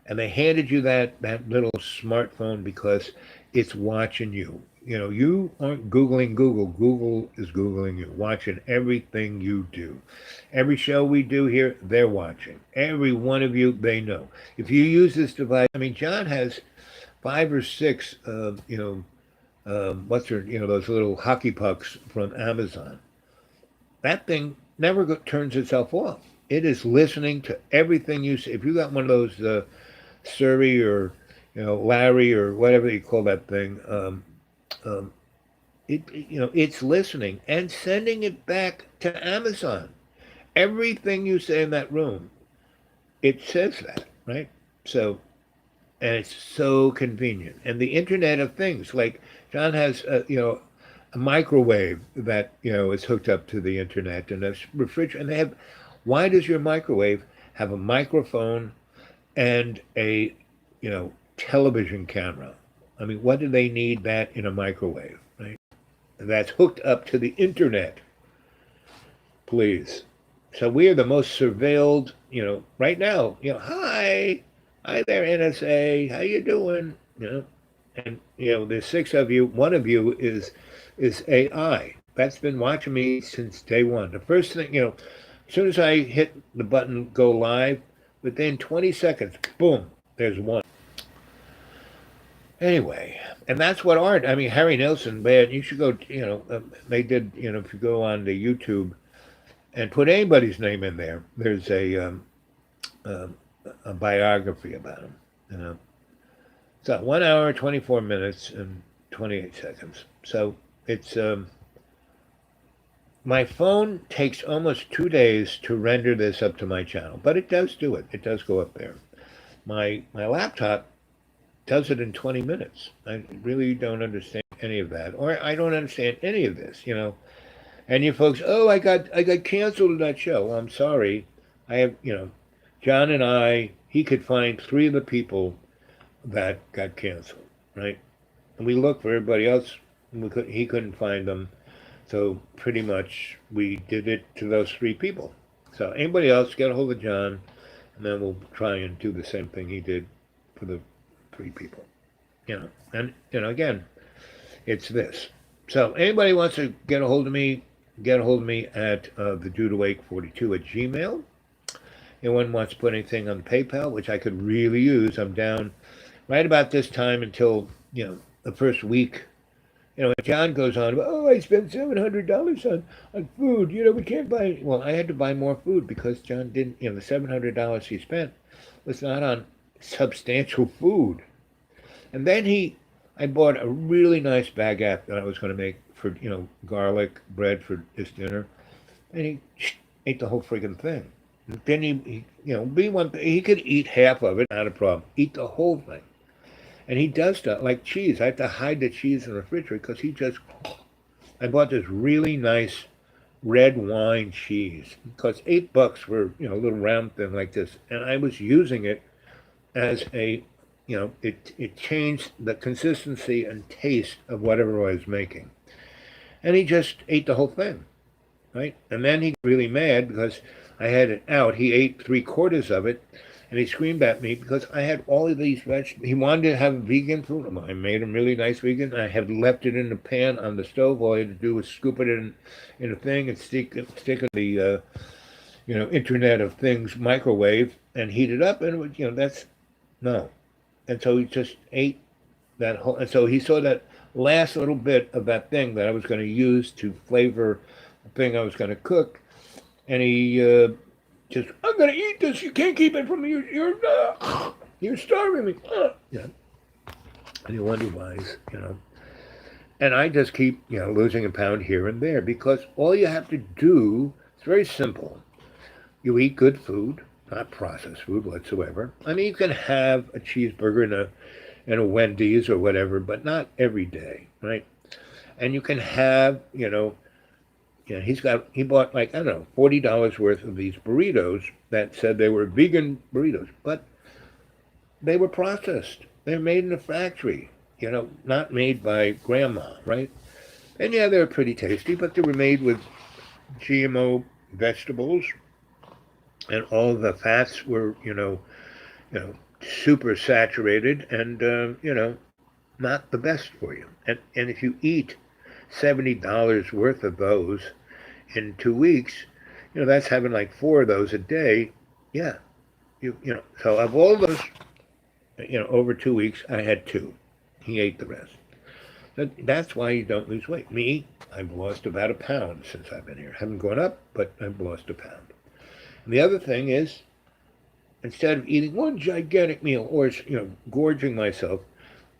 And they handed you that little smartphone because it's watching you. You know, you aren't Googling Google. Google is Googling you, watching everything you do. Every show we do here, they're watching. Every one of you, they know. If you use this device, I mean, John has 5 or 6, what's her, those little hockey pucks from Amazon. That thing never turns itself off. It is listening to everything you say. If you got one of those Surrey or Larry or whatever you call that thing, um, it's listening and sending it back to Amazon. Everything you say in that room, it says that, right? So, and it's so convenient. And the Internet of Things, like John has, a microwave that is hooked up to the internet, and a refrigerator. And they have. Why does your microwave have a microphone and a television camera? I mean, what do they need that in a microwave, right? That's hooked up to the internet. Please. So we are the most surveilled, right now. Hi there, NSA. How you doing? And there's 6 of you. One of you is AI. That's been watching me since day one. The first thing, as soon as I hit the button, go live, within 20 seconds, boom, there's one. Anyway, and that's what art. I mean, Harry Nilsson, man, you should go. They did. If you go on to YouTube and put anybody's name in there, there's a biography about him. So 1 hour, 24 minutes, and 28 seconds. So it's my phone takes almost 2 days to render this up to my channel, but it does do it. It does go up there. My laptop does it in 20 minutes. I really don't understand any of that, or I don't understand any of this. And you folks, oh, I got canceled in that show. Well, I'm sorry. I have, John and he could find 3 of the people that got canceled, right? And we looked for everybody else, and he couldn't find them. So pretty much we did it to those 3 people. So anybody else, get a hold of John, and then we'll try and do the same thing he did for the 3 people. And again, it's this. So anybody wants to get a hold of me at the Dude Awake 42 at Gmail. Anyone wants to put anything on PayPal, which I could really use. I'm down right about this time until the first week. John goes on, oh, I spent $700 on food. We can't buy. Well, I had to buy more food because John didn't. The $700 he spent was not on substantial food. And then I bought a really nice baguette that I was going to make for garlic bread for this dinner, and he ate the whole friggin' thing. And then he could eat half of it, not a problem. Eat the whole thing. And he does stuff like cheese. I have to hide the cheese in the refrigerator because I bought this really nice red wine cheese. It cost $8 for, a little round thing like this. And I was using it as a, it changed the consistency and taste of whatever I was making. And he just ate the whole thing, right? And then he got really mad because I had it out. He ate 3/4 of it. And he screamed at me because I had all of these vegetables. He wanted to have vegan food. I made him really nice vegan. I had left it in the pan on the stove. All I had to do was scoop it in a thing and stick it in the Internet of Things microwave and heat it up. And it would, that's no. And so he just ate that whole. And so he saw that last little bit of that thing that I was going to use to flavor the thing I was going to cook, and he. Just, I'm gonna eat this. You can't keep it from me. You're starving me. Yeah. And you wonder why, And I just keep, losing a pound here and there because all you have to do, it's very simple. You eat good food, not processed food whatsoever. I mean, you can have a cheeseburger in a Wendy's or whatever, but not every day, right? And you can have, he bought like, I don't know, $40 worth of these burritos that said they were vegan burritos, but they were processed. They're made in a factory, not made by grandma, right? And yeah, they're pretty tasty, but they were made with GMO vegetables, and all the fats were, super saturated and, not the best for you. And if you eat $70 worth of those in 2 weeks, that's having like four of those a day. Yeah, So of all those, over 2 weeks, I had two. He ate the rest. That's why you don't lose weight. Me, I've lost about a pound since I've been here. I haven't gone up, but I've lost a pound. And the other thing is, instead of eating one gigantic meal or gorging myself,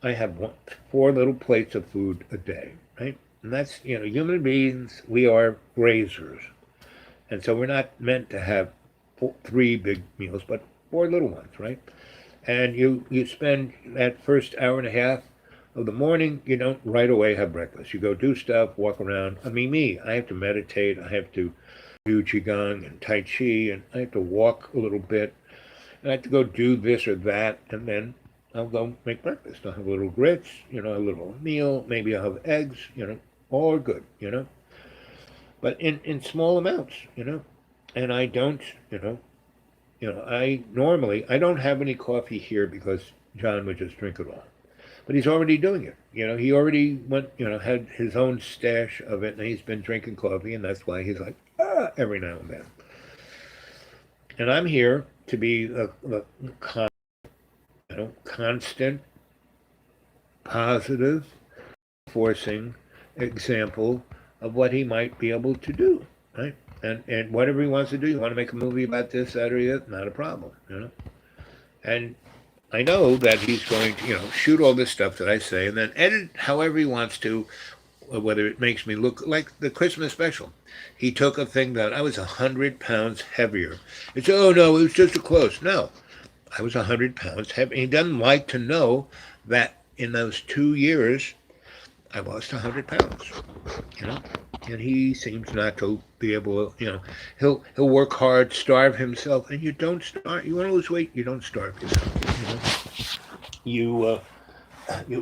I have four little plates of food a day, right? And that's human beings. We are grazers, and so we're not meant to have three big meals, but four little ones, right? And you spend that first hour and a half of the morning. You don't right away have breakfast. You go do stuff, walk around. I mean, I have to meditate. I have to do qigong and tai chi, and I have to walk a little bit. And I have to go do this or that, and then I'll go make breakfast. I'll have a little grits, a little meal. Maybe I'll have eggs, all are good, but in small amounts, and I don't, I don't have any coffee here because John would just drink it all. But he's already doing it. He already went, had his own stash of it, and he's been drinking coffee, and that's why he's like, every now and then. And I'm here to be a constant, positive, forcing example of what he might be able to do, right? And whatever he wants to do, you want to make a movie about this, that, or the other, not a problem, And I know that he's going to, shoot all this stuff that I say and then edit however he wants to, whether it makes me look like the Christmas special. He took a thing that I was 100 pounds heavier. It's, oh no, it was just a close. No, I was 100 pounds heavy. He doesn't like to know that in those 2 years, I lost 100 pounds, and he seems not to be able to, he'll work hard, starve himself, and you don't starve. You want to lose weight, you don't starve yourself. You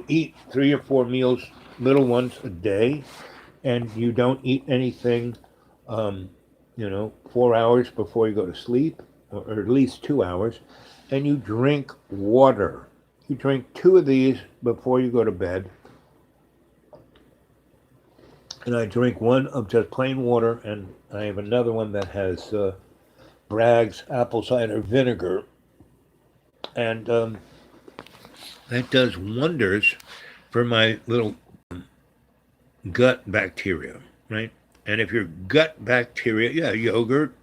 eat 3 or 4 meals, little ones a day, and you don't eat anything, 4 hours before you go to sleep, or at least 2 hours, and you drink water. You drink 2 of these before you go to bed. And I drink one of just plain water, and I have another one that has Bragg's apple cider vinegar. And that does wonders for my little gut bacteria, right? And if your gut bacteria, yogurt,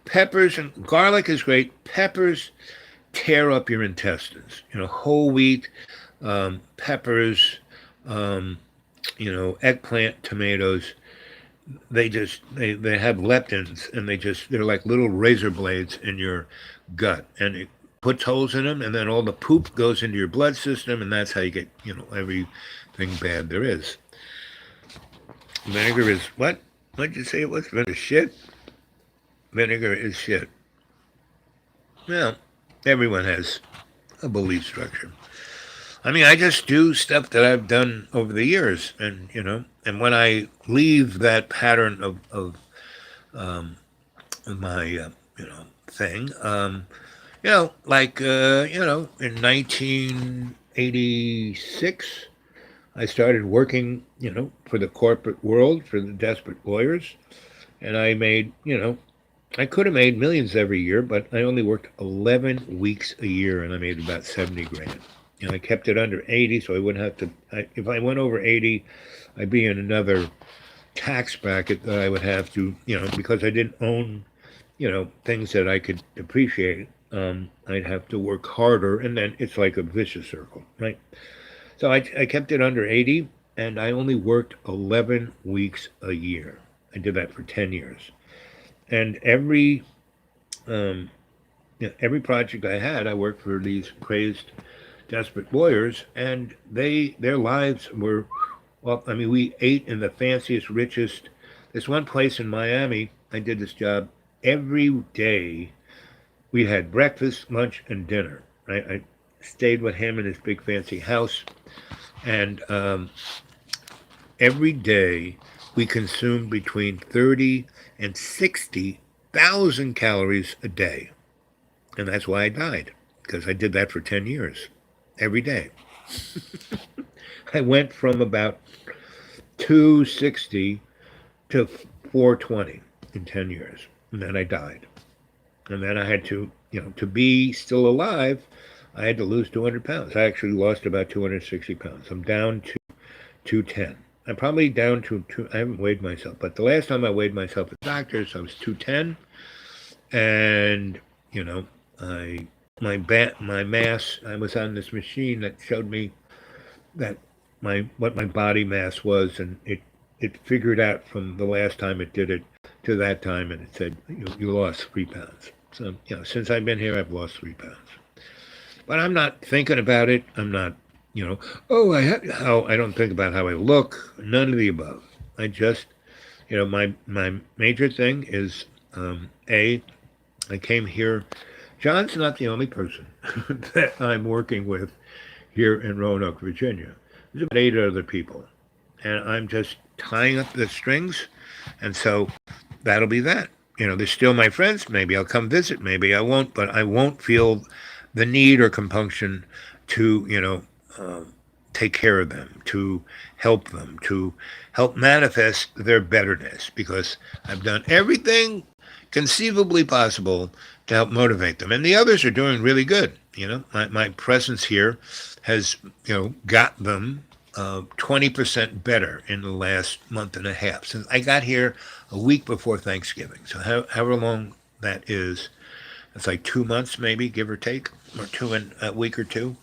peppers and garlic is great. Peppers tear up your intestines. Whole wheat, peppers, eggplant, tomatoes, they have leptins, and they're like little razor blades in your gut, and it puts holes in them, and then all the poop goes into your blood system, and that's how you get, everything bad there is. Vinegar is what? What'd you say it was? Vinegar shit? Vinegar is shit. Well, everyone has a belief structure. I mean, I just do stuff that I've done over the years, and and when I leave that pattern of my thing, like in 1986, I started working for the corporate world, for the desperate lawyers, and I made I could have made millions every year, but I only worked 11 weeks a year, and I made about 70 grand. I kept it under 80, so I wouldn't have to. If I went over 80, I'd be in another tax bracket that I would have to, because I didn't own, things that I could appreciate. I'd have to work harder, and then it's like a vicious circle, right? So I kept it under 80, and I only worked 11 weeks a year. I did that for 10 years, and every project I had, I worked for these crazed, desperate lawyers, and their lives were, well, I mean, we ate in the fanciest, richest. There's one place in Miami, I did this job every day. We had breakfast, lunch, and dinner. Right? I stayed with him in his big fancy house, and every day we consumed between 30 and 60,000 calories a day, and that's why I died. because I did that for 10 years, every day. I went from about 260 to 420 in 10 years. And then I died. And then I had to, to be still alive, I had to lose 200 pounds. I actually lost about 260 pounds. I'm down to 210. I'm probably down to I haven't weighed myself, but the last time I weighed myself at the doctor's, I was 210. And, I my mass, I was on this machine that showed me that what my body mass was, and it figured out from the last time it did it to that time, and it said you lost 3 pounds. So since I've been here, I've lost 3 pounds. But I'm not thinking about it. I'm not, I don't think about how I look. None of the above. I just, my major thing is I came here. John's not the only person that I'm working with here in Roanoke, Virginia. There's about 8 other people, and I'm just tying up the strings, and so that'll be that. They're still my friends. Maybe I'll come visit. Maybe I won't, but I won't feel the need or compunction to, take care of them, to help them, to help manifest their betterness, because I've done everything conceivably possible to help motivate them. And the others are doing really good. My presence here has, got them 20% better in the last month and a half. Since I got here a week before Thanksgiving. So however long that is, it's like 2 months maybe, give or take, or two in a week or two.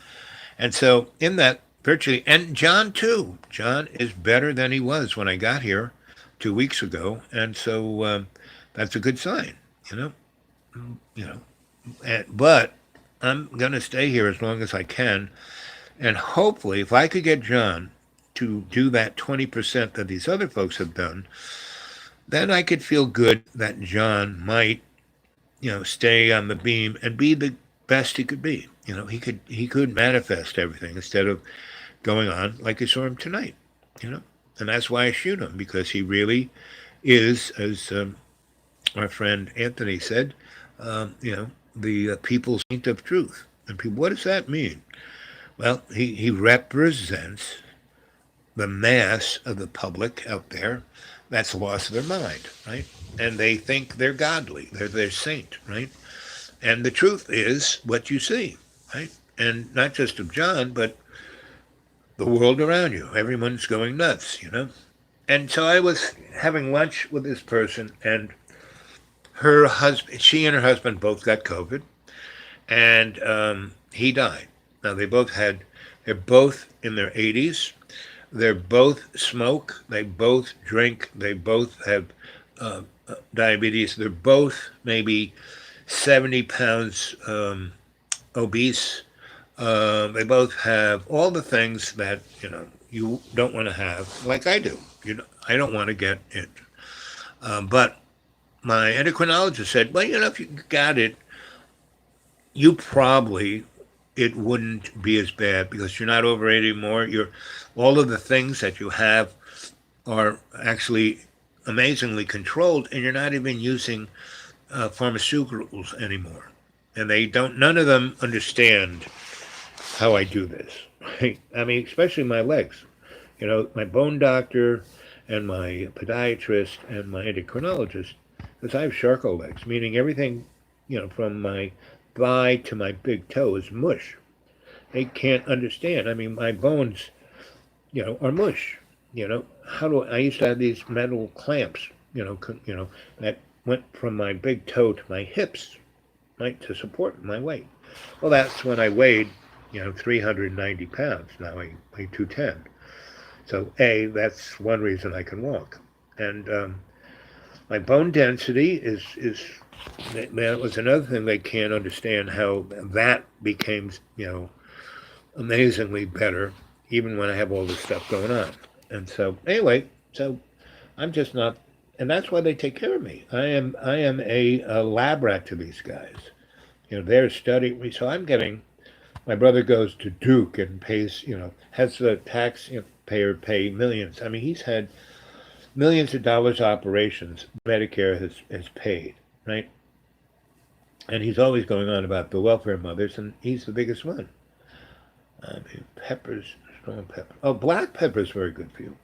And so in that virtually, and John too. John is better than he was when I got here 2 weeks ago. And so that's a good sign, but I'm going to stay here as long as I can. And hopefully, if I could get John to do that 20% that these other folks have done, then I could feel good that John might, stay on the beam and be the best he could be. He could manifest everything instead of going on like I saw him tonight, And that's why I shoot him, because he really is, as our friend Anthony said, the people's saint of truth. And people, what does that mean? Well, he represents the mass of the public out there that's lost their mind, right? And they think they're godly, they're their saint, right? And the truth is what you see, right? And not just of John, but the world around you. Everyone's going nuts, And so I was having lunch with this person, and her husband, she and her husband both got COVID, and he died. Now they're both in their 80s. They're both smoke. They both drink. They both have diabetes. They're both maybe 70 pounds obese. They both have all the things that you don't want to have, like I do. I don't want to get it. But my endocrinologist said, well, if you got it, it wouldn't be as bad because you're not overweight anymore. All of the things that you have are actually amazingly controlled, and you're not even using pharmaceuticals anymore. And none of them understand how I do this. Right? I mean, especially my legs. My bone doctor and my podiatrist and my endocrinologist, because I have charcoal legs, meaning everything, from my thigh to my big toe is mush. They can't understand. I mean, my bones, are mush. I used to have these metal clamps, that went from my big toe to my hips, right, to support my weight. Well, that's when I weighed, 390 pounds. Now I weigh 210. So that's one reason I can walk. And my bone density is that was another thing they can't understand, how that became, amazingly better, even when I have all this stuff going on. And so anyway, I'm just not, and that's why they take care of me. I am a lab rat to these guys. They're studying me. So I'm getting, my brother goes to Duke and pays, has the taxpayer pay millions. I mean, he's had millions of dollars operations Medicare has paid, right? And he's always going on about the welfare mothers, and he's the biggest one. I mean, peppers, strong pepper. Oh, black pepper is very good for you.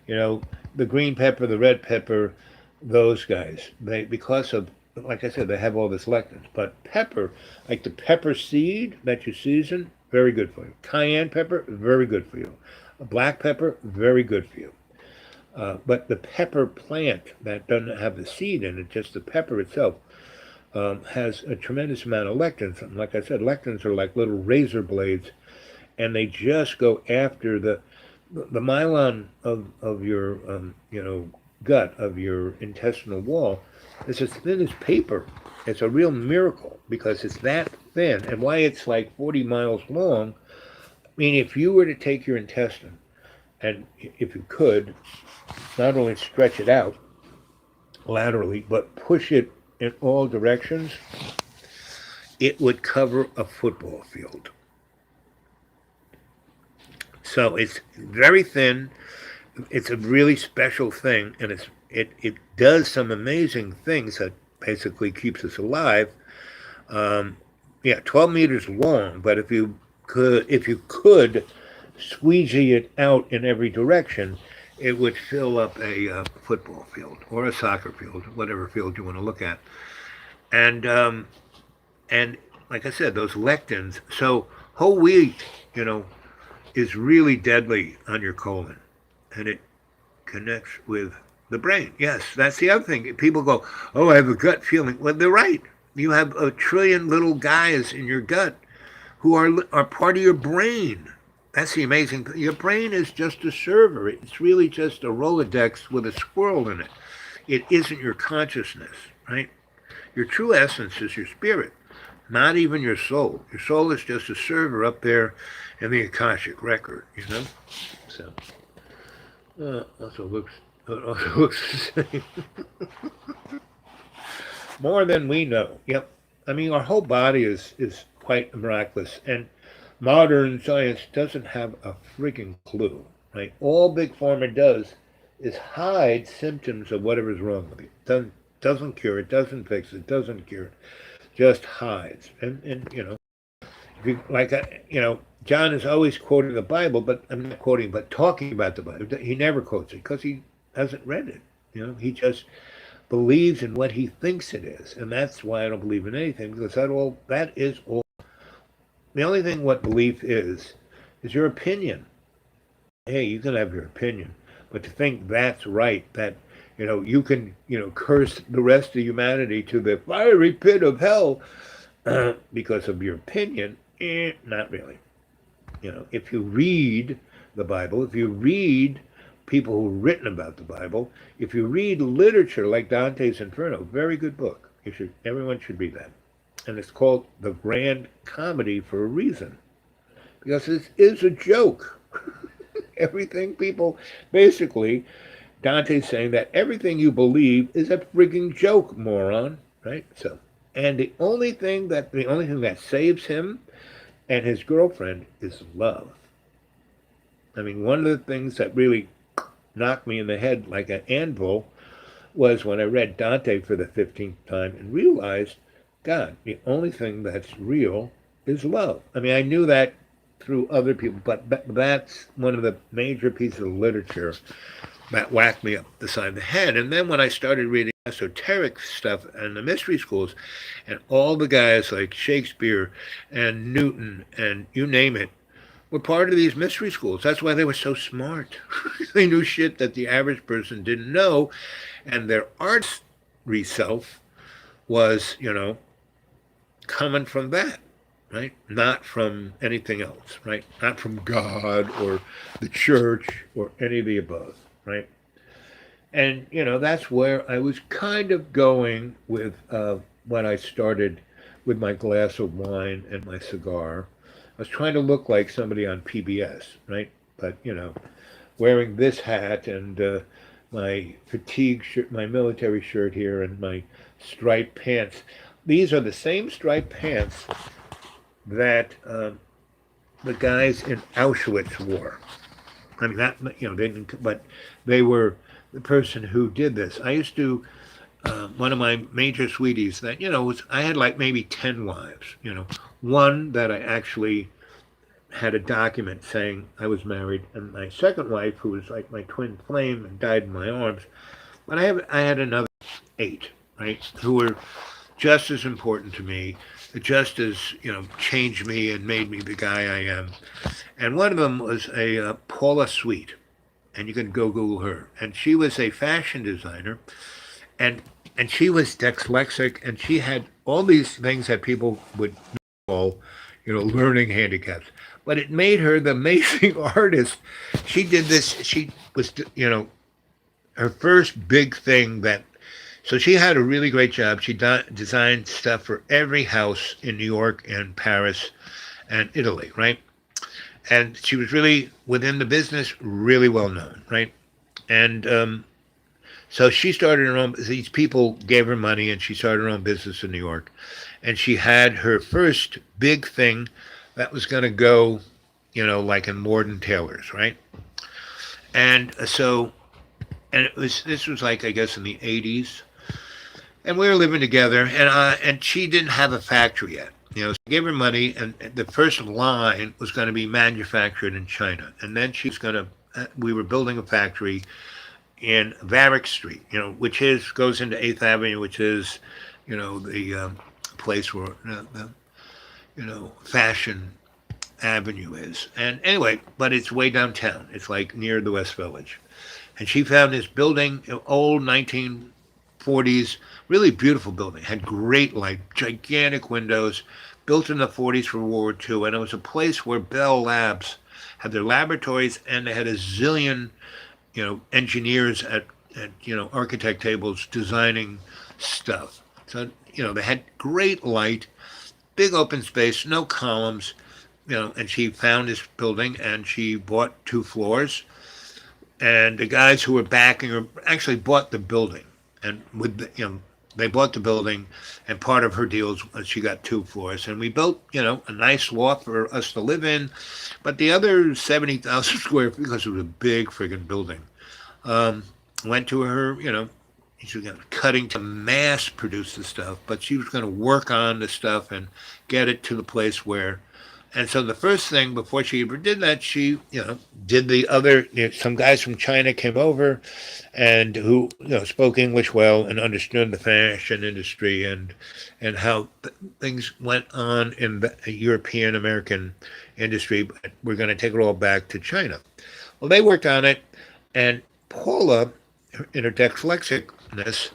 You know, the green pepper, the red pepper, those guys. They because of like I said, they have all this lectins. But pepper, like the pepper seed that you season, very good for you. Cayenne pepper, very good for you. Black pepper, very good for you. But the pepper plant that doesn't have the seed in it, just the pepper itself, has a tremendous amount of lectins. And like I said, lectins are like little razor blades, and they just go after the myelin of your gut, of your intestinal wall. It's as thin as paper. It's a real miracle because it's that thin, and why it's like 40 miles long. I mean, if you were to take your intestine and if you could not only stretch it out laterally but push it in all directions, it would cover a football field. So it's very thin. It's a really special thing, and it does some amazing things that basically keeps us alive. Yeah, 12 meters long, but if you could squeegee it out in every direction, it would fill up a football field or a soccer field, whatever field you want to look at. And like I said, those lectins. So whole wheat, is really deadly on your colon, and it connects with the brain. Yes, that's the other thing. People go, "Oh, I have a gut feeling." Well, they're right. You have a trillion little guys in your gut who are part of your brain. That's the amazing thing. Your brain is just a server. It's really just a Rolodex with a squirrel in it. It isn't your consciousness, right? Your true essence is your spirit, not even your soul. Your soul is just a server up there in the Akashic record. So, also looks the same. More than we know. Yep. I mean, our whole body is quite miraculous, and modern science doesn't have a freaking clue, right? All Big Pharma does is hide symptoms of whatever's wrong with you. Doesn't cure it, doesn't fix it, doesn't cure it, just hides. And if you like, John is always quoting the Bible, but I'm not quoting, but talking about the Bible. He never quotes it because he hasn't read it. He just believes in what he thinks it is, and that's why I don't believe in anything, because that is all. The only thing what belief is your opinion. Hey, you can have your opinion, but to think that's right, that you can curse the rest of humanity to the fiery pit of hell because of your opinion, not really. If you read the Bible, if you read people who've written about the Bible, if you read literature like Dante's Inferno, very good book. Everyone should read that. And it's called The Grand Comedy for a reason. Because this is a joke. Everything basically, Dante's saying that everything you believe is a frigging joke, moron. Right? So, and the only thing that saves him and his girlfriend is love. I mean, one of the things that really knocked me in the head like an anvil was when I read Dante for the 15th time and realized, God, the only thing that's real is love. I mean, I knew that through other people, but that's one of the major pieces of literature that whacked me up the side of the head. And then when I started reading esoteric stuff and the mystery schools, and all the guys like Shakespeare and Newton and you name it were part of these mystery schools. That's why they were so smart. They knew shit that the average person didn't know, and their art self was, coming from that, right? Not from anything else, right? Not from God or the church or any of the above, right? And, that's where I was kind of going with when I started with my glass of wine and my cigar. I was trying to look like somebody on PBS, right? But, wearing this hat and my fatigue shirt, my military shirt here, and my striped pants. These are the same striped pants that the guys in Auschwitz wore. I mean, they didn't, but they were the person who did this. I used to one of my major sweeties that, I had like maybe 10 wives, one that I actually had a document saying I was married, and my second wife, who was like my twin flame and died in my arms. But I had another 8, right, who were just as important to me, just as, changed me and made me the guy I am. And one of them was a Paula Sweet, and you can go Google her. And she was a fashion designer, and and she was dyslexic, and she had all these things that people would call, learning handicaps. But it made her the amazing artist. She did this. She was, her first big thing that. So she had a really great job. She designed stuff for every house in New York and Paris and Italy, right? And she was really within the business, really well known, right? And so she started her own. These people gave her money, and she started her own business in New York. And she had her first big thing that was going to go, like in Morden Taylor's, right? And so, and this was like, I guess, in the '80s, and we were living together, and she didn't have a factory yet. So I gave her money, and the first line was going to be manufactured in China, and then she was going to. We were building a factory in Varick Street, which goes into 8th Avenue, which is, the place where Fashion Avenue is. And anyway, but it's way downtown. It's like near the West Village. And she found this building, old 1940s, really beautiful building. Had great light, gigantic windows, built in the '40s for World War II. And it was a place where Bell Labs had their laboratories, and they had a zillion, engineers at architect tables designing stuff. So, they had great light, big open space, no columns, and she found this building, and she bought 2 floors. And the guys who were backing her actually bought the building, and they bought the building, and part of her deals was she got 2 floors, and we built a nice loft for us to live in, but the other 70,000 square feet, because it was a big friggin' building, went to her. She was cutting to mass produce the stuff, but she was going to work on the stuff and get it to the place where. And so the first thing before she ever did that, she, did the other. Some guys from China came over, and who spoke English well and understood the fashion industry and how things went on in the European American industry. But we're going to take it all back to China. Well, they worked on it, and Paula, in her dyslexicness,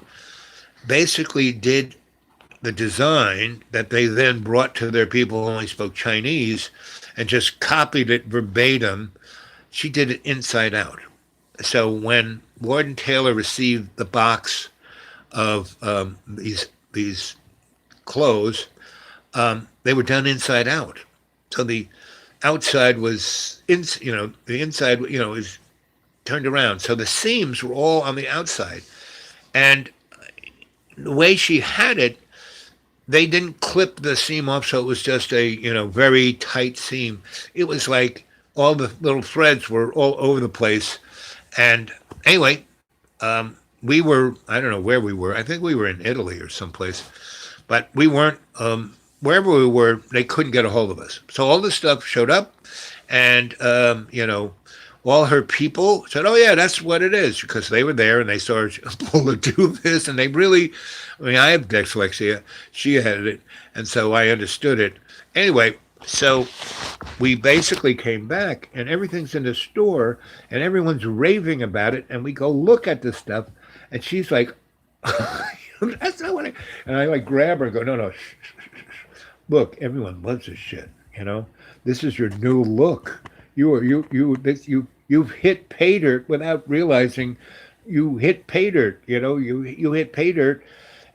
basically did the design that they then brought to their people who only spoke Chinese and just copied it verbatim. She did it inside out. So when Lord & Taylor received the box of these clothes, they were done inside out. So the outside was, the inside, is turned around. So the seams were all on the outside. And the way she had it, they didn't clip the seam off, so it was just a, very tight seam. It was like all the little threads were all over the place. And anyway, we were, I don't know where we were. I think we were in Italy or someplace. But we weren't, wherever we were, they couldn't get a hold of us. So all this stuff showed up, and, all her people said, "Oh yeah, that's what it is," because they were there and they saw her to do this, and they really, I have dyslexia, she had it, and so I understood it. Anyway, so we basically came back, and everything's in the store, and everyone's raving about it, and we go look at this stuff, and she's like, "That's not what I," and I like grab her and go, "No, shh, shh, shh, shh. Look, everyone loves this shit. This is your new look. You've hit pay dirt without realizing you hit pay dirt. You hit pay dirt,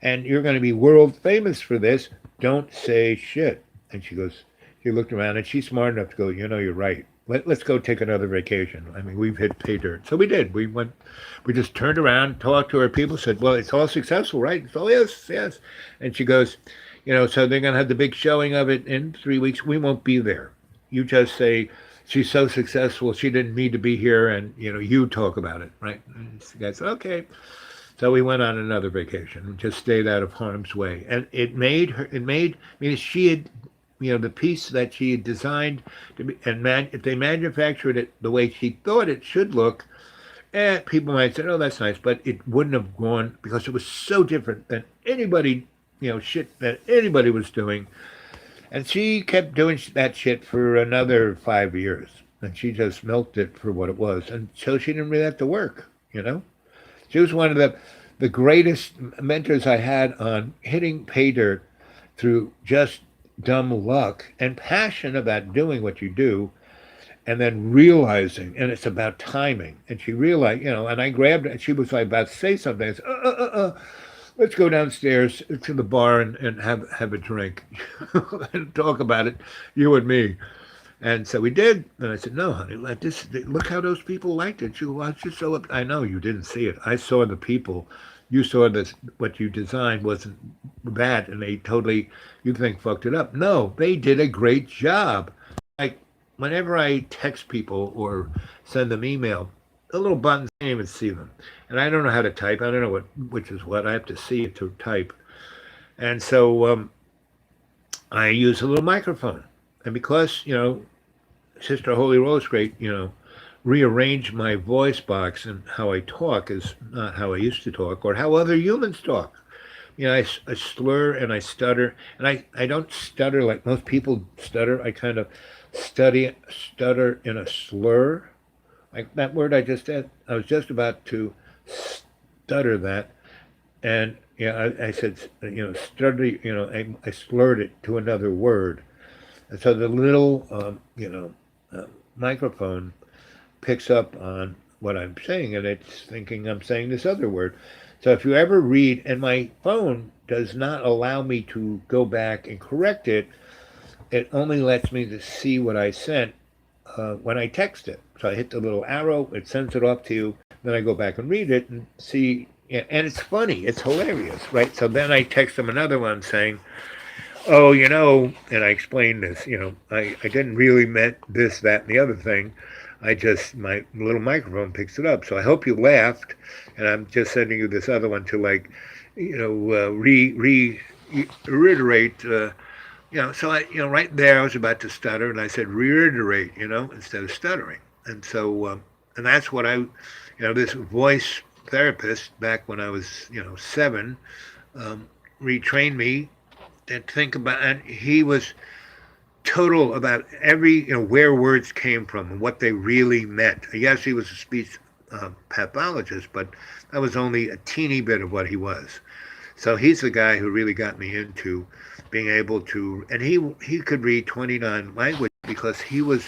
and you're going to be world famous for this. Don't say shit." And she looked around, and she's smart enough to go, "You're right. Let's go take another vacation. I mean, we've hit pay dirt." So we did. We just turned around, talked to our people, said, "Well, it's all successful, right?" So yes. And she goes, "So they're going to have the big showing of it in 3 weeks. We won't be there. You just say, she's so successful, she didn't need to be here, and you talk about it, right?" And the guy said, "Okay." So we went on another vacation and just stayed out of harm's way. And I mean, she had, the piece that she had designed to be, and if they manufactured it the way she thought it should look, people might say, oh, that's nice, but it wouldn't have gone because it was so different than anybody, shit that anybody was doing. And she kept doing that shit for another 5 years. And she just milked it for what it was. And so she didn't really have to work. She was one of the greatest mentors I had on hitting pay dirt through just dumb luck and passion about doing what you do and then realizing, and it's about timing. And she realized, and I grabbed her and she was like about to say something. I said, let's go downstairs to the bar and have a drink and talk about it, you and me. And so we did. And I said, no, honey, look how those people liked it. She watched it so up. I know you didn't see it. I saw the people. You saw this, what you designed wasn't bad, and you think fucked it up. No, they did a great job. Like, whenever I text people or send them email, the little buttons, I can't even see them. And I don't know how to type. I don't know which is what. I have to see it to type. And so I use a little microphone. And because, Sister Holy Rose Great, rearranged my voice box and how I talk is not how I used to talk or how other humans talk. I slur and I stutter. And I don't stutter like most people stutter. I kind of stutter in a slur. Like that word I just said. I was just about to stutter that. And, I said, stutter, I slurred it to another word. And so the little, microphone picks up on what I'm saying, and it's thinking I'm saying this other word. So if you ever read, and my phone does not allow me to go back and correct it, it only lets me to see what I sent when I text it. So I hit the little arrow, it sends it off to you, then I go back and read it and see, and it's funny, it's hilarious, right? So then I text them another one saying, oh, and I explained this, I didn't really meant this, that, and the other thing. My little microphone picks it up. So I hope you laughed, and I'm just sending you this other one to reiterate, so right there I was about to stutter, and I said reiterate, instead of stuttering. And so, and that's what this voice therapist back when I was, 7, retrained me and think about, and he was total about every, where words came from and what they really meant. Yes, he was a speech pathologist, but that was only a teeny bit of what he was. So he's the guy who really got me into being able to, and he could read 29 languages because he was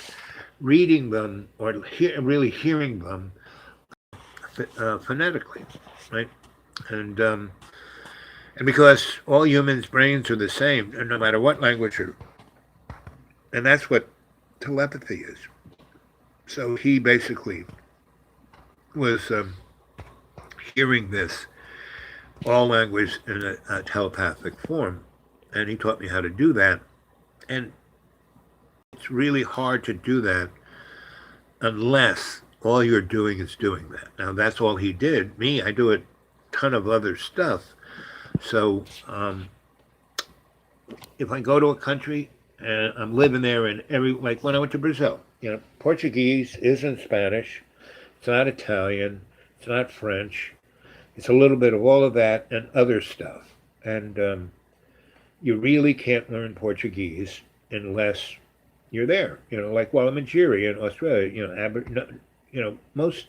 reading them or really hearing them phonetically, right? And because all humans' brains are the same, no matter what language and that's what telepathy is. So he basically was hearing this, all language in a telepathic form, and he taught me how to do that. And it's really hard to do that unless all you're doing is doing that. Now, that's all he did. Me, I do a ton of other stuff. So if I go to a country and I'm living there, and like when I went to Brazil, Portuguese isn't Spanish, it's not Italian, it's not French, it's a little bit of all of that and other stuff. And you really can't learn Portuguese unless you're there. Like while I'm in Nigeria, in Australia, most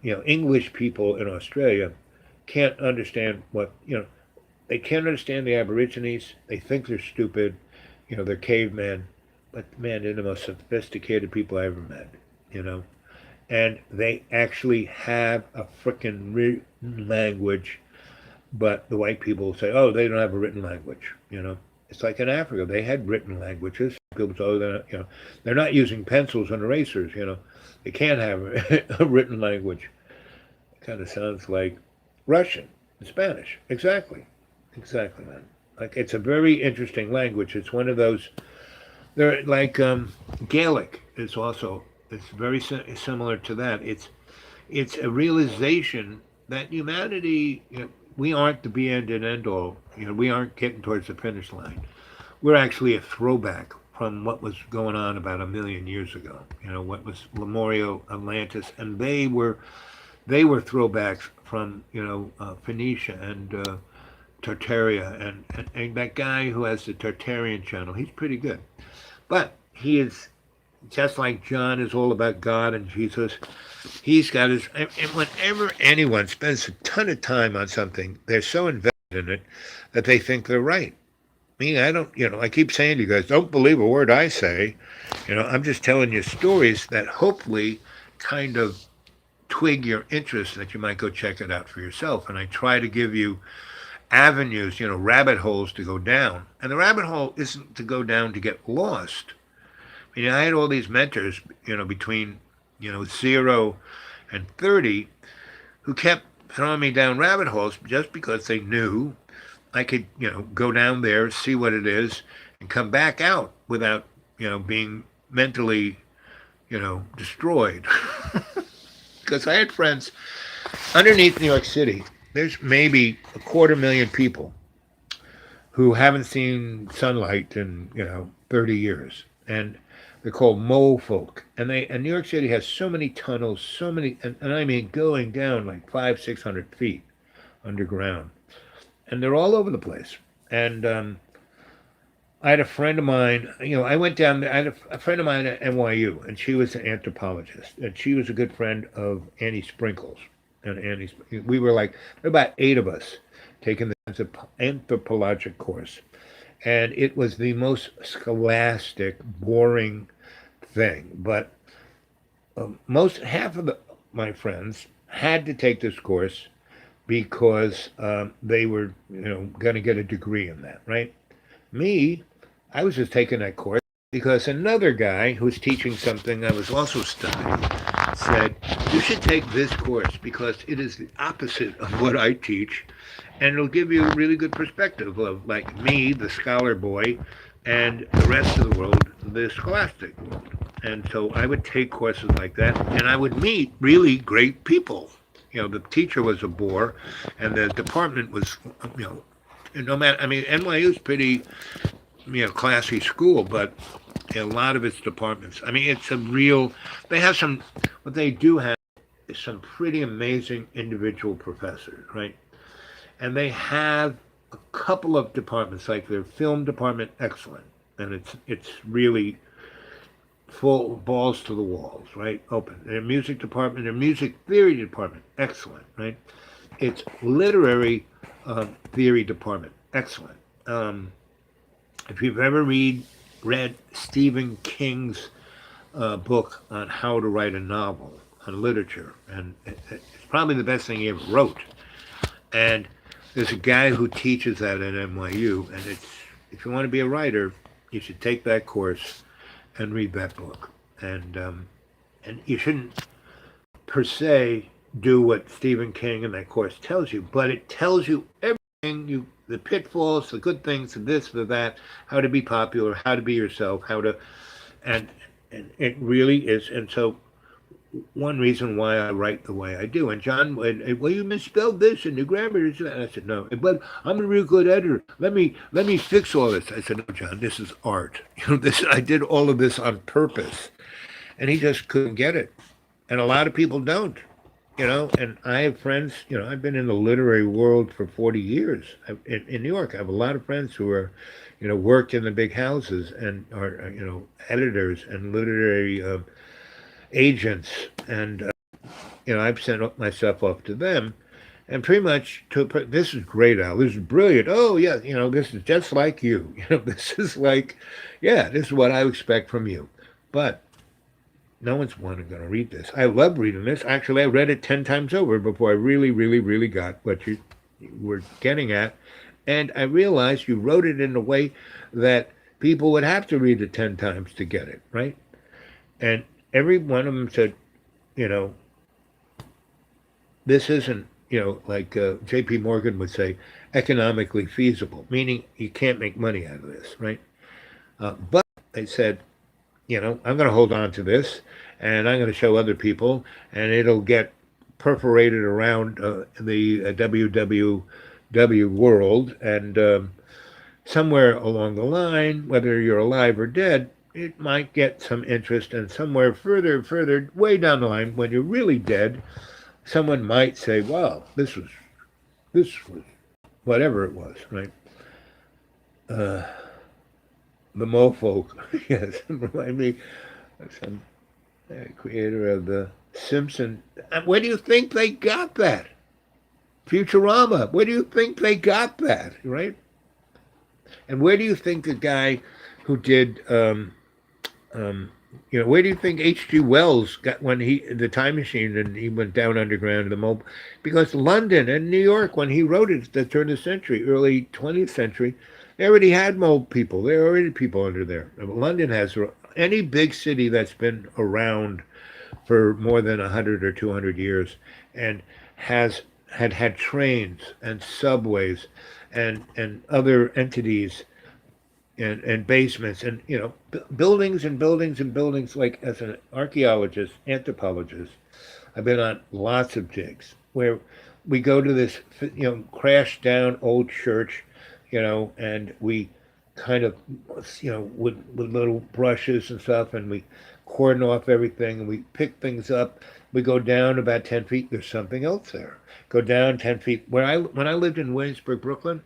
English people in Australia can't understand they can't understand the Aborigines. They think they're stupid, they're cavemen, but man, they're the most sophisticated people I ever met, and they actually have a frickin' written language, but the white people say, oh, they don't have a written language, It's like in Africa, they had written languages. People say, oh, they're not using pencils and erasers, They can't have a written language. It kind of sounds like Russian and Spanish. Exactly, man. Like, it's a very interesting language. It's one of those. They're like Gaelic is also. It's very similar to that. It's a realization that humanity, we aren't the be end and end all. We aren't getting towards the finish line. We're actually a throwback from what was going on about a million years ago. What was Lemuria, Atlantis, and they were throwbacks from Phoenicia and Tartaria, and that guy who has the Tartarian channel. He's pretty good, but he is just like John is all about God and Jesus. He's got his. And whenever anyone spends a ton of time on something, they're so invested in it that they think they're right. Me, I don't. I keep saying to you guys, don't believe a word I say. I'm just telling you stories that hopefully kind of twig your interest that you might go check it out for yourself. And I try to give you avenues, rabbit holes to go down. And the rabbit hole isn't to go down to get lost. I had all these mentors, between, 0 and 30 who kept throwing me down rabbit holes just because they knew I could, go down there, see what it is, and come back out without, being mentally, destroyed. Because I had friends underneath New York City. There's maybe 250,000 people who haven't seen sunlight in 30 years, and they're called mole folk. And New York City has so many tunnels, so many, and I mean going down like 500-600 feet underground, and they're all over the place. And I had a friend of mine, I went down there. I had a friend of mine at NYU, and she was an anthropologist, and she was a good friend of Annie Sprinkles. And we were like, about 8 of us taking the anthropologic course. And it was the most scholastic, boring thing. But half of my friends had to take this course because they were, going to get a degree in that, right? Me, I was just taking that course because another guy who's teaching something I was also studying said, you should take this course because it is the opposite of what I teach, and it'll give you a really good perspective of, like, me, the scholar boy, and the rest of the world, the scholastic world. And so I would take courses like that, and I would meet really great people. The teacher was a bore, and the department was, no matter, I mean, NYU is pretty, classy school, but a lot of its departments, I mean, they have what they do have is some pretty amazing individual professors, right? And they have a couple of departments, like their film department, excellent. And it's really full balls to the walls, right? Open. Their music department, their music theory department, excellent, right? It's literary theory department, excellent. If you've ever read Stephen King's book on how to write a novel on literature, and it's probably the best thing he ever wrote. And there's a guy who teaches that at NYU, and if you want to be a writer, you should take that course and read that book. And you shouldn't per se do what Stephen King in that course tells you, but it tells you everything, the pitfalls, the good things, the this, the that, how to be popular, how to be yourself, and it really is. And so one reason why I write the way I do. And John, well, you misspelled this and the grammar is that. And I said, no, but I'm a real good editor. Let me fix all this. I said, no, John, this is art. I did all of this on purpose. And he just couldn't get it. And a lot of people don't. And I have friends, I've been in the literary world for 40 years. In New York, I have a lot of friends who are, worked in the big houses and are, editors and literary agents. And, I've sent myself off to them. And pretty much, this is great, Al. This is brilliant. Oh, yeah, this is just like you. This is like, yeah, this is what I expect from you. But no one's going to read this. I love reading this. Actually, I read it 10 times over before I really, really, really got what you were getting at. And I realized you wrote it in a way that people would have to read it 10 times to get it, right? And every one of them said, this isn't, like J.P. Morgan would say, economically feasible, meaning you can't make money out of this, right? But they said, I'm going to hold on to this, and I'm going to show other people, and it'll get perforated around the WWW world, and somewhere along the line, whether you're alive or dead, it might get some interest, and somewhere further, way down the line, when you're really dead, someone might say, "Wow, this was whatever it was, right?" Uh, the Mofolk, yes, remind me of some creator of the Simpson. Where do you think they got that? Futurama. Where do you think they got that? Right? And where do you think the guy who did, where do you think H.G. Wells got when he the time machine and he went down underground to the mobile? Because London and New York, when he wrote it at the turn of the century, early 20th century, they already had mole people. There are already people under there. London has any big city that's been around for more than 100 or 200 years and had trains and subways and other entities and basements and buildings and buildings and buildings. Like, as an archaeologist, anthropologist, I've been on lots of digs where we go to this crashed down old church, and we kind of with little brushes and stuff, and we cordon off everything and we pick things up. We go down about 10 feet, there's something else there. Go down 10 feet. When I lived in Williamsburg, Brooklyn,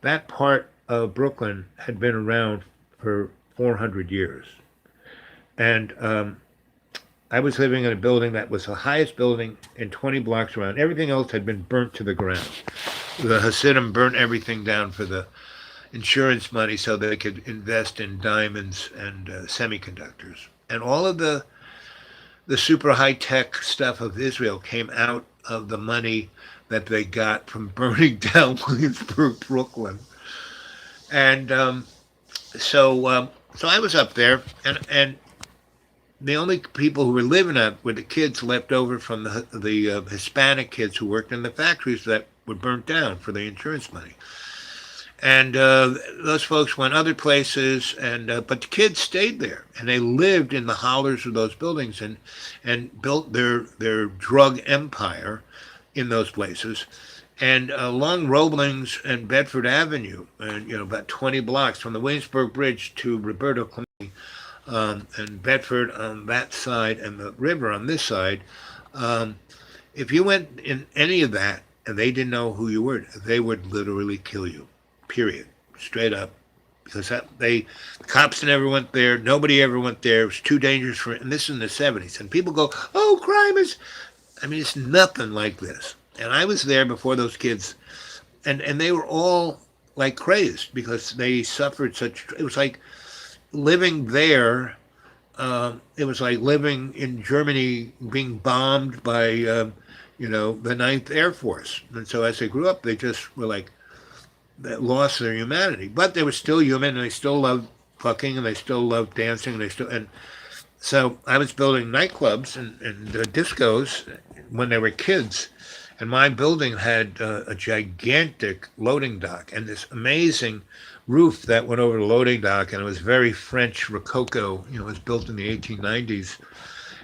that part of Brooklyn had been around for 400 years. And I was living in a building that was the highest building in 20 blocks around. Everything else had been burnt to the ground. The Hasidim burnt everything down for the insurance money so they could invest in diamonds and semiconductors. And all of the super high-tech stuff of Israel came out of the money that they got from burning down Williamsburg, Brooklyn. And so I was up there, and the only people who were living up were the kids left over from the Hispanic kids who worked in the factories that were burnt down for the insurance money. And those folks went other places, but the kids stayed there, and they lived in the hollers of those buildings and built their drug empire in those places. And along Roebling's and Bedford Avenue, and about 20 blocks from the Williamsburg Bridge to Roberto Clemente, and Bedford on that side and the river on this side, if you went in any of that and they didn't know who you were, they would literally kill you. Period. Straight up. Because the cops never went there. Nobody ever went there. It was too dangerous for it. And this is in the 70s. And people go, "Oh, crime is..." I mean, it's nothing like this. And I was there before those kids. And they were all like crazed because they suffered such... It was like living there. It was like living in Germany being bombed by, the 9th Air Force. And so as they grew up, they just were like... that lost their humanity, but they were still human, and they still loved fucking, and they still loved dancing, and so I was building nightclubs and discos when they were kids, and my building had a gigantic loading dock and this amazing roof that went over the loading dock, and it was very French Rococo. It was built in the 1890s,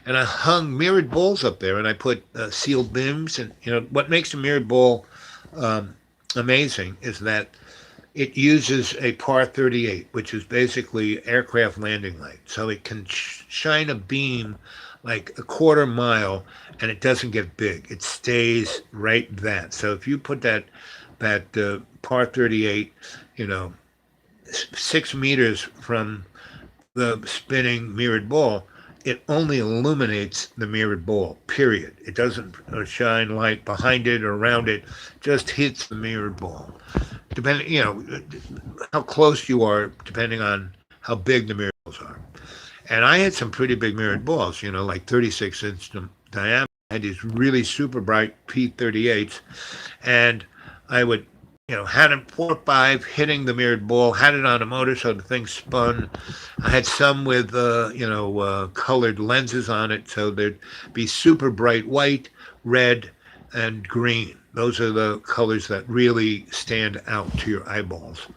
and I hung mirrored balls up there, and I put sealed beams, and what makes a mirrored ball amazing is that it uses a PAR 38, which is basically aircraft landing light. So it can shine a beam like a quarter mile, and it doesn't get big. It stays right that. So if you put that PAR 38, 6 meters from the spinning mirrored ball, it only illuminates the mirrored ball, period. It doesn't shine light behind it or around it, just hits the mirrored ball. Depending, how close you are, depending on how big the mirrored balls are. And I had some pretty big mirrored balls, like 36 inch diameter. I had these really super bright P38s, and I would had it 4 or 5 hitting the mirrored ball, had it on a motor so the thing spun. I had some with, colored lenses on it, so there'd be super bright white, red, and green. Those are the colors that really stand out to your eyeballs.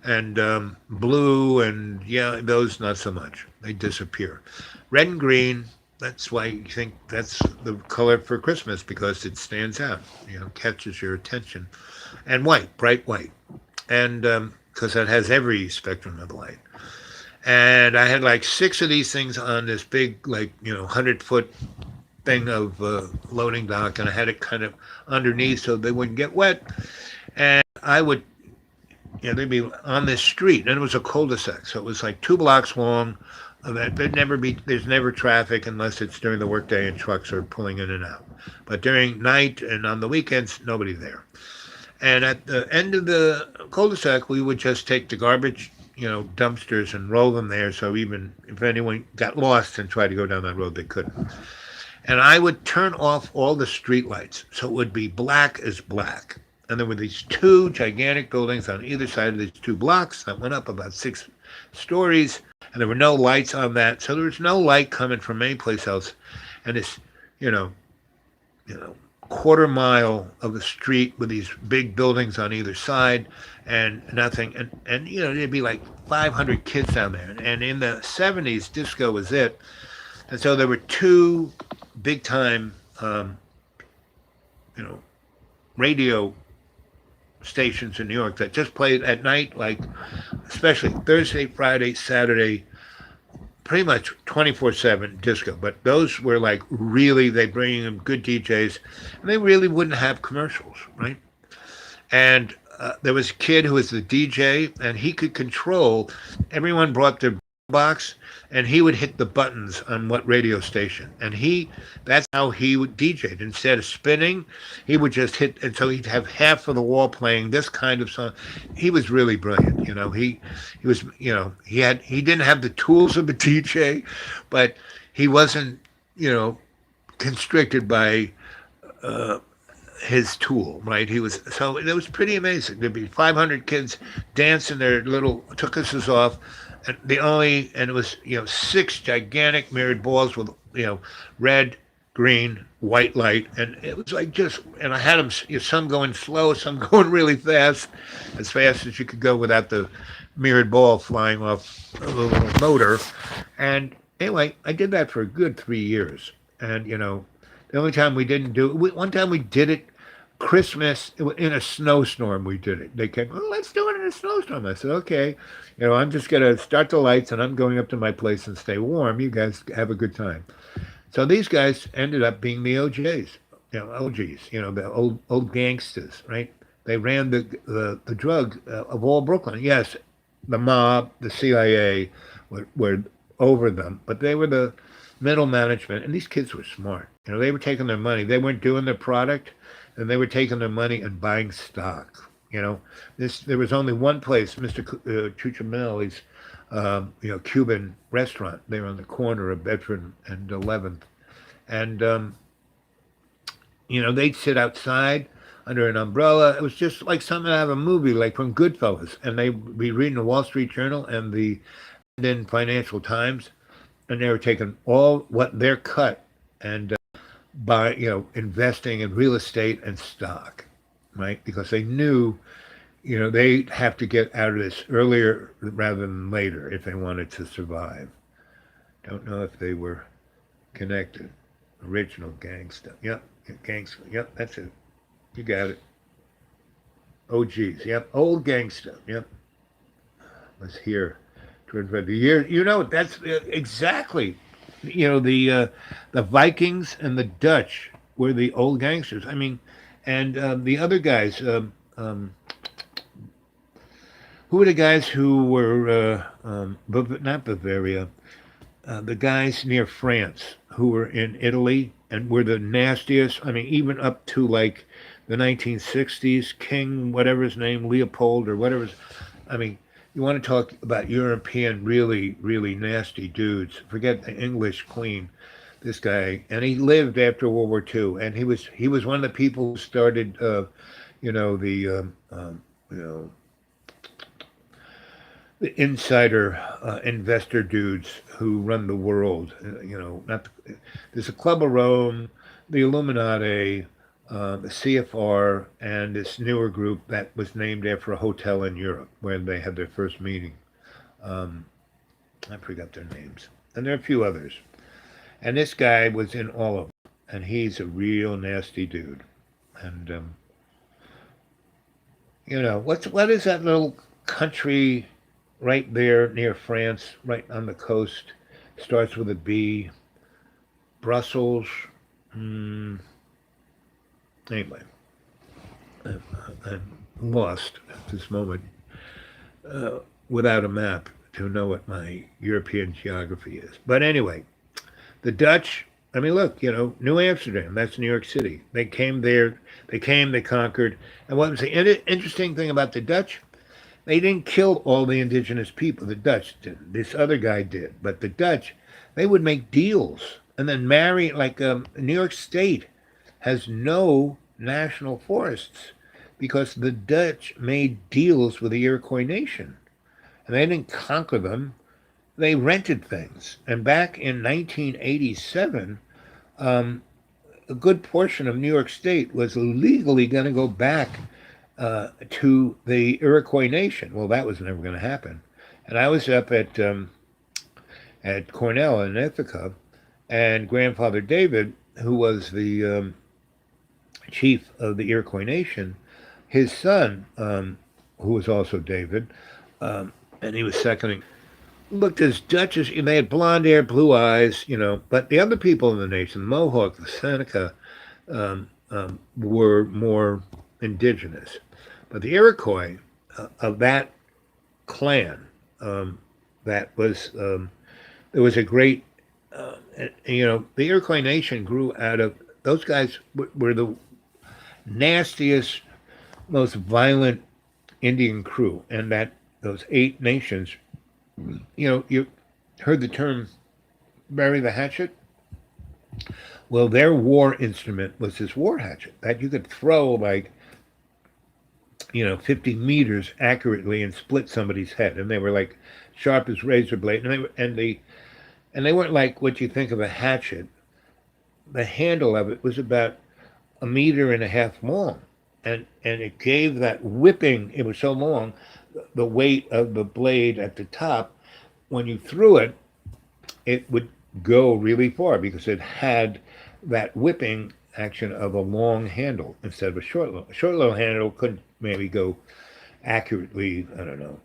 And blue and, those not so much. They disappear. Red and green, that's why you think that's the color for Christmas because it stands out, catches your attention. And white, bright white. And because it has every spectrum of light. And I had like six of these things on this big, 100-foot thing of loading dock, and I had it kind of underneath so they wouldn't get wet. And I would, they'd be on this street, and it was a cul-de-sac, so it was like 2 blocks long. There's never traffic unless it's during the workday and trucks are pulling in and out. But during night and on the weekends, nobody there. And at the end of the cul-de-sac, we would just take the garbage, dumpsters and roll them there. So even if anyone got lost and tried to go down that road, they couldn't. And I would turn off all the street lights. So it would be black as black. And there were these two gigantic buildings on either side of these 2 blocks that went up about 6 stories. And there were no lights on that. So there was no light coming from any place else. And this, quarter mile of a street with these big buildings on either side and nothing. And there'd be like 500 kids down there. And in the 70s, disco was it. And so there were 2 big time, radio stations in New York that just played at night, like especially Thursday, Friday, Saturday, pretty much 24/7 disco. But those were like really, they bring in good DJs, and they really wouldn't have commercials, right? And there was a kid who was the DJ, and he could control. Everyone brought their box, and he would hit the buttons on what radio station, and that's how he would DJ it. Instead of spinning, he would just hit, and so he'd have half of the wall playing this kind of song. He was really brilliant. He was, he didn't have the tools of a DJ, but he wasn't, constricted by his tool, right? So it was pretty amazing. There'd be 500 kids dancing their little tukuses off. And it was, 6 gigantic mirrored balls with, red, green, white light. And it was like and I had them, some going slow, some going really fast as you could go without the mirrored ball flying off a little motor. And anyway, I did that for a good 3 years. And, the only time we didn't do it, one time we did it Christmas in a snowstorm. We did it. They came, well, let's do it in a snowstorm. I said, okay, I'm just going to start the lights and I'm going up to my place and stay warm. You guys have a good time. So these guys ended up being the OJs, OGs, the old gangsters, right? They ran the drug of all Brooklyn. Yes, the mob, the CIA were over them, but they were the middle management. And these kids were smart. They were taking their money. They weren't doing their product. And they were taking their money and buying stock. There was only one place, Mr. Cuccinelli's, Cuban restaurant. They were on the corner of Bedford and 11th, and they'd sit outside under an umbrella. It was just like something out of a movie, like from Goodfellas. And they'd be reading the Wall Street Journal and the London Financial Times, and they were taking all what their cut and by investing in real estate and stock, right? Because they knew they'd have to get out of this earlier rather than later if they wanted to survive. Don't know if they were connected. Original gangsta. Yep, gangsta. Yep, that's it. You got it. OGs. Yep, old gangsta. Yep. Was here towards the year. That's exactly. The Vikings and the Dutch were the old gangsters. I mean, and the other guys, who were the guys who were, not Bavaria, the guys near France who were in Italy and were the nastiest. I mean, even up to like the 1960s, King, whatever his name, Leopold or whatever. I mean, you want to talk about European, really, really nasty dudes. Forget the English queen, this guy. And he lived after World War II. And he was one of the people who started, the insider investor dudes who run the world. There's a Club of Rome, the Illuminati, the CFR, and this newer group that was named after a hotel in Europe where they had their first meeting. I forgot their names. And there are a few others. And this guy was in all of them. And he's a real nasty dude. And, what is that little country right there near France, right on the coast? Starts with a B. Brussels. Anyway, I'm lost at this moment without a map to know what my European geography is. But anyway, the Dutch, I mean, look, New Amsterdam, that's New York City. They came there, they conquered. And what was the interesting thing about the Dutch? They didn't kill all the indigenous people. The Dutch did. This other guy did. But the Dutch, they would make deals and then marry, like New York State has no national forests because the Dutch made deals with the Iroquois Nation. And they didn't conquer them. They rented things. And back in 1987, a good portion of New York State was legally going to go back to the Iroquois Nation. Well, that was never going to happen. And I was up at Cornell in Ithaca, and Grandfather David, who was the chief of the Iroquois Nation, his son, who was also David, and he was seconding, looked as Dutch as they had blonde hair, blue eyes, but the other people in the nation, the Mohawk, the Seneca, were more indigenous. But the Iroquois of that clan, that was there was a great, the Iroquois Nation grew out of those guys were the nastiest, most violent Indian crew, and that those 8 nations. You heard the term bury the hatchet? Well, their war instrument was this war hatchet that you could throw 50 meters accurately and split somebody's head. And they were like sharp as razor blade. And they weren't like what you think of a hatchet. The handle of it was about 1.5 meters long. And it gave that whipping, it was so long, the weight of the blade at the top, when you threw it, it would go really far because it had that whipping action of a long handle instead of a short little handle could maybe go accurately, I don't know,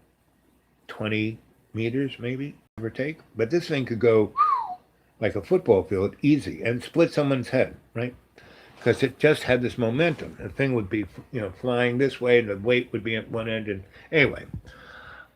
20 meters maybe, give or take. But this thing could go like a football field, easy, and split someone's head, right? Because it just had this momentum. The thing would be, flying this way, and the weight would be at one end. And anyway,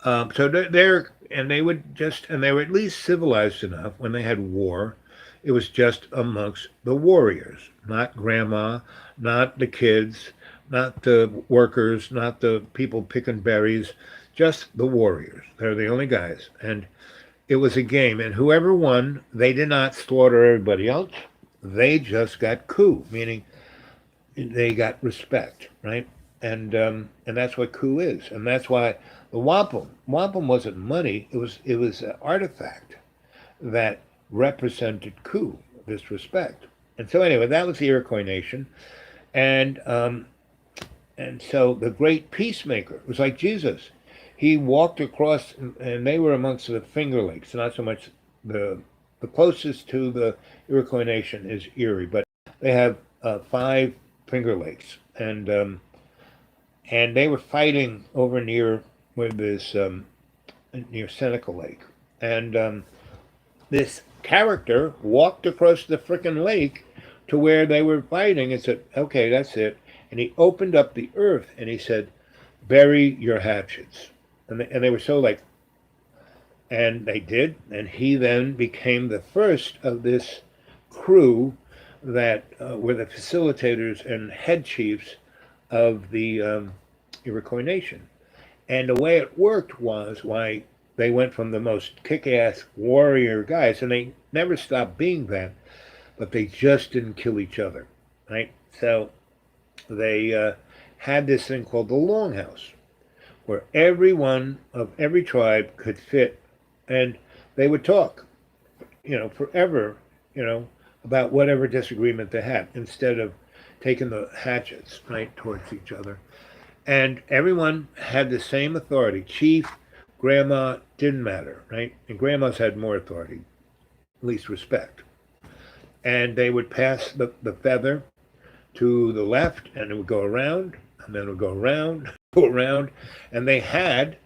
so they were at least civilized enough when they had war. It was just amongst the warriors, not grandma, not the kids, not the workers, not the people picking berries, just the warriors. They're the only guys. And it was a game. And whoever won, they did not slaughter everybody else. They just got coup, meaning they got respect, right? And that's what coup is. And that's why the wampum wasn't money. It was an artifact that represented coup, this respect. And so anyway, that was the Iroquois Nation. And so the great peacemaker was like Jesus. He walked across, and they were amongst the Finger Lakes, not so much the closest to the Iroquois Nation is Erie, but they have 5 Finger Lakes, and they were fighting over near near Seneca Lake, and this character walked across the frickin' lake to where they were fighting and said, "Okay, that's it," and he opened up the earth and he said, "Bury your hatchets," and they were so like. And they did, and he then became the first of this crew that were the facilitators and head chiefs of the Iroquois Nation. And the way it worked was why they went from the most kick-ass warrior guys, and they never stopped being that, but they just didn't kill each other, right? So they had this thing called the Longhouse, where everyone of every tribe could fit. And they would talk, forever, about whatever disagreement they had, instead of taking the hatchets, right, towards each other. And everyone had the same authority. Chief, grandma, didn't matter, right? And grandmas had more authority, at least respect. and they would pass the feather to the left, and it would go around, and then it would go around, go around, and they had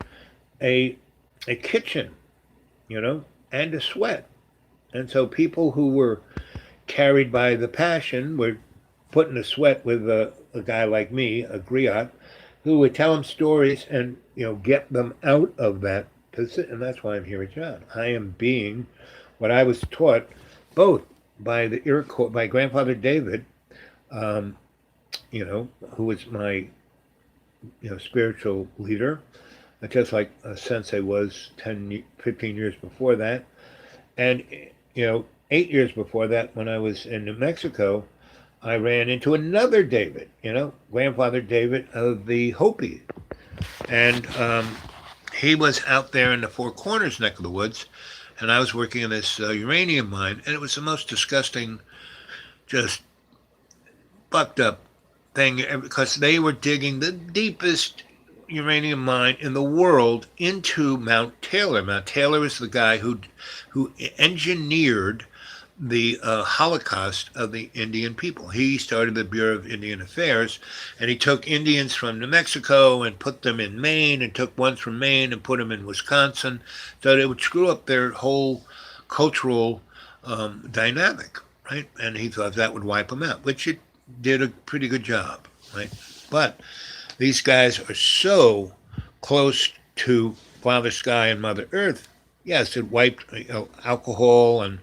a kitchen, and a sweat. And so people who were carried by the passion were put in a sweat with a guy like me, a griot, who would tell them stories and get them out of that position. And that's why I'm here at John. I am being what I was taught both by the Iroquois, by grandfather David, who was my spiritual leader, just like Sensei was 15 years before that. And 8 years before that, when I was in New Mexico, I ran into another David, grandfather David of the Hopi. And he was out there in the Four Corners neck of the woods, and I was working in this uranium mine, and it was the most disgusting, just fucked up thing, because they were digging the deepest uranium mine in the world into Mount Taylor. Mount Taylor is the guy who engineered the Holocaust of the Indian people. He started the Bureau of Indian Affairs, and he took Indians from New Mexico and put them in Maine, and took ones from Maine and put them in Wisconsin, so that it would screw up their whole cultural dynamic, right? And he thought that would wipe them out, which it did a pretty good job, right? But these guys are so close to Father Sky and Mother Earth. Yes, it wiped alcohol and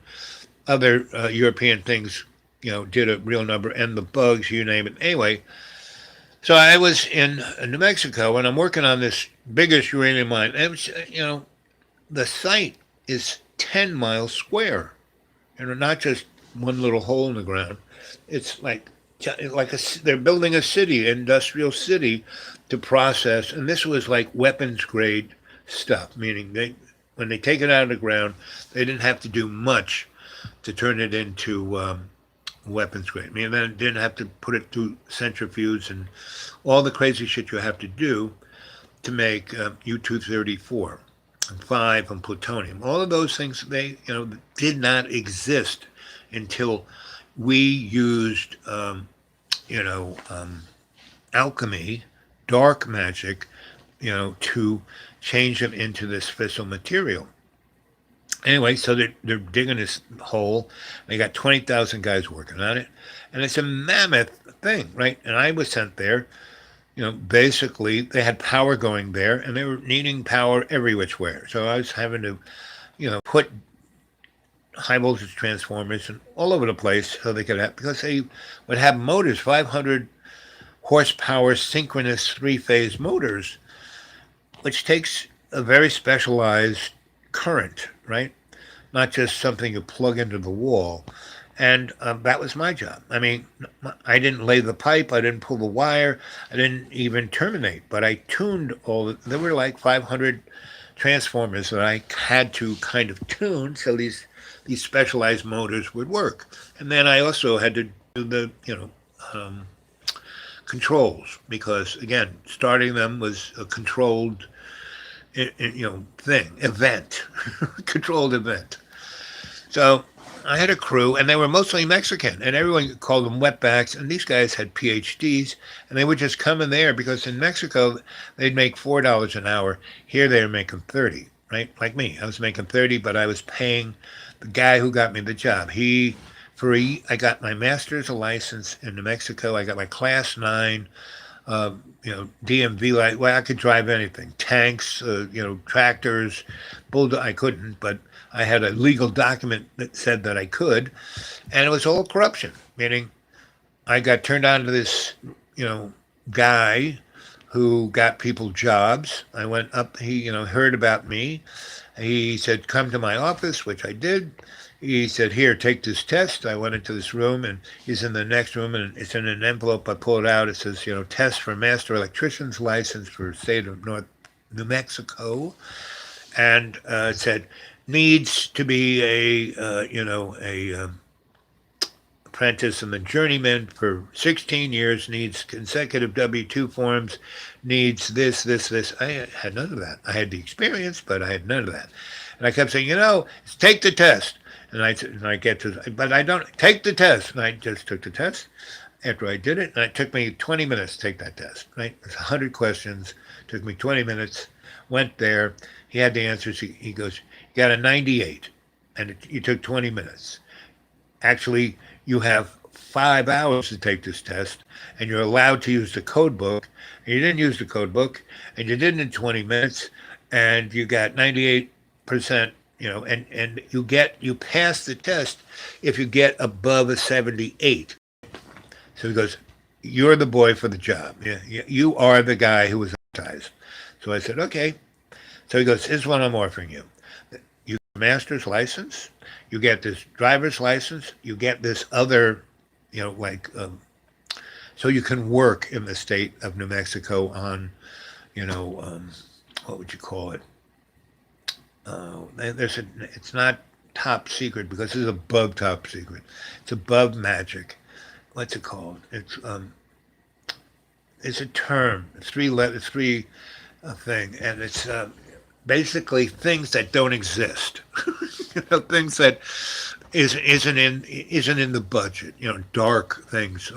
other European things, did a real number, and the bugs, you name it. Anyway, so I was in New Mexico, and I'm working on this biggest uranium mine. And it was, the site is 10 miles square, not just one little hole in the ground. It's like they're building a city, industrial city, to process, and this was like weapons grade stuff, meaning when they take it out of the ground, they didn't have to do much to turn it into weapons grade. I mean, then didn't have to put it through centrifuge and all the crazy shit you have to do to make U-234 and 5 and plutonium. All of those things, they did not exist until we used alchemy, dark magic, to change them into this fissile material. Anyway, so they're digging this hole. They got 20,000 guys working on it, and it's a mammoth thing, right? And I was sent there. Basically, they had power going there, and they were needing power every which way. So I was having to, put high voltage transformers and all over the place so they could have, because they would have motors, 500 horsepower synchronous 3-phase motors, which takes a very specialized current, right? Not just something you plug into the wall. And that was my job. I mean, I didn't lay the pipe, I didn't pull the wire, I didn't even terminate, but I tuned there were like 500 transformers that I had to kind of tune so these specialized motors would work. And then I also had to do the, controls, because again, starting them was a controlled event, controlled event. So I had a crew, and they were mostly Mexican, and everyone called them wetbacks, and these guys had PhDs, and they would just come in there, because in Mexico, they'd make $4 an hour. Here they were making 30, right? Like me, I was making 30, but I was paying the guy who got me the job. I got my master's license in New Mexico. I got my class 9, DMV light. Well, I could drive anything, tanks, tractors, I couldn't, but I had a legal document that said that I could, and it was all corruption, meaning I got turned on to this, guy who got people jobs. I went up, he, heard about me. He said, come to my office, which I did. He said, here, take this test. I went into this room, and he's in the next room, and it's in an envelope. I pull it out. It says, test for master electrician's license for the state of New Mexico. And it said, needs to be a apprentice and the journeyman for 16 years, needs consecutive W-2 forms, needs this. I had none of that. I had the experience, but I had none of that. And I kept saying, take the test. And I get to, but I don't take the test. And I just took the test. After I did it, and it took me 20 minutes to take that test, right? It's 100 questions. Took me 20 minutes. Went there. He had the answers. He goes, you got a 98, and you took 20 minutes. Actually, you have 5 hours to take this test, and you're allowed to use the code book. And you didn't use the code book, and you did it in 20 minutes, and you got 98%, and you pass the test if you get above a 78. So he goes, you're the boy for the job. Yeah, you are the guy who was advertised. So I said, okay. So he goes, here's what I'm offering you. You get a master's license, you get this driver's license, you get this other, so you can work in the state of New Mexico on, what would you call it? It's not top secret because it's above top secret. It's above magic. What's it called? It's a term. It's three thing, and it's basically things that don't exist. Things that isn't in the budget. Dark things,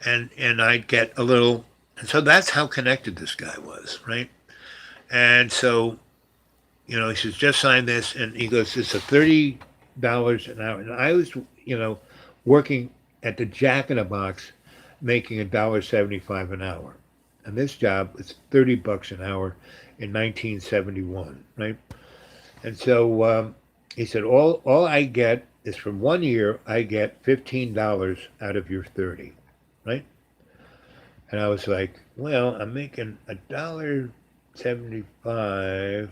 and I'd get a little. And so that's how connected this guy was, right? And so, he says, just sign this, and he goes, it's a $30 an hour, and I was, working at the Jack in the Box, making $1.75 an hour, and this job was $30 an hour in 1971, right? And so he said, all I get is from 1 year, I get $15 out of your 30, right? And I was like, well, I'm making $1.75,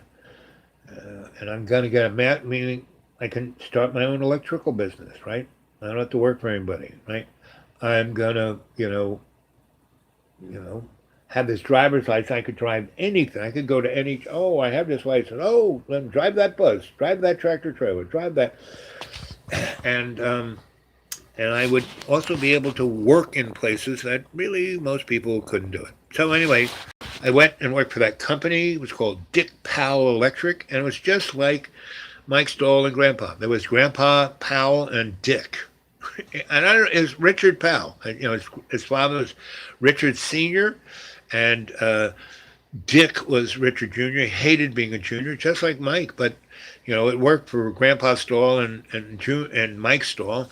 and I'm gonna get a mat, meaning I can start my own electrical business, right? I don't have to work for anybody, right? I'm gonna, have this driver's license. I could drive anything. I could go to any. Oh, I have this license. Oh, then drive that bus, drive that tractor trailer, drive that, and I would also be able to work in places that really most people couldn't do it. So anyway, I went and worked for that company. It was called Dick Powell Electric, and it was just like Mike Stoll and Grandpa. There was Grandpa Powell and Dick. And it was Richard Powell. His father was Richard Sr., and Dick was Richard Jr. He hated being a junior, just like Mike. But it worked for Grandpa Stoll and Mike Stoll.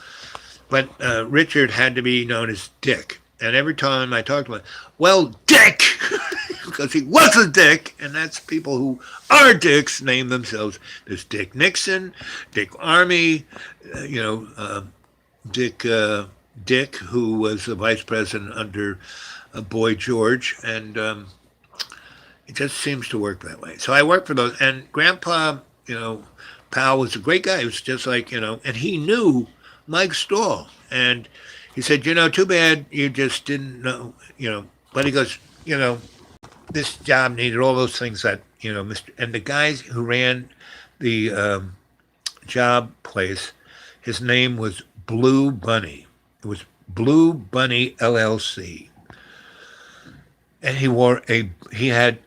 But Richard had to be known as Dick. And every time I talked to him, well, Dick, because he was a dick, and that's people who are dicks name themselves. There's Dick Nixon, Dick Armey, Dick, who was the vice president under Boy George, and it just seems to work that way. So I worked for those, and Grandpa, Powell was a great guy. He was just like, and he knew Mike Stoll, and he said, too bad you just didn't know, but he goes, this job needed all those things that, and the guys who ran the job place, his name was Blue Bunny. It was Blue Bunny LLC. And he had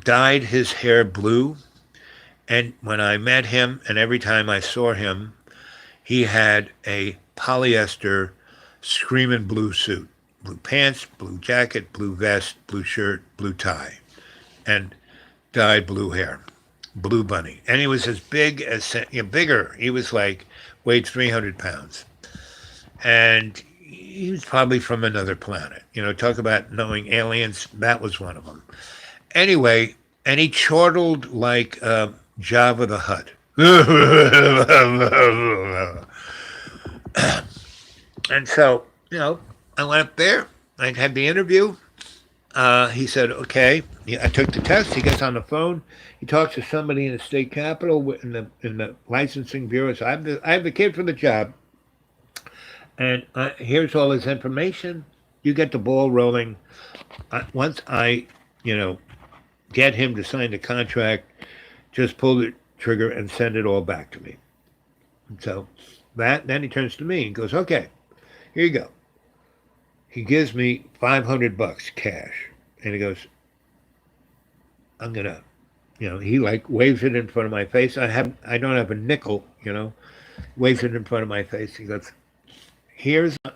dyed his hair blue. And when I met him, and every time I saw him, he had a polyester screaming blue suit, blue pants, blue jacket, blue vest, blue shirt, blue tie, and dyed blue hair, Blue Bunny. And he was as big as, bigger. He was weighed 300 pounds. And he was probably from another planet. Talk about knowing aliens. That was one of them. Anyway, and he chortled like Jabba the Hutt. And so, I went up there. I had the interview. He said, okay. I took the test. He gets on the phone. He talks to somebody in the state capitol in the licensing bureau. So I have the kid for the job. And here's all his information. You get the ball rolling. Once I, get him to sign the contract, just pull the trigger and send it all back to me. And so then he turns to me and goes, okay, here you go. He gives me $500 cash. And he goes, I'm going to, he waves it in front of my face. I don't have a nickel, waves it in front of my face. He goes,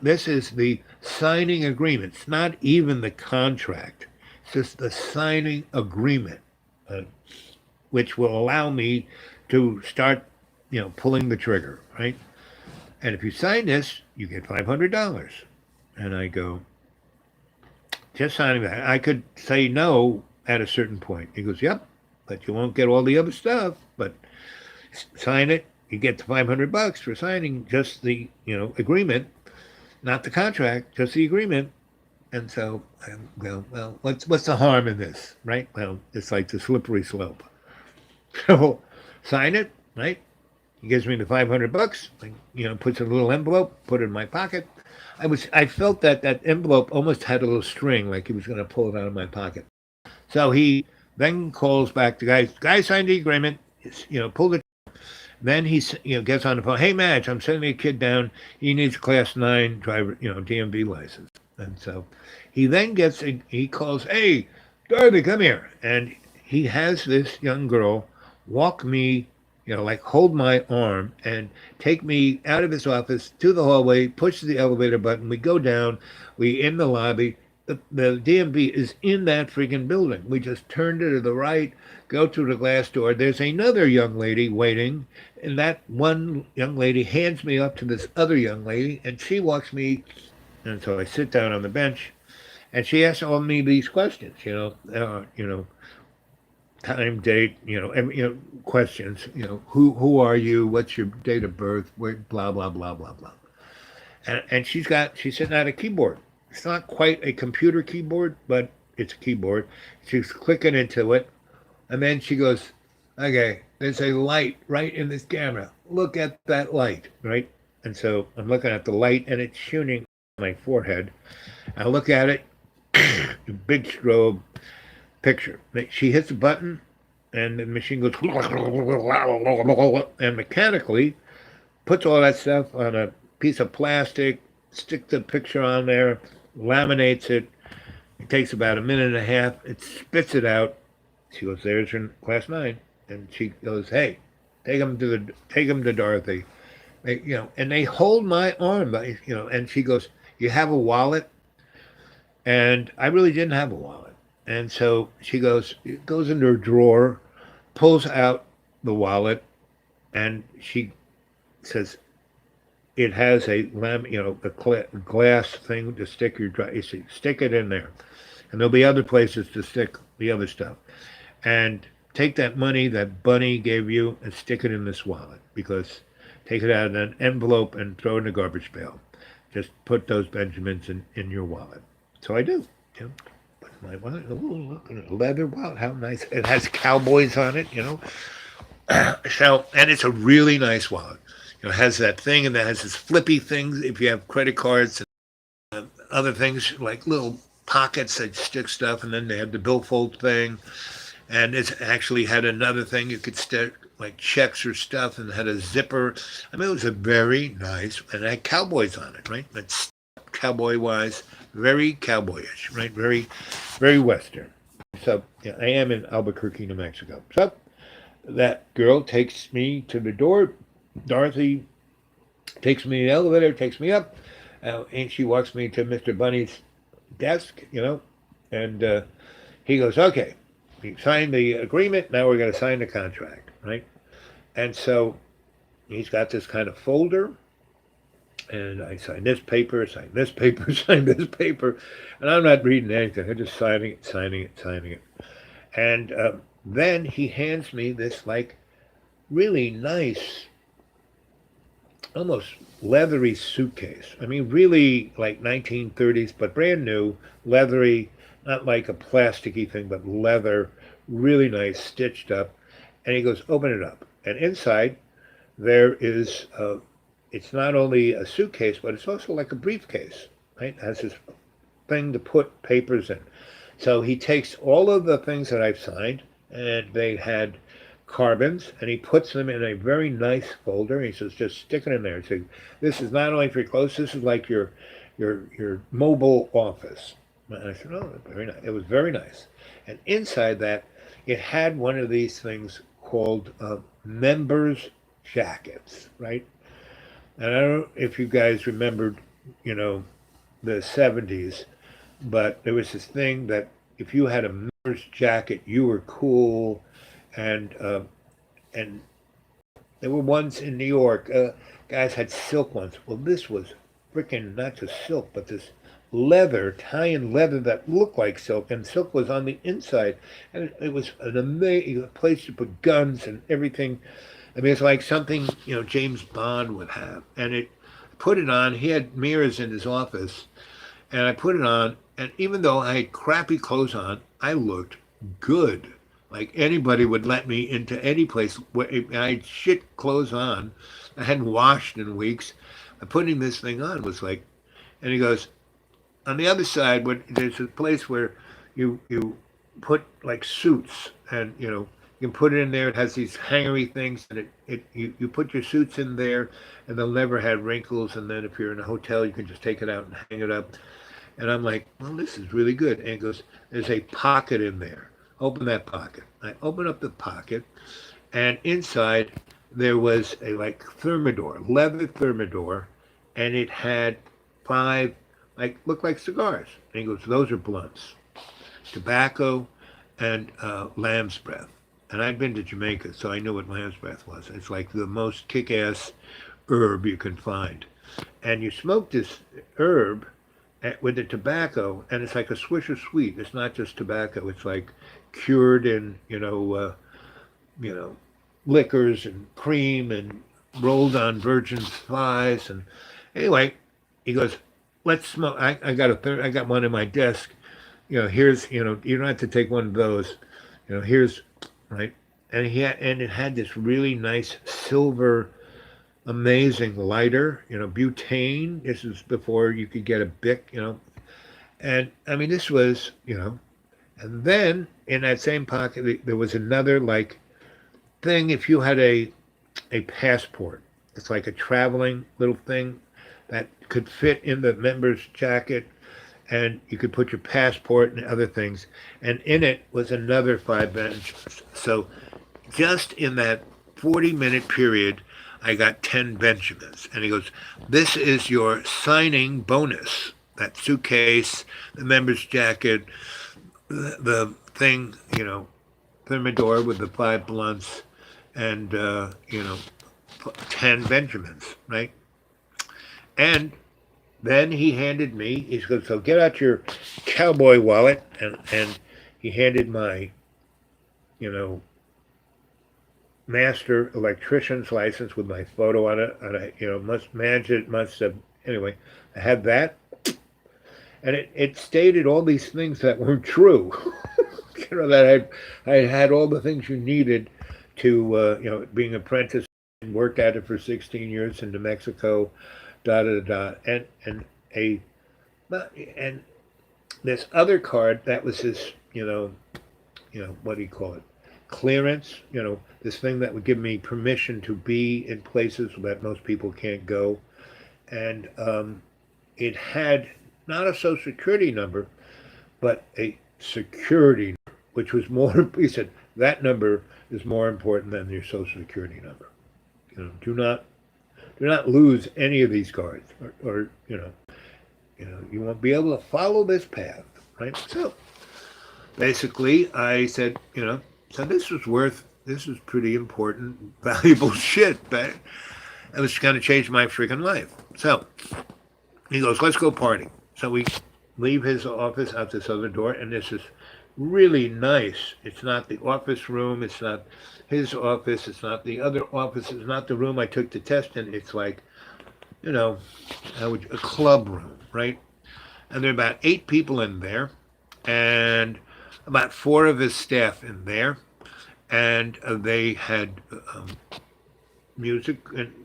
this is the signing agreement. It's not even the contract. It's just the signing agreement, uh, which will allow me to start, pulling the trigger, right? And if you sign this, you get $500. And I go, just signing that. I could say no at a certain point. He goes, yep, but you won't get all the other stuff. But sign it. You get the $500 for signing just the, agreement, not the contract, just the agreement. And so I go, well, what's the harm in this, right? Well, it's like the slippery slope. So sign it, right? He gives me the $500, puts in a little envelope, put it in my pocket. I felt that envelope almost had a little string, like he was going to pull it out of my pocket. So he then calls back the guy signed the agreement, pulled it. Then he, gets on the phone. Hey, Madge, I'm sending a kid down. He needs a class 9 driver, DMV license. And so he then he calls, hey, Dorothy, come here. And he has this young girl walk me, like hold my arm and take me out of his office to the hallway, push the elevator button. We go down, we in the lobby. The DMV is in that freaking building. We just turned it to the right, go through the glass door. There's another young lady waiting, and that one young lady hands me up to this other young lady, and she walks me, and so I sit down on the bench, and she asks all me these questions, time, date, questions, who are you, what's your date of birth, where, blah, blah, blah, blah, blah. And she's sitting at a keyboard. It's not quite a computer keyboard, but it's a keyboard. She's clicking into it, and then she goes, okay, there's a light right in this camera. Look at that light, right? And so I'm looking at the light, and it's shooting my forehead. I look at it, big strobe picture. She hits a button, and the machine goes, and mechanically puts all that stuff on a piece of plastic, sticks the picture on there, laminates it. It takes about a minute and a half. It spits it out. She goes, there's your class 9. And she goes, hey, take him to Dorothy. And they hold my arm, and she goes, you have a wallet? And I really didn't have a wallet. And so she goes into her drawer, pulls out the wallet, and she says, it has a glass thing to stick you stick it in there. And there'll be other places to stick the other stuff. And take that money that Bunny gave you and stick it in this wallet, because take it out in an envelope and throw it in the garbage pail. Just put those Benjamins in your wallet. So I do. Put my wallet. Ooh, look at a leather wallet. How nice. It has cowboys on it, So, and it's a really nice wallet. It has that thing, and that has this flippy thing if you have credit cards and other things like little pockets that stick stuff, and then they have the billfold thing. And it's actually had another thing you could stick like checks or stuff, and had a zipper. I mean, it was a very nice, and it had cowboys on it, right? It's cowboy-wise, very cowboyish, right? Very, very Western. So yeah, I am in Albuquerque, New Mexico. So that girl takes me to the door. Dorothy takes me in the elevator, takes me up, and she walks me to Mr. Bunny's desk, and he goes, okay, you signed the agreement, now we're going to sign the contract, right? And so he's got this kind of folder, and I sign this paper, sign this paper, sign this paper, and I'm not reading anything, I'm just signing it. And then he hands me this, like, really nice, almost leathery suitcase. I mean, really like 1930s, but brand new, leathery, not like a plasticky thing, but leather, really nice, stitched up. And he goes, open it up. And inside there is, it's not only a suitcase, but it's also like a briefcase, right? It has this thing to put papers in. So he takes all of the things that I've signed, and they had carbons, and he puts them in a very nice folder. He says, just stick it in there. So this is not only for your clothes, this is like your mobile office. And I said, oh, very nice. It was very nice. And inside that, it had one of these things called members jackets, right? And I don't know if you guys remembered, the 70s, but there was this thing that if you had a member's jacket, you were cool, and there were ones in New York. Guys had silk ones. Well, this was freaking not just silk, but this leather, tie-in leather that looked like silk, and silk was on the inside, and it was an amazing place to put guns and everything. I mean, it's like something James Bond would have, and it put it on. He had mirrors in his office, and I put it on, and even though I had crappy clothes on, I looked good. Like anybody would let me into any place. And I had shit clothes on. I hadn't washed in weeks. And putting this thing on was like, and he goes, on the other side, when there's a place where you put like suits, and you can put it in there. It has these hangery things, and you put your suits in there, and they'll never have wrinkles. And then if you're in a hotel, you can just take it out and hang it up. And I'm like, well, this is really good. And he goes, there's a pocket in there. Open that pocket. I open up the pocket, and inside there was a like thermidor, leather thermidor, and it had five, like, looked like cigars. And he goes, those are blunts, tobacco, and lamb's breath. And I'd been to Jamaica, so I knew what lamb's breath was. It's like the most kick-ass herb you can find. And you smoke this herb with the tobacco, and it's like a Swisher Sweet. It's not just tobacco. It's like cured in, liquors and cream and rolled on virgin thighs. And anyway, he goes, "Let's smoke." I got one in my desk. Here's, you don't have to take one of those. Here's right. And it had this really nice silver amazing lighter, butane. This is before you could get a Bic, And I mean, this was, and then in that same pocket, there was another like thing. If you had a passport, it's like a traveling little thing that could fit in the member's jacket, and you could put your passport and other things. And in it was another 5 Benjamins. So just in that 40-minute period, I got 10 Benjamins. And he goes, this is your signing bonus. That suitcase, the member's jacket, the thing, thermidor with the 5 blunts, and, 10 Benjamins, right? And then he handed me, he goes, so get out your cowboy wallet. And he handed my, master electrician's license with my photo on it, and I, must have, anyway, I had that, and it stated all these things that weren't true. That I had all the things you needed to, being an apprentice, and worked at it for 16 years in New Mexico, and and this other card that was his, what do you call it? Clearance, this thing that would give me permission to be in places that most people can't go. And it had not a social security number, but a security number, which was more, he said, that number is more important than your social security number. Do not lose any of these cards, or you won't be able to follow this path, right? So basically I said, so this was pretty important, valuable shit, but it was going to change my freaking life. So he goes, let's go party. So we leave his office out this other door, and this is really nice. It's not the office room. It's not his office. It's not the other office. It's not the room I took the test in. It's like, a club room, right? And there are about 8 people in there, and about 4 of his staff in there, and they had music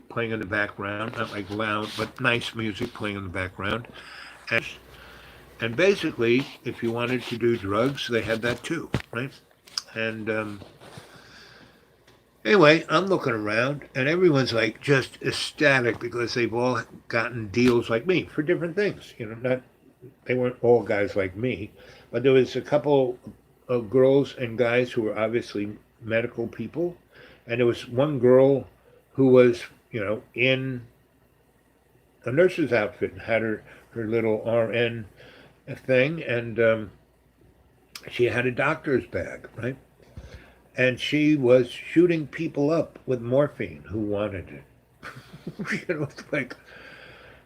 playing in the background, not like loud, but nice music playing in the background. And basically, if you wanted to do drugs, they had that too, right? And anyway, I'm looking around, and everyone's like just ecstatic because they've all gotten deals like me for different things. They weren't all guys like me, but there was a couple of girls and guys who were obviously medical people, and there was one girl who was, in a nurse's outfit and had her little RN thing, and she had a doctor's bag, right? And she was shooting people up with morphine who wanted it. It's like,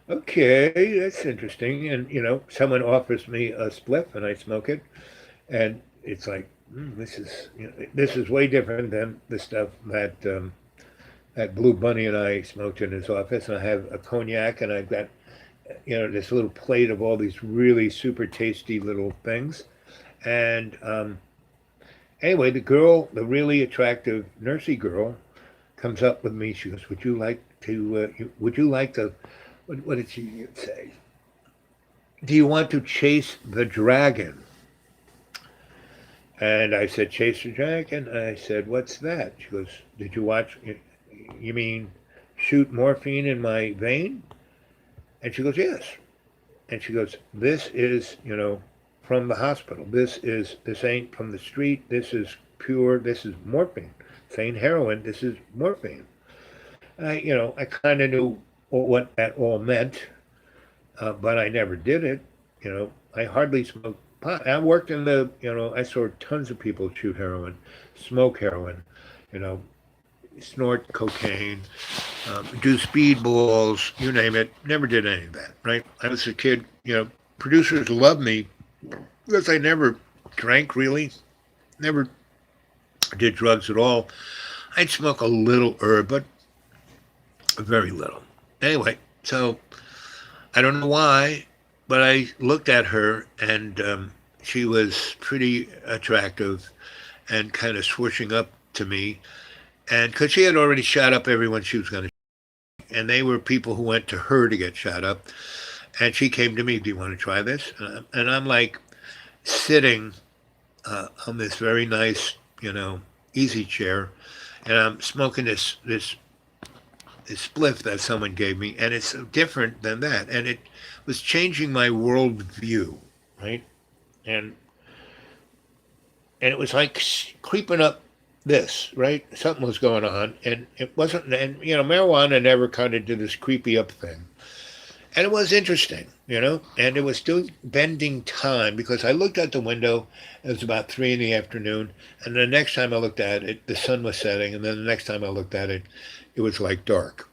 okay, that's interesting. And someone offers me a spliff, and I smoke it, and it's like, this is way different than the stuff that Blue Bunny and I smoked in his office. And I have a cognac, and I've got this little plate of all these really super tasty little things. And anyway, the really attractive nursey girl, comes up with me. She goes, "Would you like to? Would you like to? What did she say? Do you want to chase the dragon?" And I said, "Chase the dragon?" I said, "What's that?" She goes, "Did you watch? You mean shoot morphine in my vein?" And she goes, "Yes." And she goes, "This is, from the hospital. This ain't from the street. This is pure. This is morphine. This ain't heroin. This is morphine." I kind of knew what that all meant, but I never did it. I hardly smoked pot. I worked in I saw tons of people shoot heroin, smoke heroin, you know, snort cocaine, do speedballs, you name it. Never did any of that, right? I was a kid, producers loved me because I never drank really, never did drugs at all. I'd smoke a little herb, but very little. Anyway, so I don't know why, but I looked at her and she was pretty attractive and kind of swooshing up to me. And because she had already shot up everyone she was going to, and they were people who went to her to get shot up. And she came to me, "Do you want to try this?" And I'm like sitting on this very nice, easy chair, and I'm smoking this spliff that someone gave me, and it's different than that, and it was changing my worldview, right? And it was like creeping up this, right? Something was going on, and it wasn't, and marijuana never kind of did this creepy up thing. And it was interesting, and it was doing bending time because I looked out the window. It was about 3 p.m, and the next time I looked at it, the sun was setting, and then the next time I looked at it, it was like dark.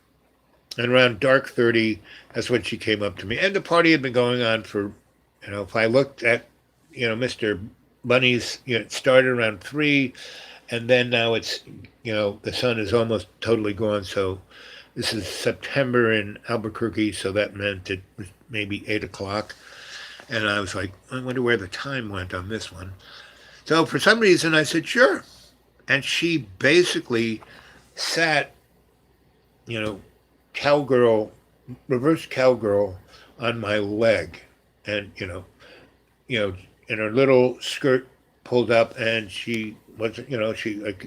And around dark 30, that's when she came up to me. And the party had been going on for, if I looked at, Mr. Bunny's, it started around 3, and then now it's, the sun is almost totally gone. So this is September in Albuquerque, so that meant it was maybe 8 o'clock. And I was like, I wonder where the time went on this one. So for some reason I said, sure. And she basically sat, reverse cowgirl on my leg. And, in her little skirt pulled up, and she wasn't,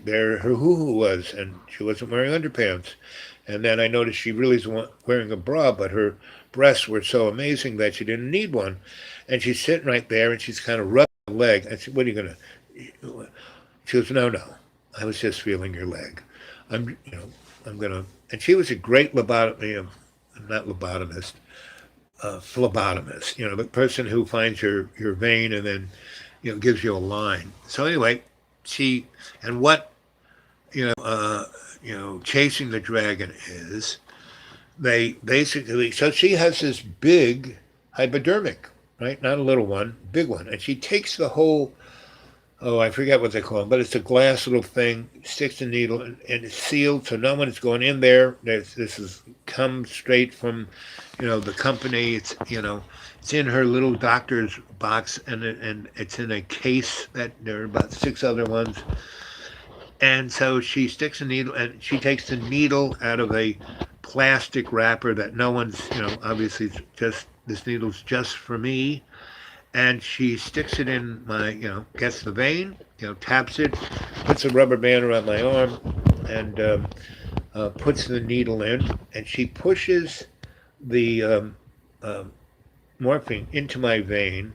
there her hoo-hoo was, and she wasn't wearing underpants. And then I noticed she really wasn't wearing a bra, but her breasts were so amazing that she didn't need one. And she's sitting right there, and she's kind of rubbing the leg. I said, "What are you going to?" She goes, no, I was just feeling your leg. I'm going to. And she was a great lobotomist, phlebotomist, the person who finds your vein and then, gives you a line. So anyway, chasing the dragon is, they basically, so she has this big hypodermic, right? Not a little one, big one. And she takes the whole, I forget what they call them, but it's a glass little thing, sticks the needle, and it's sealed, so no one is going in there. This is come straight from, the company. It's, it's in her little doctor's box, and it's in a case that there are about 6 other ones. And so she sticks a needle, and she takes the needle out of a plastic wrapper that no one's, obviously this needle's just for me. And she sticks it in my, gets the vein, taps it, puts a rubber band around my arm, and puts the needle in. And she pushes the morphine into my vein,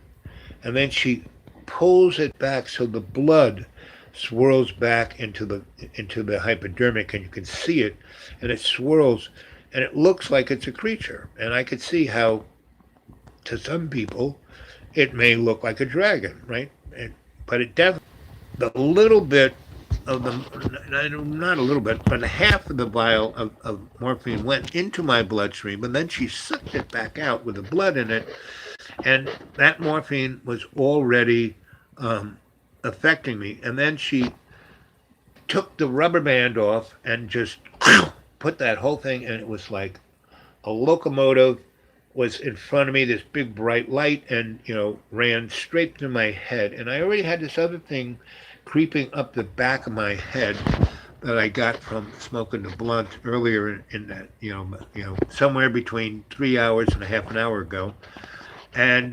and then she pulls it back so the blood swirls back into the hypodermic, and you can see it, and it swirls, and it looks like it's a creature. And I could see how, to some people, it may look like a dragon, right? But it definitely, the little bit of the, not a little bit, but half of the vial of morphine went into my bloodstream, and then she sucked it back out with the blood in it, and that morphine was already affecting me. And then she took the rubber band off and just put that whole thing, and it was like a locomotive was in front of me, this big bright light, and ran straight through my head. And I already had this other thing creeping up the back of my head that I got from smoking the blunt earlier in that, somewhere between 3 hours and a half an hour ago. And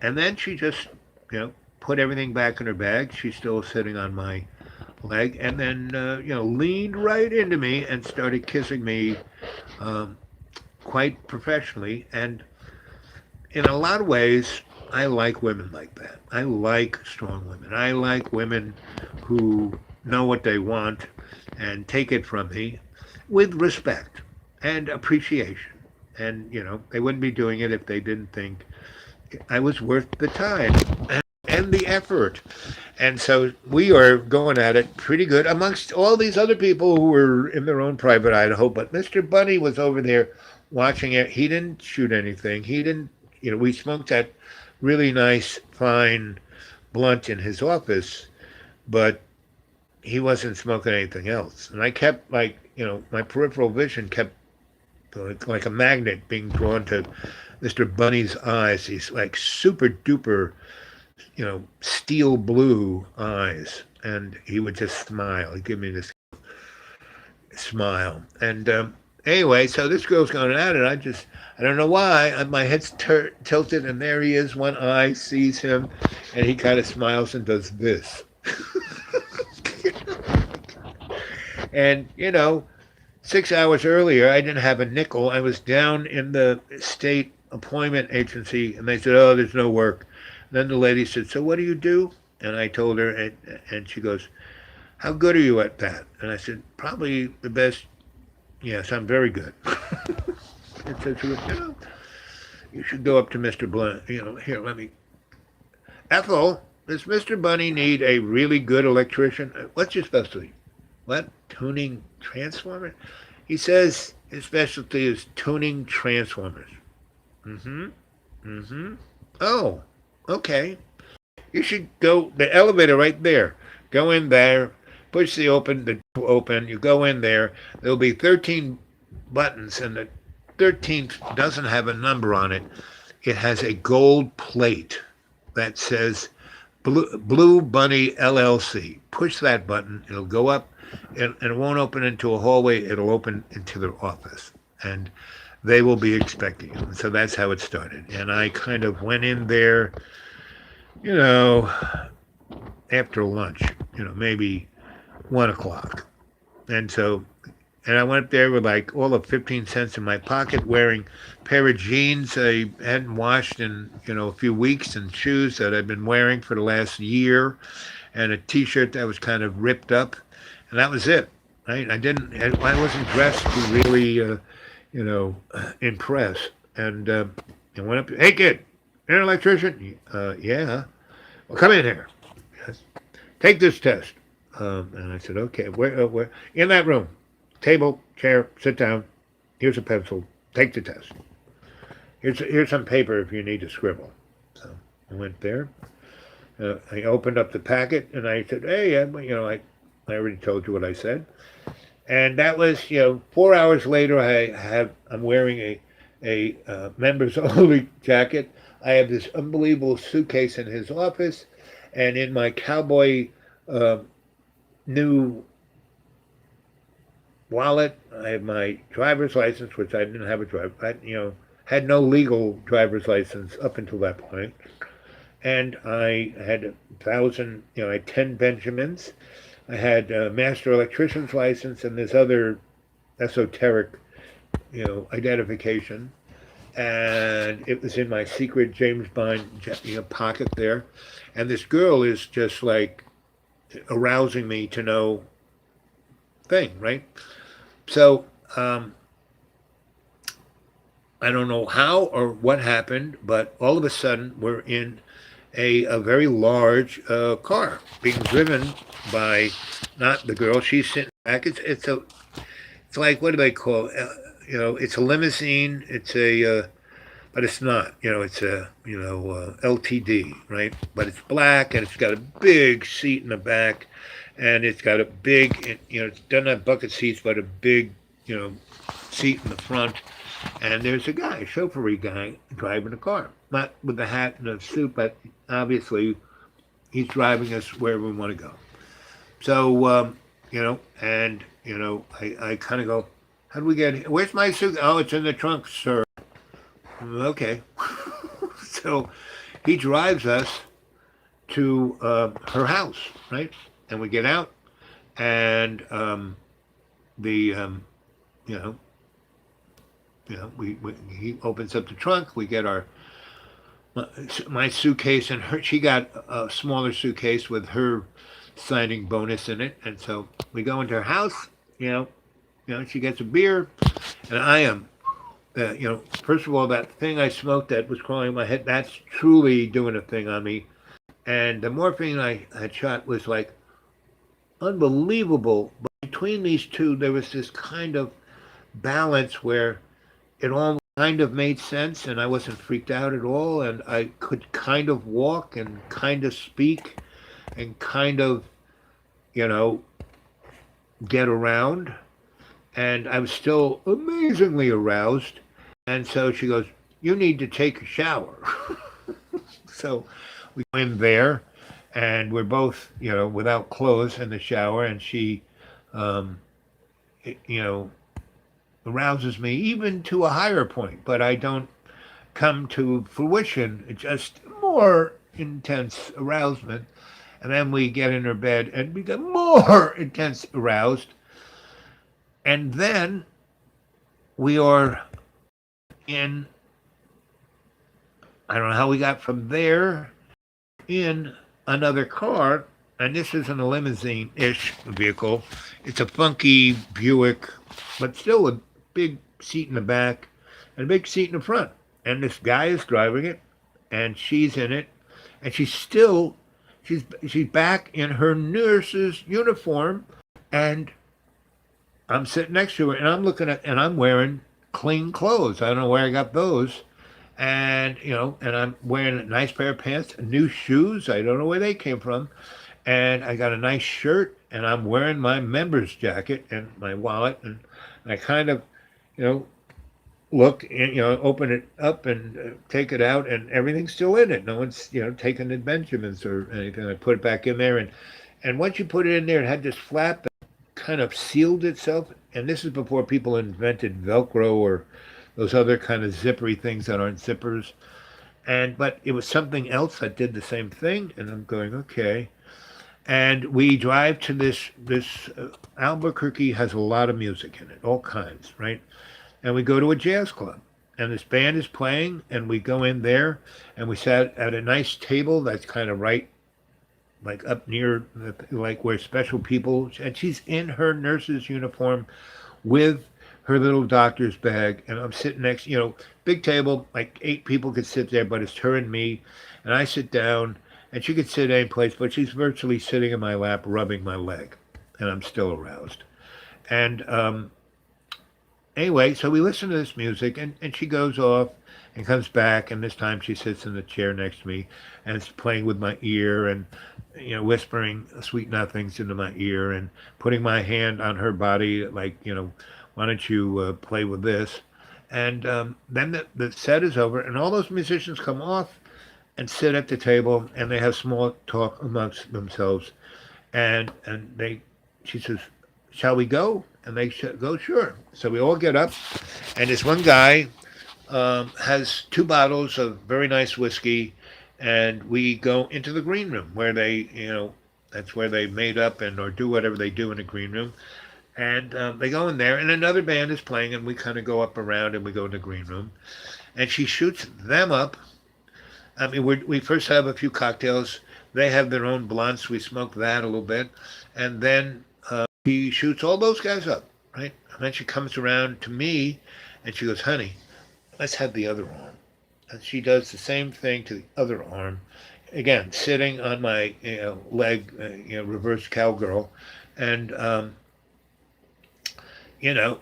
then she just, put everything back in her bag. She's still sitting on my leg, and then leaned right into me and started kissing me quite professionally. And in a lot of ways, I like women like that. I like strong women. I like women who know what they want and take it from me with respect and appreciation. And they wouldn't be doing it if they didn't think I was worth the time and the effort. And so we are going at it pretty good amongst all these other people who were in their own private Idaho. But Mr. Bunny was over there watching it. He didn't shoot anything. He didn't, we smoked that really nice, fine blunt in his office, but he wasn't smoking anything else. And I kept, my peripheral vision kept like a magnet being drawn to Mr. Bunny's eyes. These like super duper, steel blue eyes. And he would just smile. He'd give me this smile. And anyway, so this girl's going at it. I don't know why. My head's tilted, and there he is. One eye sees him, and he kind of smiles and does this. And, 6 hours earlier, I didn't have a nickel. I was down in the state employment agency, and they said, oh, there's no work. And then the lady said, so what do you do? And I told her, and she goes, how good are you at that? And I said, probably the best. Yes, I'm very good. And so she goes, you should go up to Mr. Blunt. Here, let me. Ethel, does Mr. Bunny need a really good electrician? What's your specialty? What? Tuning transformers? He says his specialty is tuning transformers. Oh, okay. You should go, the elevator right there. Go in there, push the door open, you go in there. There'll be 13 buttons, and the 13th doesn't have a number on it. It has a gold plate that says Blue Bunny LLC. Push that button, it'll go up, and it won't open into a hallway, it'll open into their office. And they will be expecting you. And so that's how it started. And I kind of went in there, after lunch, maybe 1 o'clock. And I went up there with like all of 15 cents in my pocket, wearing a pair of jeans I hadn't washed in, a few weeks, and shoes that I'd been wearing for the last year, and a t-shirt that was kind of ripped up. And that was it, right? I wasn't dressed to really, impress. And I went up, hey kid, you're an electrician? Yeah. Well, come in here. Yes. Take this test. And I said, okay, where? In that room. Table, chair, sit down. Here's a pencil. Take the test. Here's some paper if you need to scribble. So I went there. I opened up the packet, and I said, hey, I already told you what I said. And that was, 4 hours later, I'm wearing a members only jacket. I have this unbelievable suitcase in his office, and in my cowboy new wallet, I have my driver's license, which I didn't have had no legal driver's license up until that point. And I had 1,000, I had 10 Benjamins. I had a master electrician's license and this other esoteric, identification. And it was in my secret James Bond pocket there. And this girl is just like arousing me to no thing, right? So I don't know how or what happened, but all of a sudden we're in a very large car being driven by not the girl. She's sitting back. It's like, what do they call it? It's a limousine. It's a but it's not. It's a LTD, right? But it's black and it's got a big seat in the back, and it's got a big it doesn't have bucket seats, but a big seat in the front. And there's a guy, a chauffeury guy, driving the car, not with the hat and the suit, but obviously he's driving us wherever we want to go. So I kind of go, how do we get here? Where's my suit? Oh, it's in the trunk, sir. Okay. So he drives us to her house, right? And we get out, and the you know we he opens up the trunk. We get my suitcase, and her. She got a smaller suitcase with her signing bonus in it, and so we go into her house. She gets a beer, and I am. First of all, that thing I smoked that was crawling in my head, that's truly doing a thing on me. And the morphine I had shot was like unbelievable. But between these two, there was this kind of balance where it all kind of made sense and I wasn't freaked out at all. And I could kind of walk and kind of speak and kind of, you know, get around. And I was still amazingly aroused. And so she goes, "You need to take a shower." So we go in there and we're both, without clothes in the shower. And she, um, you know, arouses me even to a higher point, but I don't come to fruition. It's just more intense arousement. And then we get in her bed and become more intense aroused. And then we are in, I don't know how we got from there, in another car. And this isn't a limousine ish vehicle. It's a funky Buick, but still a big seat in the back and a big seat in the front. And this guy is driving it, and she's in it, and she's back in her nurse's uniform, and I'm sitting next to her, and and I'm wearing clean clothes. I don't know where I got those. And, and I'm wearing a nice pair of pants, new shoes. I don't know where they came from. And I got a nice shirt, and I'm wearing my member's jacket and my wallet. And I kind of, you know, look and, open it up and take it out, and everything's still in it. No one's, taken the Benjamins or anything. I put it back in there. And once you put it in there, it had this flap that kind of sealed itself. And this is before people invented Velcro or those other kind of zippery things that aren't zippers. But it was something else that did the same thing. And I'm going, okay. And we drive to this Albuquerque has a lot of music in it, all kinds, right? And we go to a jazz club, and this band is playing, and we go in there, and we sat at a nice table that's kind of right, like up near, like where special people, and she's in her nurse's uniform with her little doctor's bag, and I'm sitting next, big table, like 8 people could sit there, but it's her and me, and I sit down, and she could sit any place, but she's virtually sitting in my lap, rubbing my leg, and I'm still aroused. And anyway, so we listen to this music, and she goes off and comes back, and this time she sits in the chair next to me, and it's playing with my ear, and whispering sweet nothings into my ear, and putting my hand on her body, like, why don't you play with this? And then the set is over, and all those musicians come off and sit at the table, and they have small talk amongst themselves, and she says, "Shall we go?" And they go, "Sure." So we all get up, and this one guy has 2 bottles of very nice whiskey, and we go into the green room where they, that's where they made up or do whatever they do in the green room. And they go in there, and another band is playing, and we kind of go up around, and we go in the green room, and she shoots them up. I mean, we first have a few cocktails. They have their own blunts. We smoke that a little bit, and then she shoots all those guys up, right? And then she comes around to me, and she goes, "Honey, let's have the other arm. And she does the same thing to the other arm. Again, sitting on my leg, reverse cowgirl, and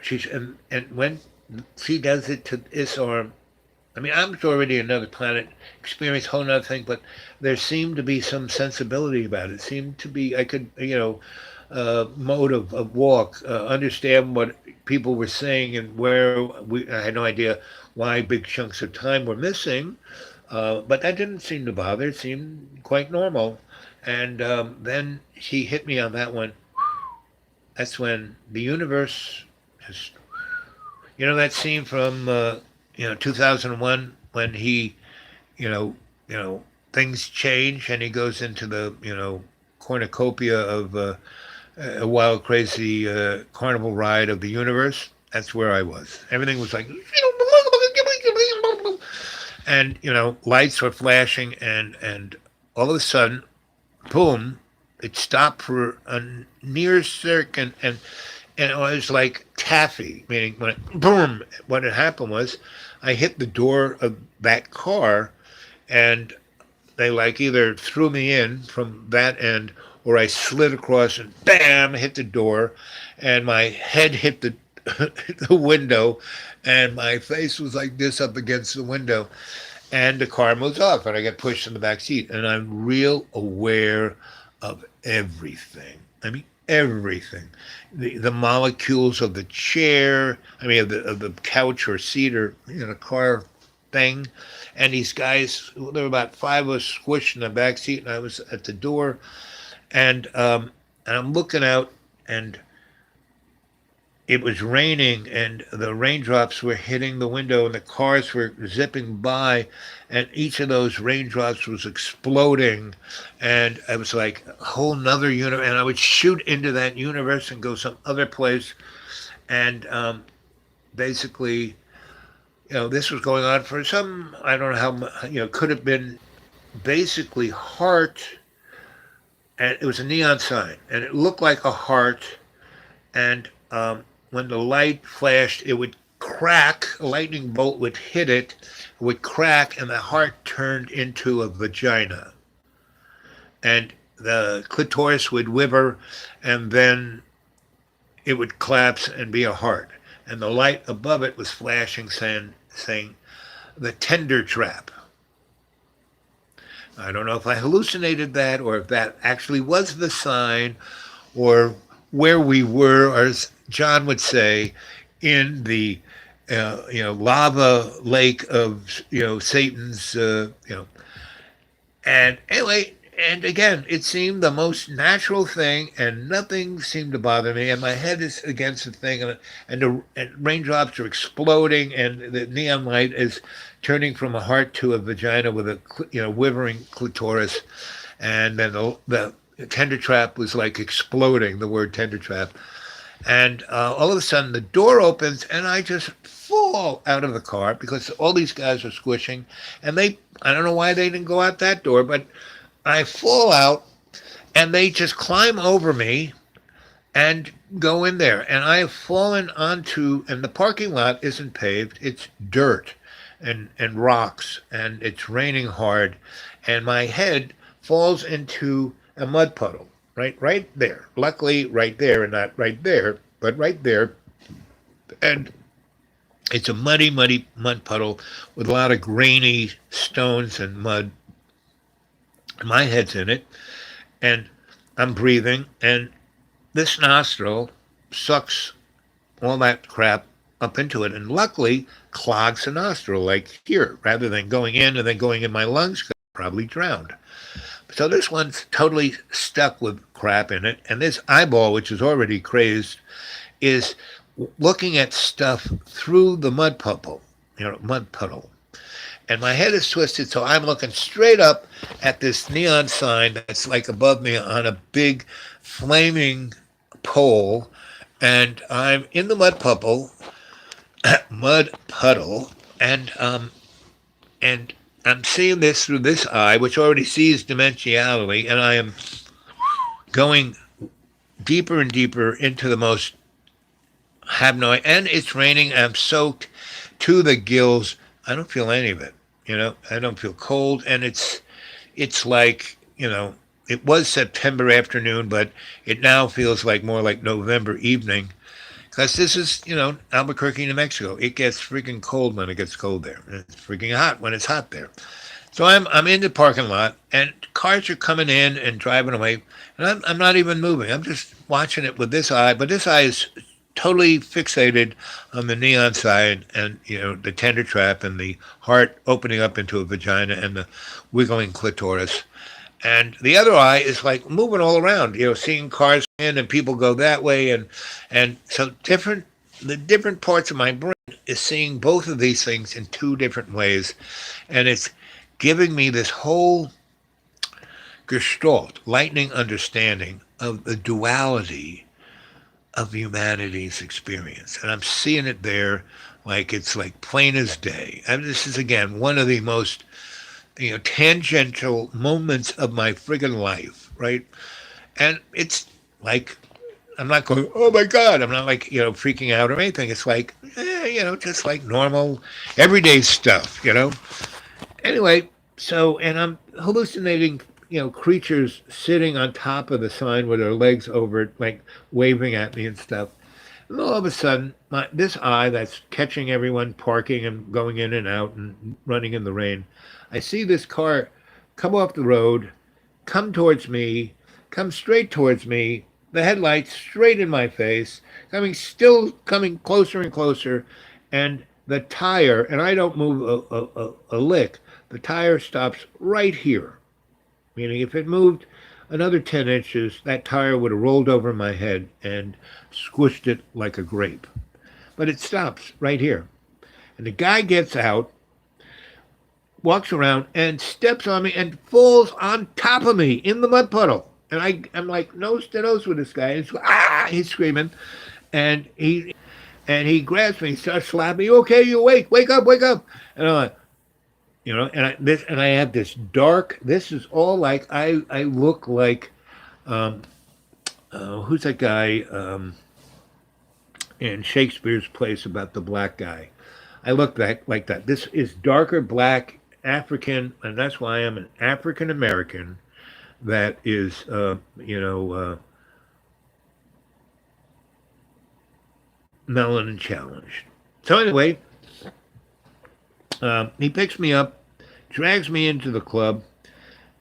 she's and when she does it to this arm, I mean, I'm already another planet, experience a whole nother thing, but there seemed to be some sensibility about it. Seemed to be I could mode of walk, understand what people were saying and where I had no idea why big chunks of time were missing, but that didn't seem to bother. It seemed quite normal. And then she hit me on that one. That's when the universe just, that scene from 2001 when he, you know, things change and he goes into the cornucopia of a wild, crazy carnival ride of the universe. That's where I was. Everything was like, and lights were flashing, and all of a sudden, boom! It stopped for a near second, and it was like taffy, meaning when boom! What had happened was, I hit the door of that car, and they like either threw me in from that end, or I slid across and bam, hit the door, and my head hit the the window, and my face was like this up against the window, and the car moves off, and I get pushed in the back seat, and I'm real aware of everything. I mean, everything. The molecules of the chair, of the couch or seat or car thing, and these guys. There were about five of us squished in the back seat, and I was at the door, and I'm looking out, and it was raining, and the raindrops were hitting the window, and the cars were zipping by, and each of those raindrops was exploding, and I was like a whole nother universe, and I would shoot into that universe and go some other place, and basically, this was going on for some, I don't know how, could have been basically heart, and it was a neon sign, and it looked like a heart, and when the light flashed, it would crack, a lightning bolt would hit it, would crack, and the heart turned into a vagina. And the clitoris would wiver, and then it would collapse and be a heart. And the light above it was flashing, saying the tender trap. I don't know if I hallucinated that, or if that actually was the sign, or where we were, or as John would say, in the lava lake of Satan's and anyway, and again, it seemed the most natural thing, and nothing seemed to bother me, and my head is against the thing, and raindrops are exploding, and the neon light is turning from a heart to a vagina with a withering clitoris, and then the tender trap was like exploding, the word tender trap. And all of a sudden the door opens and I just fall out of the car because all these guys are squishing, and I don't know why they didn't go out that door, but I fall out and they just climb over me and go in there. And I have fallen onto, and the parking lot isn't paved, it's dirt and rocks, and it's raining hard, and my head falls into a mud puddle, right there. Luckily, right there, and not right there, but right there. And it's a muddy mud puddle with a lot of grainy stones and mud. My head's in it, and I'm breathing, and this nostril sucks all that crap up into it, and luckily clogs the nostril, like here, rather than going in and then going in my lungs, 'cause I'm probably drowned. So this one's totally stuck with crap in it, and this eyeball, which is already crazed, is looking at stuff through the mud puddle, and my head is twisted, so I'm looking straight up at this neon sign that's like above me on a big flaming pole, and I'm in the mud puddle, and I'm seeing this through this eye, which already sees dimensionality, and I am going deeper and deeper into the most and it's raining, I'm soaked to the gills, I don't feel any of it. I don't feel cold, and it's like, it was September afternoon, but it now feels like more like November evening. Because this is, Albuquerque, New Mexico. It gets freaking cold when it gets cold there. And it's freaking hot when it's hot there. So I'm in the parking lot, and cars are coming in and driving away, and I'm not even moving. I'm just watching it with this eye, but this eye is totally fixated on the neon sign and the tender trap and the heart opening up into a vagina and the wiggling clitoris. And the other eye is like moving all around, seeing cars in and people go that way, and so the different parts of my brain is seeing both of these things in two different ways, and it's giving me this whole gestalt, lightning understanding of the duality of humanity's experience. And I'm seeing it there like it's like plain as day. And this is, again, one of the most tangential moments of my friggin' life, right? And it's like, I'm not going, oh my God, I'm not like, freaking out or anything. It's like, just like normal, everyday stuff, Anyway, so, and I'm hallucinating, creatures sitting on top of the sign with their legs over it, like waving at me and stuff. And all of a sudden, this eye that's catching everyone parking and going in and out and running in the rain, I see this car come off the road, come towards me, come straight towards me, the headlights straight in my face, still coming closer and closer, and the tire, and I don't move a lick, the tire stops right here. Meaning if it moved another 10 inches, that tire would have rolled over my head and squished it like a grape. But it stops right here. And the guy gets out, walks around, and steps on me and falls on top of me in the mud puddle. And I'm like nose to nose with this guy. And he's screaming. And he grabs me, starts slapping me. You okay? You awake? Wake up! Wake up! And I'm like, and I have this dark. This is all like I look like, who's that guy in Shakespeare's place about the black guy? I look like that. This is darker black African, and that's why I'm an African American that is, melanin challenged. So anyway, he picks me up, drags me into the club,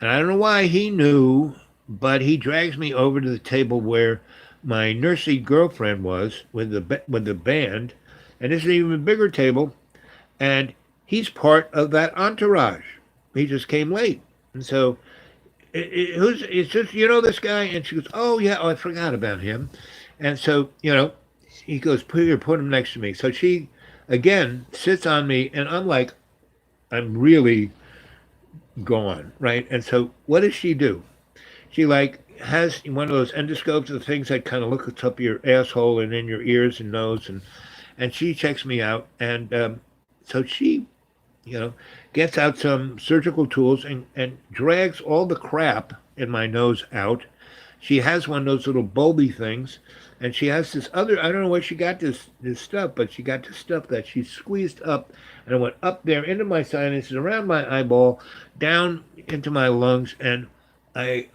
and I don't know why he knew, but he drags me over to the table where my nursey girlfriend was with the band, and this is an even bigger table, and he's part of that entourage. He just came late, and so it's just this guy, and she goes, oh yeah, I forgot about him, and so he goes, put him next to me. So she again sits on me, and I'm really gone, right? And so what does she do? She has one of those endoscopes, the things that kind of looks up your asshole and in your ears and nose, and she checks me out, and so she gets out some surgical tools and drags all the crap in my nose out. She has one of those little bulby things, and she has this other, I don't know where she got this stuff, but she got this stuff that she squeezed up, and it went up there into my sinuses, around my eyeball, down into my lungs, and I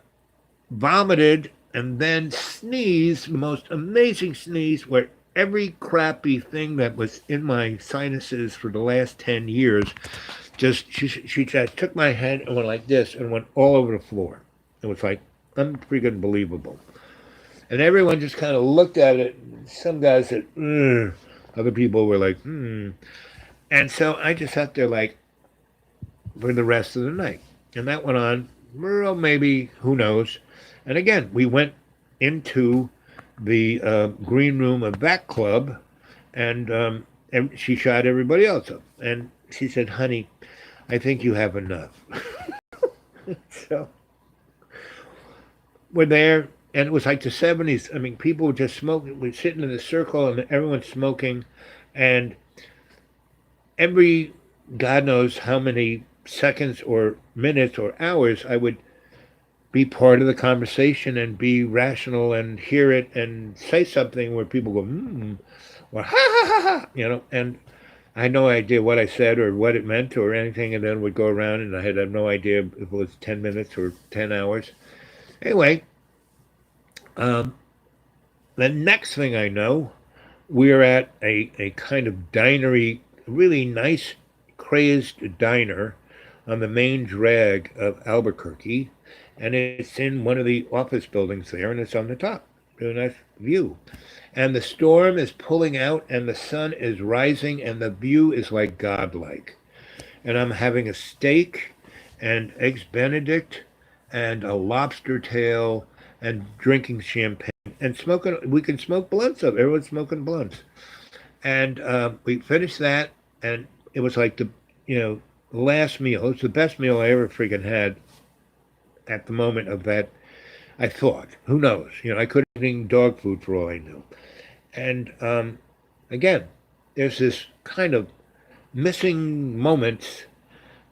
vomited and then sneezed, the most amazing sneeze, where every crappy thing that was in my sinuses for the last 10 years, she just took my head and went like this and went all over the floor. It was like unfreaking believable. And everyone just kind of looked at it. Some guys said, ugh. Other people were like, And so I just sat there like for the rest of the night. And that went on, well, maybe, who knows. And again, we went into the green room of that club, and she shot everybody else up. And she said, honey, I think you have enough. So we're there, and it was like the 70s. I mean, people were just smoking. We're sitting in a circle, and everyone's smoking. And every, God knows how many seconds or minutes or hours, I would be part of the conversation and be rational and hear it and say something where people go, or ha, ha, ha, ha, and I had no idea what I said or what it meant or anything, and then would go around, and I had no idea if it was 10 minutes or 10 hours. Anyway, um, the next thing I know, we're at a kind of dinery, really nice, crazed diner on the main drag of Albuquerque, and it's in one of the office buildings there, and it's on the top. Really nice view. And the storm is pulling out, and the sun is rising, and the view is like godlike. And I'm having a steak and eggs Benedict and a lobster tail and drinking champagne and smoking. We can smoke blunts up. Everyone's smoking blunts. And we finished that, and it was like you know, last meal. It was the best meal I ever freaking had at the moment of that. I thought, who knows? I could have been eating dog food for all I knew. And again, there's this kind of missing moments,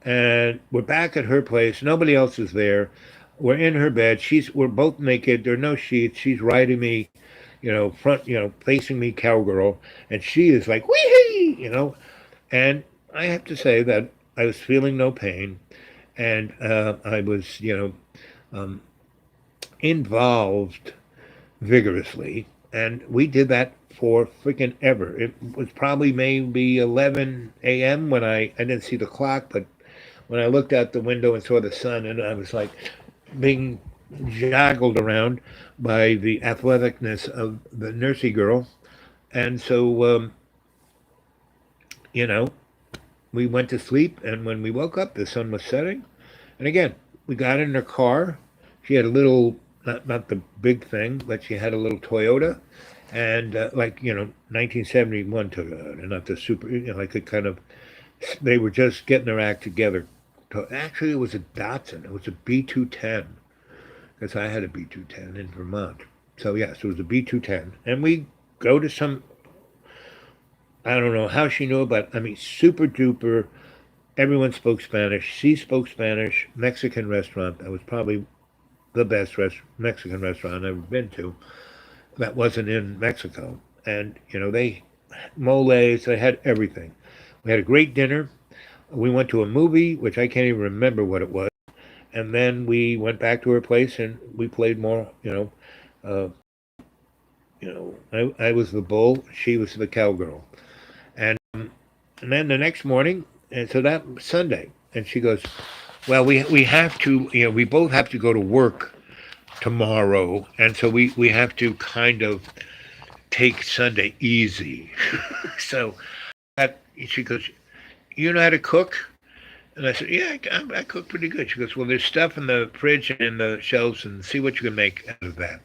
and we're back at her place. Nobody else is there. We're in her bed. We're both naked. There are no sheets. She's riding me, front, facing me cowgirl, and she is like wee, And I have to say that I was feeling no pain, and I was, um, involved vigorously, and we did that for freaking ever. It was probably maybe 11 a.m. when I didn't see the clock, but when I looked out the window and saw the sun, and I was like being joggled around by the athleticness of the nursey girl. And so, you know, we went to sleep, and when we woke up, the sun was setting. And again, we got in her car. She had a little, not the big thing, but she had a little Toyota, and 1971 Toyota, not the super, like a kind of. They were just getting their act together. Actually, it was a Datsun. It was a B210, because I had a B210 in Vermont. So yes, it was a B210, and we go to some. I don't know how she knew, but I mean, super duper. Everyone spoke Spanish. She spoke Spanish. Mexican restaurant. That was probably the best Mexican restaurant I've ever been to. That wasn't in Mexico. And they moles. They had everything. We had a great dinner. We went to a movie, which I can't even remember what it was. And then we went back to her place and we played more. Uh, I was the bull. She was the cowgirl. And then the next morning, and so that Sunday, and she goes, well, we have to, we both have to go to work tomorrow, and so we have to kind of take Sunday easy. So she goes, you know how to cook? And I said, yeah, I cook pretty good. She goes, well, there's stuff in the fridge and in the shelves, and see what you can make out of that.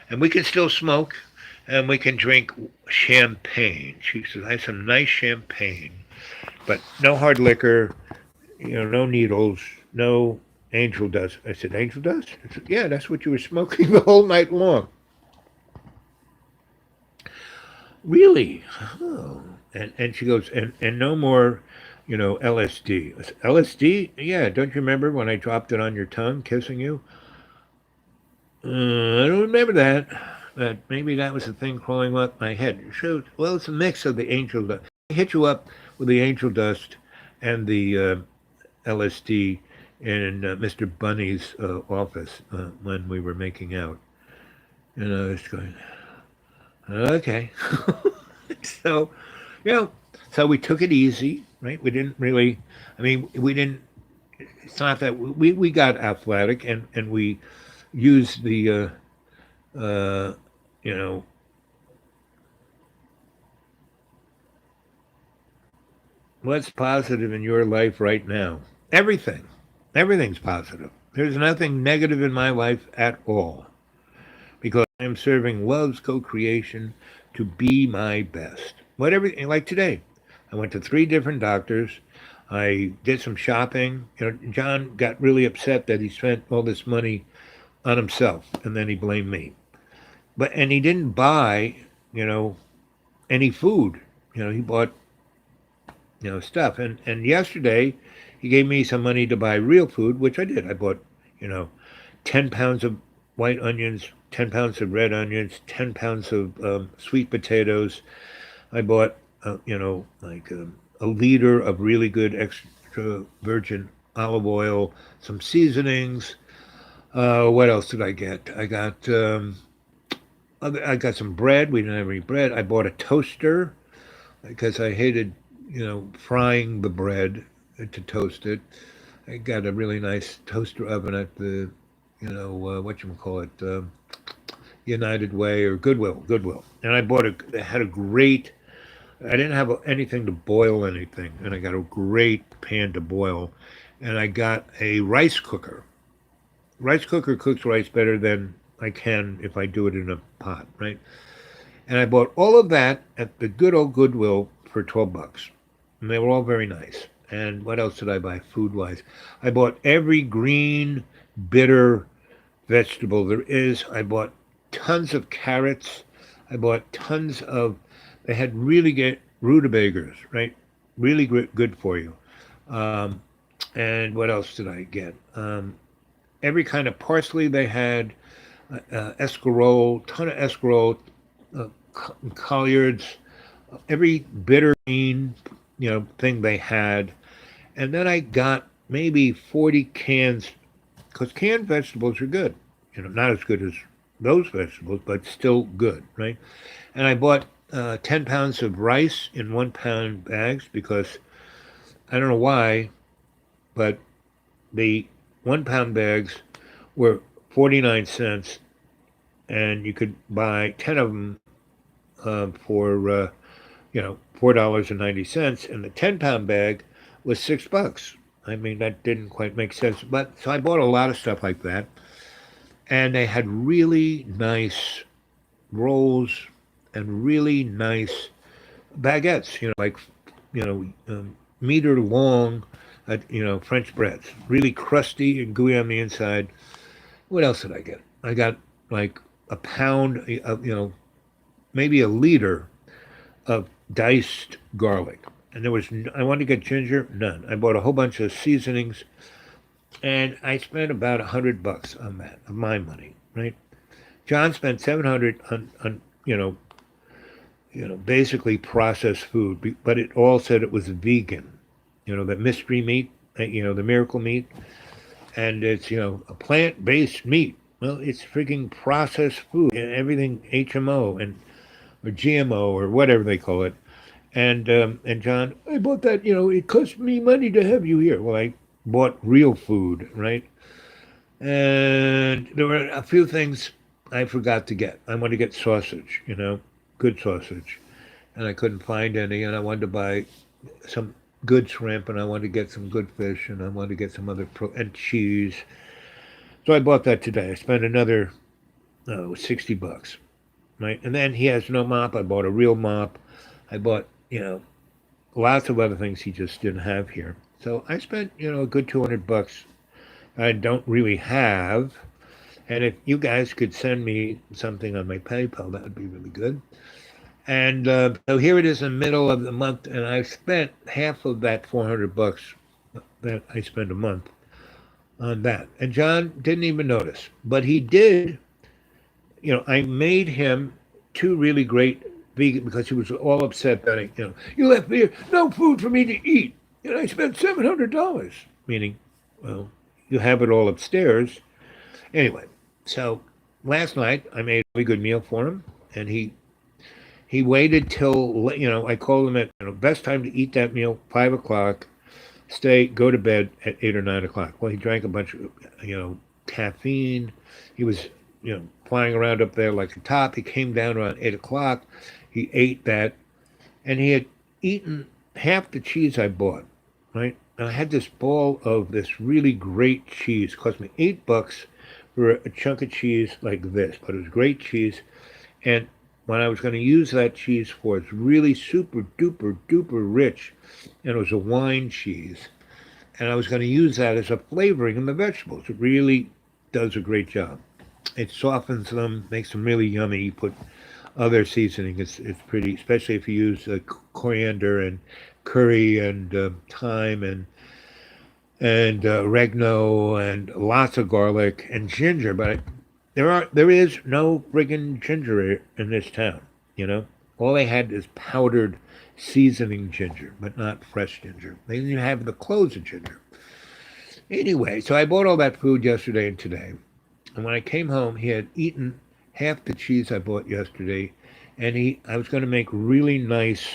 And we can still smoke, and we can drink champagne. She says, I have some nice champagne, but no hard liquor, no needles, no angel dust. I said, angel dust? I said, yeah, that's what you were smoking the whole night long. Really? Oh. And she goes, and no more, LSD. I said, LSD? Yeah, don't you remember when I dropped it on your tongue, kissing you? I don't remember that. But maybe that was the thing crawling up my head. So, well, it's a mix of the angel dust. I hit you up with the angel dust and the LSD in Mr. Bunny's office when we were making out. And I was going, okay. So, so we took it easy, right? We didn't really, we didn't, it's not that, we got athletic and we used the, what's positive in your life right now? Everything. Everything's positive. There's nothing negative in my life at all. Because I am serving love's co-creation to be my best. Whatever, like today. I went to 3 different doctors. I did some shopping. John got really upset that he spent all this money on himself, and then he blamed me. And he didn't buy, any food. He bought, stuff. And yesterday, he gave me some money to buy real food, which I did. I bought, 10 pounds of white onions, 10 pounds of red onions, 10 pounds of sweet potatoes. I bought, a liter of really good extra virgin olive oil, some seasonings. What else did I get? I got some bread. We didn't have any bread. I bought a toaster because I hated, frying the bread to toast it. I got a really nice toaster oven at the, what you call it, United Way or Goodwill. And I bought it had a great. I didn't have anything to boil anything, and I got a great pan to boil, and I got a rice cooker. Rice cooker cooks rice better than I can if I do it in a pot, right? And I bought all of that at the good old Goodwill for $12, and they were all very nice. And what else did I buy food wise? I bought every green, bitter vegetable there is. I bought tons of carrots. I bought tons of. They had really good rutabagas, right? Really good for you. Um, and what else did I get? Every kind of parsley they had, escarole, ton of escarole, collards, every bitter green, thing they had. And then I got maybe 40 cans, because canned vegetables are good. Not as good as those vegetables, but still good, right? And I bought 10 pounds of rice in 1 pound bags because I don't know why, but the 1 pound bags were 49 cents, and you could buy 10 of them for $4.90, and the 10 pound bag was $6. I mean, that didn't quite make sense, but so I bought a lot of stuff like that, and they had really nice rolls and really nice baguettes, like meter long, French breads, really crusty and gooey on the inside. What else did I get? I got like a pound, maybe a liter of diced garlic. And I wanted to get ginger, none. I bought a whole bunch of seasonings, and I spent about $100 on that, of my money, right? John spent 700 on basically processed food, but it all said it was vegan. That mystery meat, the miracle meat, and it's, a plant-based meat. Well, it's freaking processed food, and everything HMO or GMO or whatever they call it. And John, I bought that. It cost me money to have you here. Well, I bought real food, right? And there were a few things I forgot to get. I wanted to get sausage, good sausage, and I couldn't find any. And I wanted to buy some good shrimp, and I wanted to get some good fish, and I wanted to get some other and cheese. So I bought that today. I spent another $60, right? And then he has no mop. I bought a real mop. I bought lots of other things he just didn't have here. So I spent a good $200 I don't really have. And if you guys could send me something on my PayPal, that would be really good. And so here it is in the middle of the month, and I've spent half of that $400 that I spend a month on that. And John didn't even notice, but he did. I made him two really great vegan, because he was all upset that you left me no food for me to eat, and I spent $700. Meaning, well, you have it all upstairs. Anyway, so last night I made a really good meal for him, and he waited till I called him at best time to eat that meal, 5 o'clock. Go to bed at 8 or 9 o'clock. Well, he drank a bunch of caffeine. He was flying around up there like a top. He came down around 8 o'clock. He ate that, and he had eaten half the cheese I bought, right? And I had this ball of this really great cheese. It cost me $8 for a chunk of cheese like this, but it was great cheese. And when I was going to use that cheese for, it's really super duper duper rich, and it was a wine cheese. And I was going to use that as a flavoring in the vegetables. It really does a great job. It softens them, makes them really yummy. You put other seasoning. It's pretty, especially if you use coriander and curry and thyme and oregano and lots of garlic and ginger. But there is no friggin' ginger in this town. All they had is powdered seasoning ginger, but not fresh ginger. They didn't even have the cloves of ginger. Anyway, so I bought all that food yesterday and today. And when I came home, he had eaten half the cheese I bought yesterday, and I was going to make really nice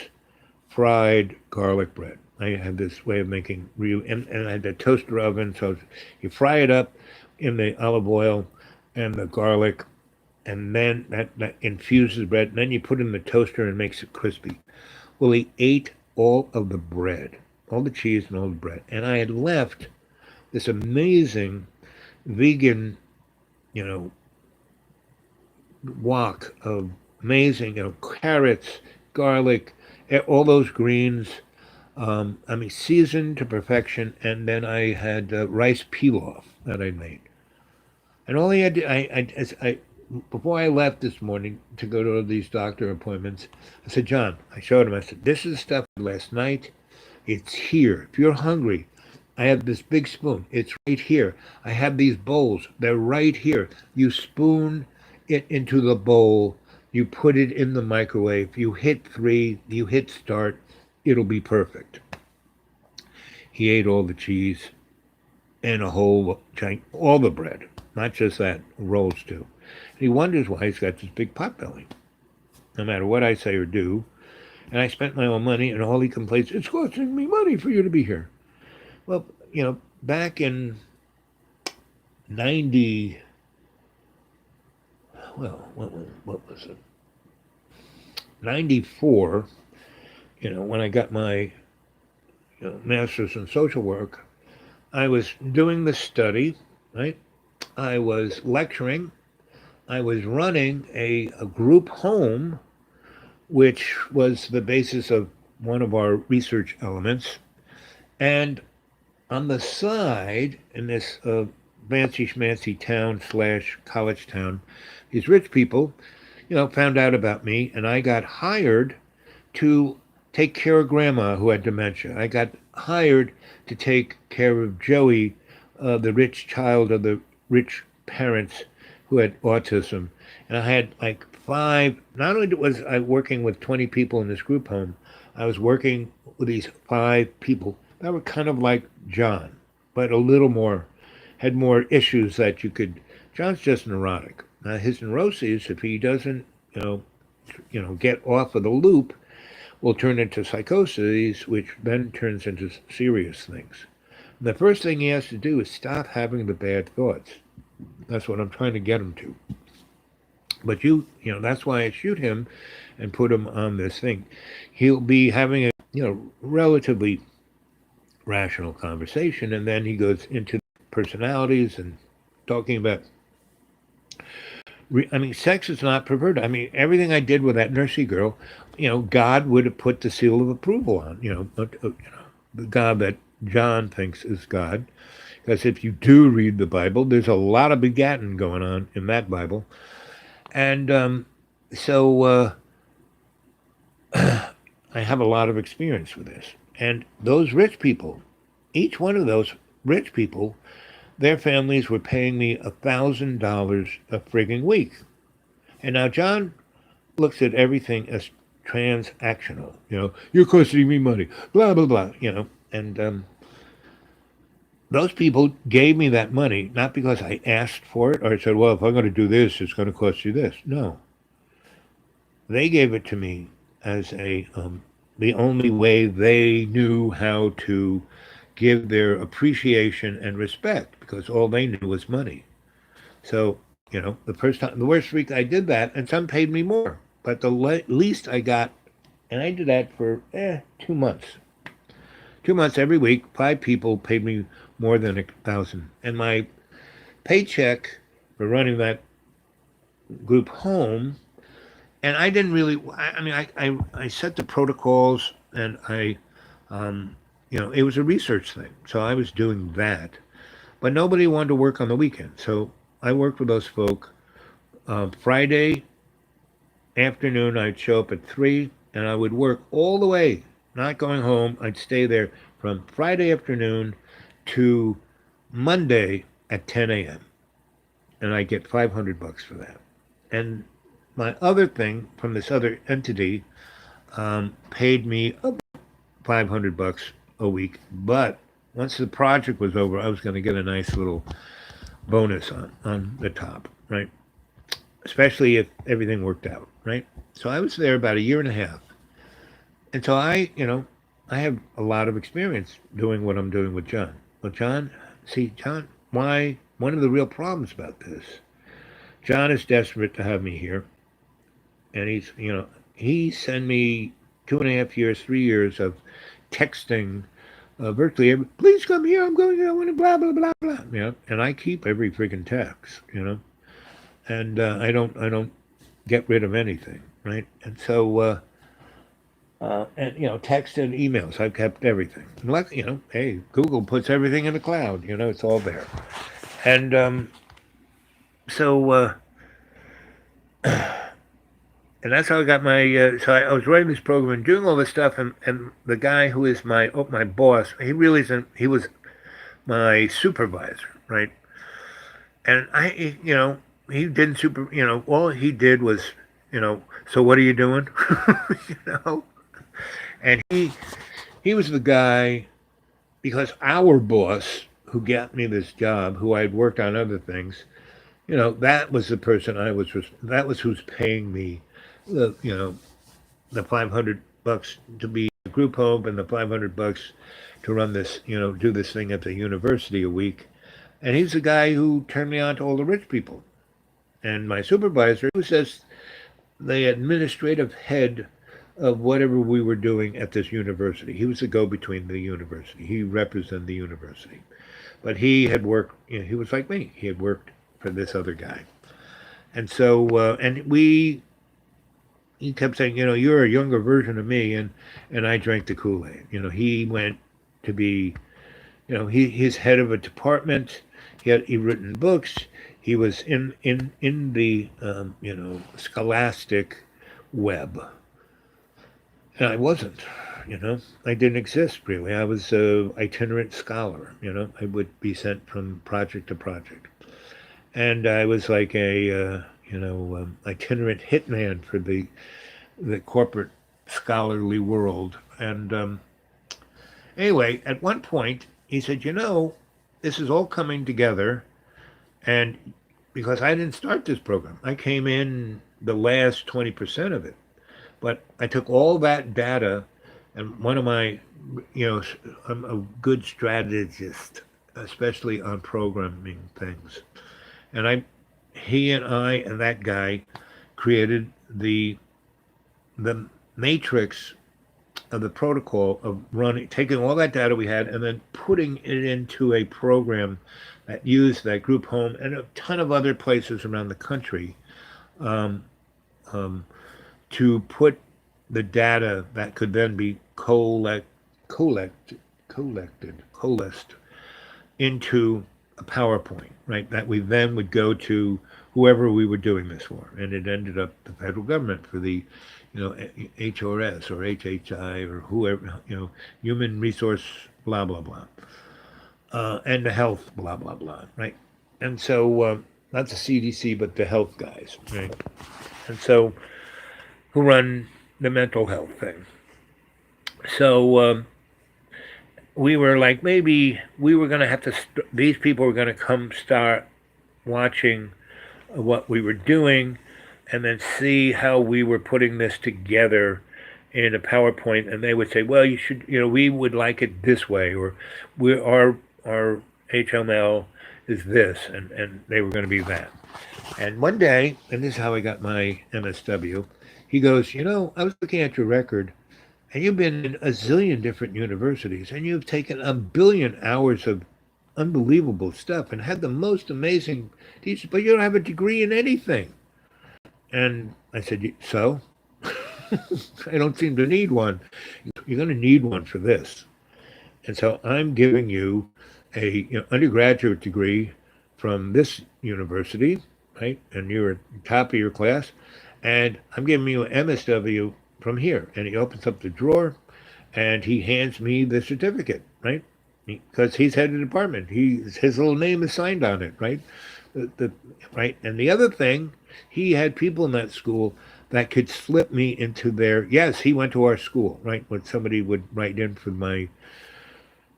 fried garlic bread. I had this way of making and I had a toaster oven, so you fry it up in the olive oil and the garlic, and then that infuses the bread, and then you put it in the toaster and it makes it crispy. Well, he ate all of the bread, all the cheese and all the bread, and I had left this amazing vegan, you know, wok of amazing, carrots, garlic, all those greens. Seasoned to perfection. And then I had rice pilaf that I made. And all he had to, before I left this morning to go to these doctor appointments, I said, John, I showed him, I said, this is stuff last night. It's here. If you're hungry, I have this big spoon. It's right here. I have these bowls. They're right here. You spoon it into the bowl. You put it in the microwave. You hit 3. You hit start. It'll be perfect. He ate all the cheese and all the bread, not just that, rolls too. And he wonders why he's got this big pot belly, no matter what I say or do. And I spent my own money, and all he complains, it's costing me money for you to be here. Well, back in 90, well, what was it? 94, when I got my master's in social work, I was doing the study, right? I was lecturing. I was running a group home, which was the basis of one of our research elements. And on the side, in this fancy schmancy town / college town, these rich people, found out about me, and I got hired to take care of grandma who had dementia. I got hired to take care of Joey, the rich child of the rich parents who had autism. And I had like 5, not only was I working with 20 people in this group home, I was working with these 5 people that were kind of like John, but a little more, had more issues that you could, John's just neurotic. Now his neuroses, if he doesn't, get off of the loop, will turn into psychosis, which then turns into serious things. And the first thing he has to do is stop having the bad thoughts. That's what I'm trying to get him to. But that's why I shoot him and put him on this thing. He'll be having a, relatively rational conversation, and then he goes into personalities and talking about, sex is not perverted. Everything I did with that nursey girl, God would have put the seal of approval on, the God that John thinks is God. Because if you do read the Bible, there's a lot of begatting going on in that Bible. And so I have a lot of experience with this. And those rich people, each one of those rich people, their families were paying me $1,000 a frigging week. And now John looks at everything as transactional. You're costing me money, blah, blah, blah, And those people gave me that money, not because I asked for it or I said, well, if I'm going to do this, it's going to cost you this. No. They gave it to me as the only way they knew how to give their appreciation and respect, because all they knew was money. So, the worst week I did that, and some paid me more, but the least I got, and I did that for 2 months. 2 months every week, 5 people paid me more than $1,000. And my paycheck for running that group home, and I didn't really, I set the protocols, and it was a research thing. So I was doing that. But nobody wanted to work on the weekend. So I worked with those folk. Friday afternoon, I'd show up at 3, and I would work all the way, not going home. I'd stay there from Friday afternoon to Monday at 10 a.m. And I get $500 for that. And my other thing from this other entity, paid me $500 a week. But once the project was over, I was going to get a nice little bonus on the top, right? Especially if everything worked out, right? So I was there about a year and a half. And so I have a lot of experience doing what I'm doing with John. Well, John, why? One of the real problems about this, John is desperate to have me here. And he sent me 2.5 years, 3 years of texting virtually please come here, I'm going, I want to blah, blah, blah, blah. And I keep every freaking text, and I don't get rid of anything, right? And so, text and emails. I've kept everything. And hey, Google puts everything in the cloud. It's all there. And so, and that's how I got my. So I was writing this program and doing all this stuff, and the guy who is my boss, he really isn't. He was my supervisor, right? And he didn't all he did was, so what are you doing? you know and he was the guy, because our boss who got me this job, who I had worked on other things, that was the person that was who's paying me the $500 to be a group home, and the $500 to run this, do this thing at the university a week. And he's the guy who turned me on to all the rich people. And my supervisor was just the administrative head of whatever we were doing at this university. He was the go-between the university. He represented the university. But he had worked, he was like me. He had worked for this other guy. And so, he kept saying, you're a younger version of me, and I drank the Kool-Aid. He went to be, he's head of a department. He written books. He was in the scholastic web, and I wasn't. I didn't exist really. I was a itinerant scholar. I would be sent from project to project, and I was like a itinerant hitman for the corporate scholarly world. And anyway, at one point he said, this is all coming together, and because I didn't start this program, I came in the last 20% of it, but I took all that data, and one of my, I'm a good strategist, especially on programming things, and he and I and that guy created the matrix of the protocol of taking all that data we had and then putting it into a program that used that group home and a ton of other places around the country, to put the data that could then be coalesced into a PowerPoint, right? That we then would go to whoever we were doing this for, and it ended up the federal government for the, HRS or HHI or whoever, human resource, blah blah blah, and the health, blah blah blah, right? And so not the CDC, but the health guys, right? And so who run the mental health thing. So we were like, maybe we were going to have to, these people were going to come start watching what we were doing and then see how we were putting this together in a PowerPoint. And they would say, well, you should, we would like it this way, or our HML is this, and they were going to be that. And one day, and this is how I got my MSW, he goes, I was looking at your record, and you've been in a zillion different universities, and you've taken 1 billion hours of unbelievable stuff and had the most amazing teachers, but you don't have a degree in anything. And I said, so? I don't seem to need one. You're going to need one for this. And so I'm giving you a undergraduate degree from this university, right? And you're at the top of your class. And I'm giving you an MSW from here. And he opens up the drawer and he hands me the certificate, right? Because he's head of the department. His little name is signed on it, right? Right. And the other thing, he had people in that school that could slip me into their, yes, he went to our school, right? When somebody would write in for my,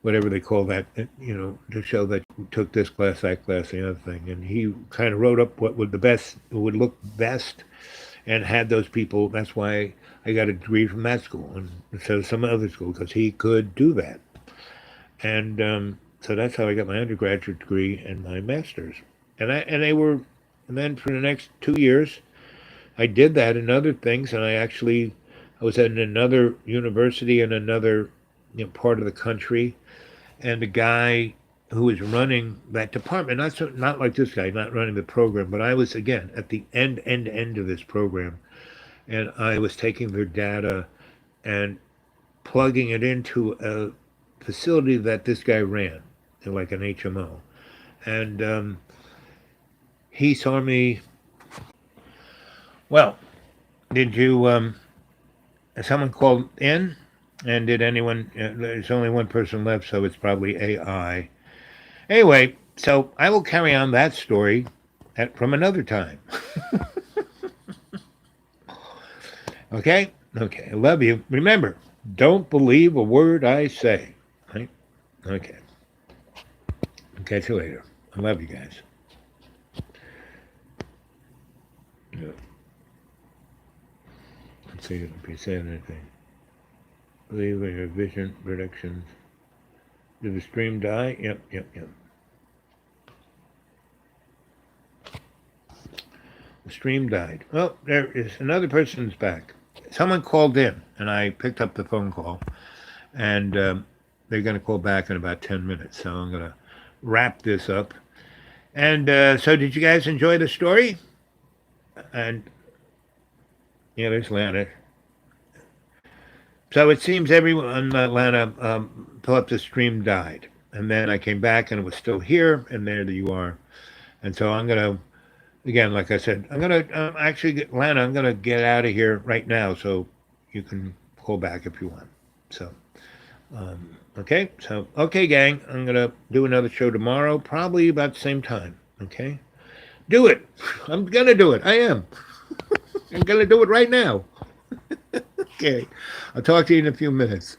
whatever they call that, to show that you took this class, that class, the other thing. And he kind of wrote up what would look best and had those people. That's why I got a degree from that school and instead of some other school, because he could do that. And so that's how I got my undergraduate degree and my master's. And then for the next 2 years, I did that and other things. And I was at another university in another part of the country, and the guy who was running that department, not like this guy, not running the program, but I was again at the end of this program, and I was taking their data and plugging it into a facility that this guy ran, like an HMO, and he saw me. Well, did you? Someone called in, and did anyone? There's only one person left, so it's probably AI. Anyway, so I will carry on that story from another time. Okay? Okay. I love you. Remember, don't believe a word I say. Right? Okay. I'll catch you later. I love you guys. Yeah. Let's see if you said anything. Believe in your vision predictions. Did the stream die? Yep. The stream died. Well, there is another person's back. Someone called in, and I picked up the phone call, and they're going to call back in about 10 minutes. So I'm going to wrap this up. And so did you guys enjoy the story? And yeah, there's Lana. So it seems everyone, Lana, thought the stream died. And then I came back and it was still here, and there you are. And so I'm going to, again, like I said, I'm going to Lana, I'm going to get out of here right now so you can call back if you want. So, okay. So, okay, gang, I'm going to do another show tomorrow, probably about the same time. Okay. Do it. I'm going to do it. I am. I'm going to do it right now. Okay. I'll talk to you in a few minutes.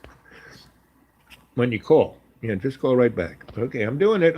When you call. Yeah, just call right back. Okay, I'm doing it.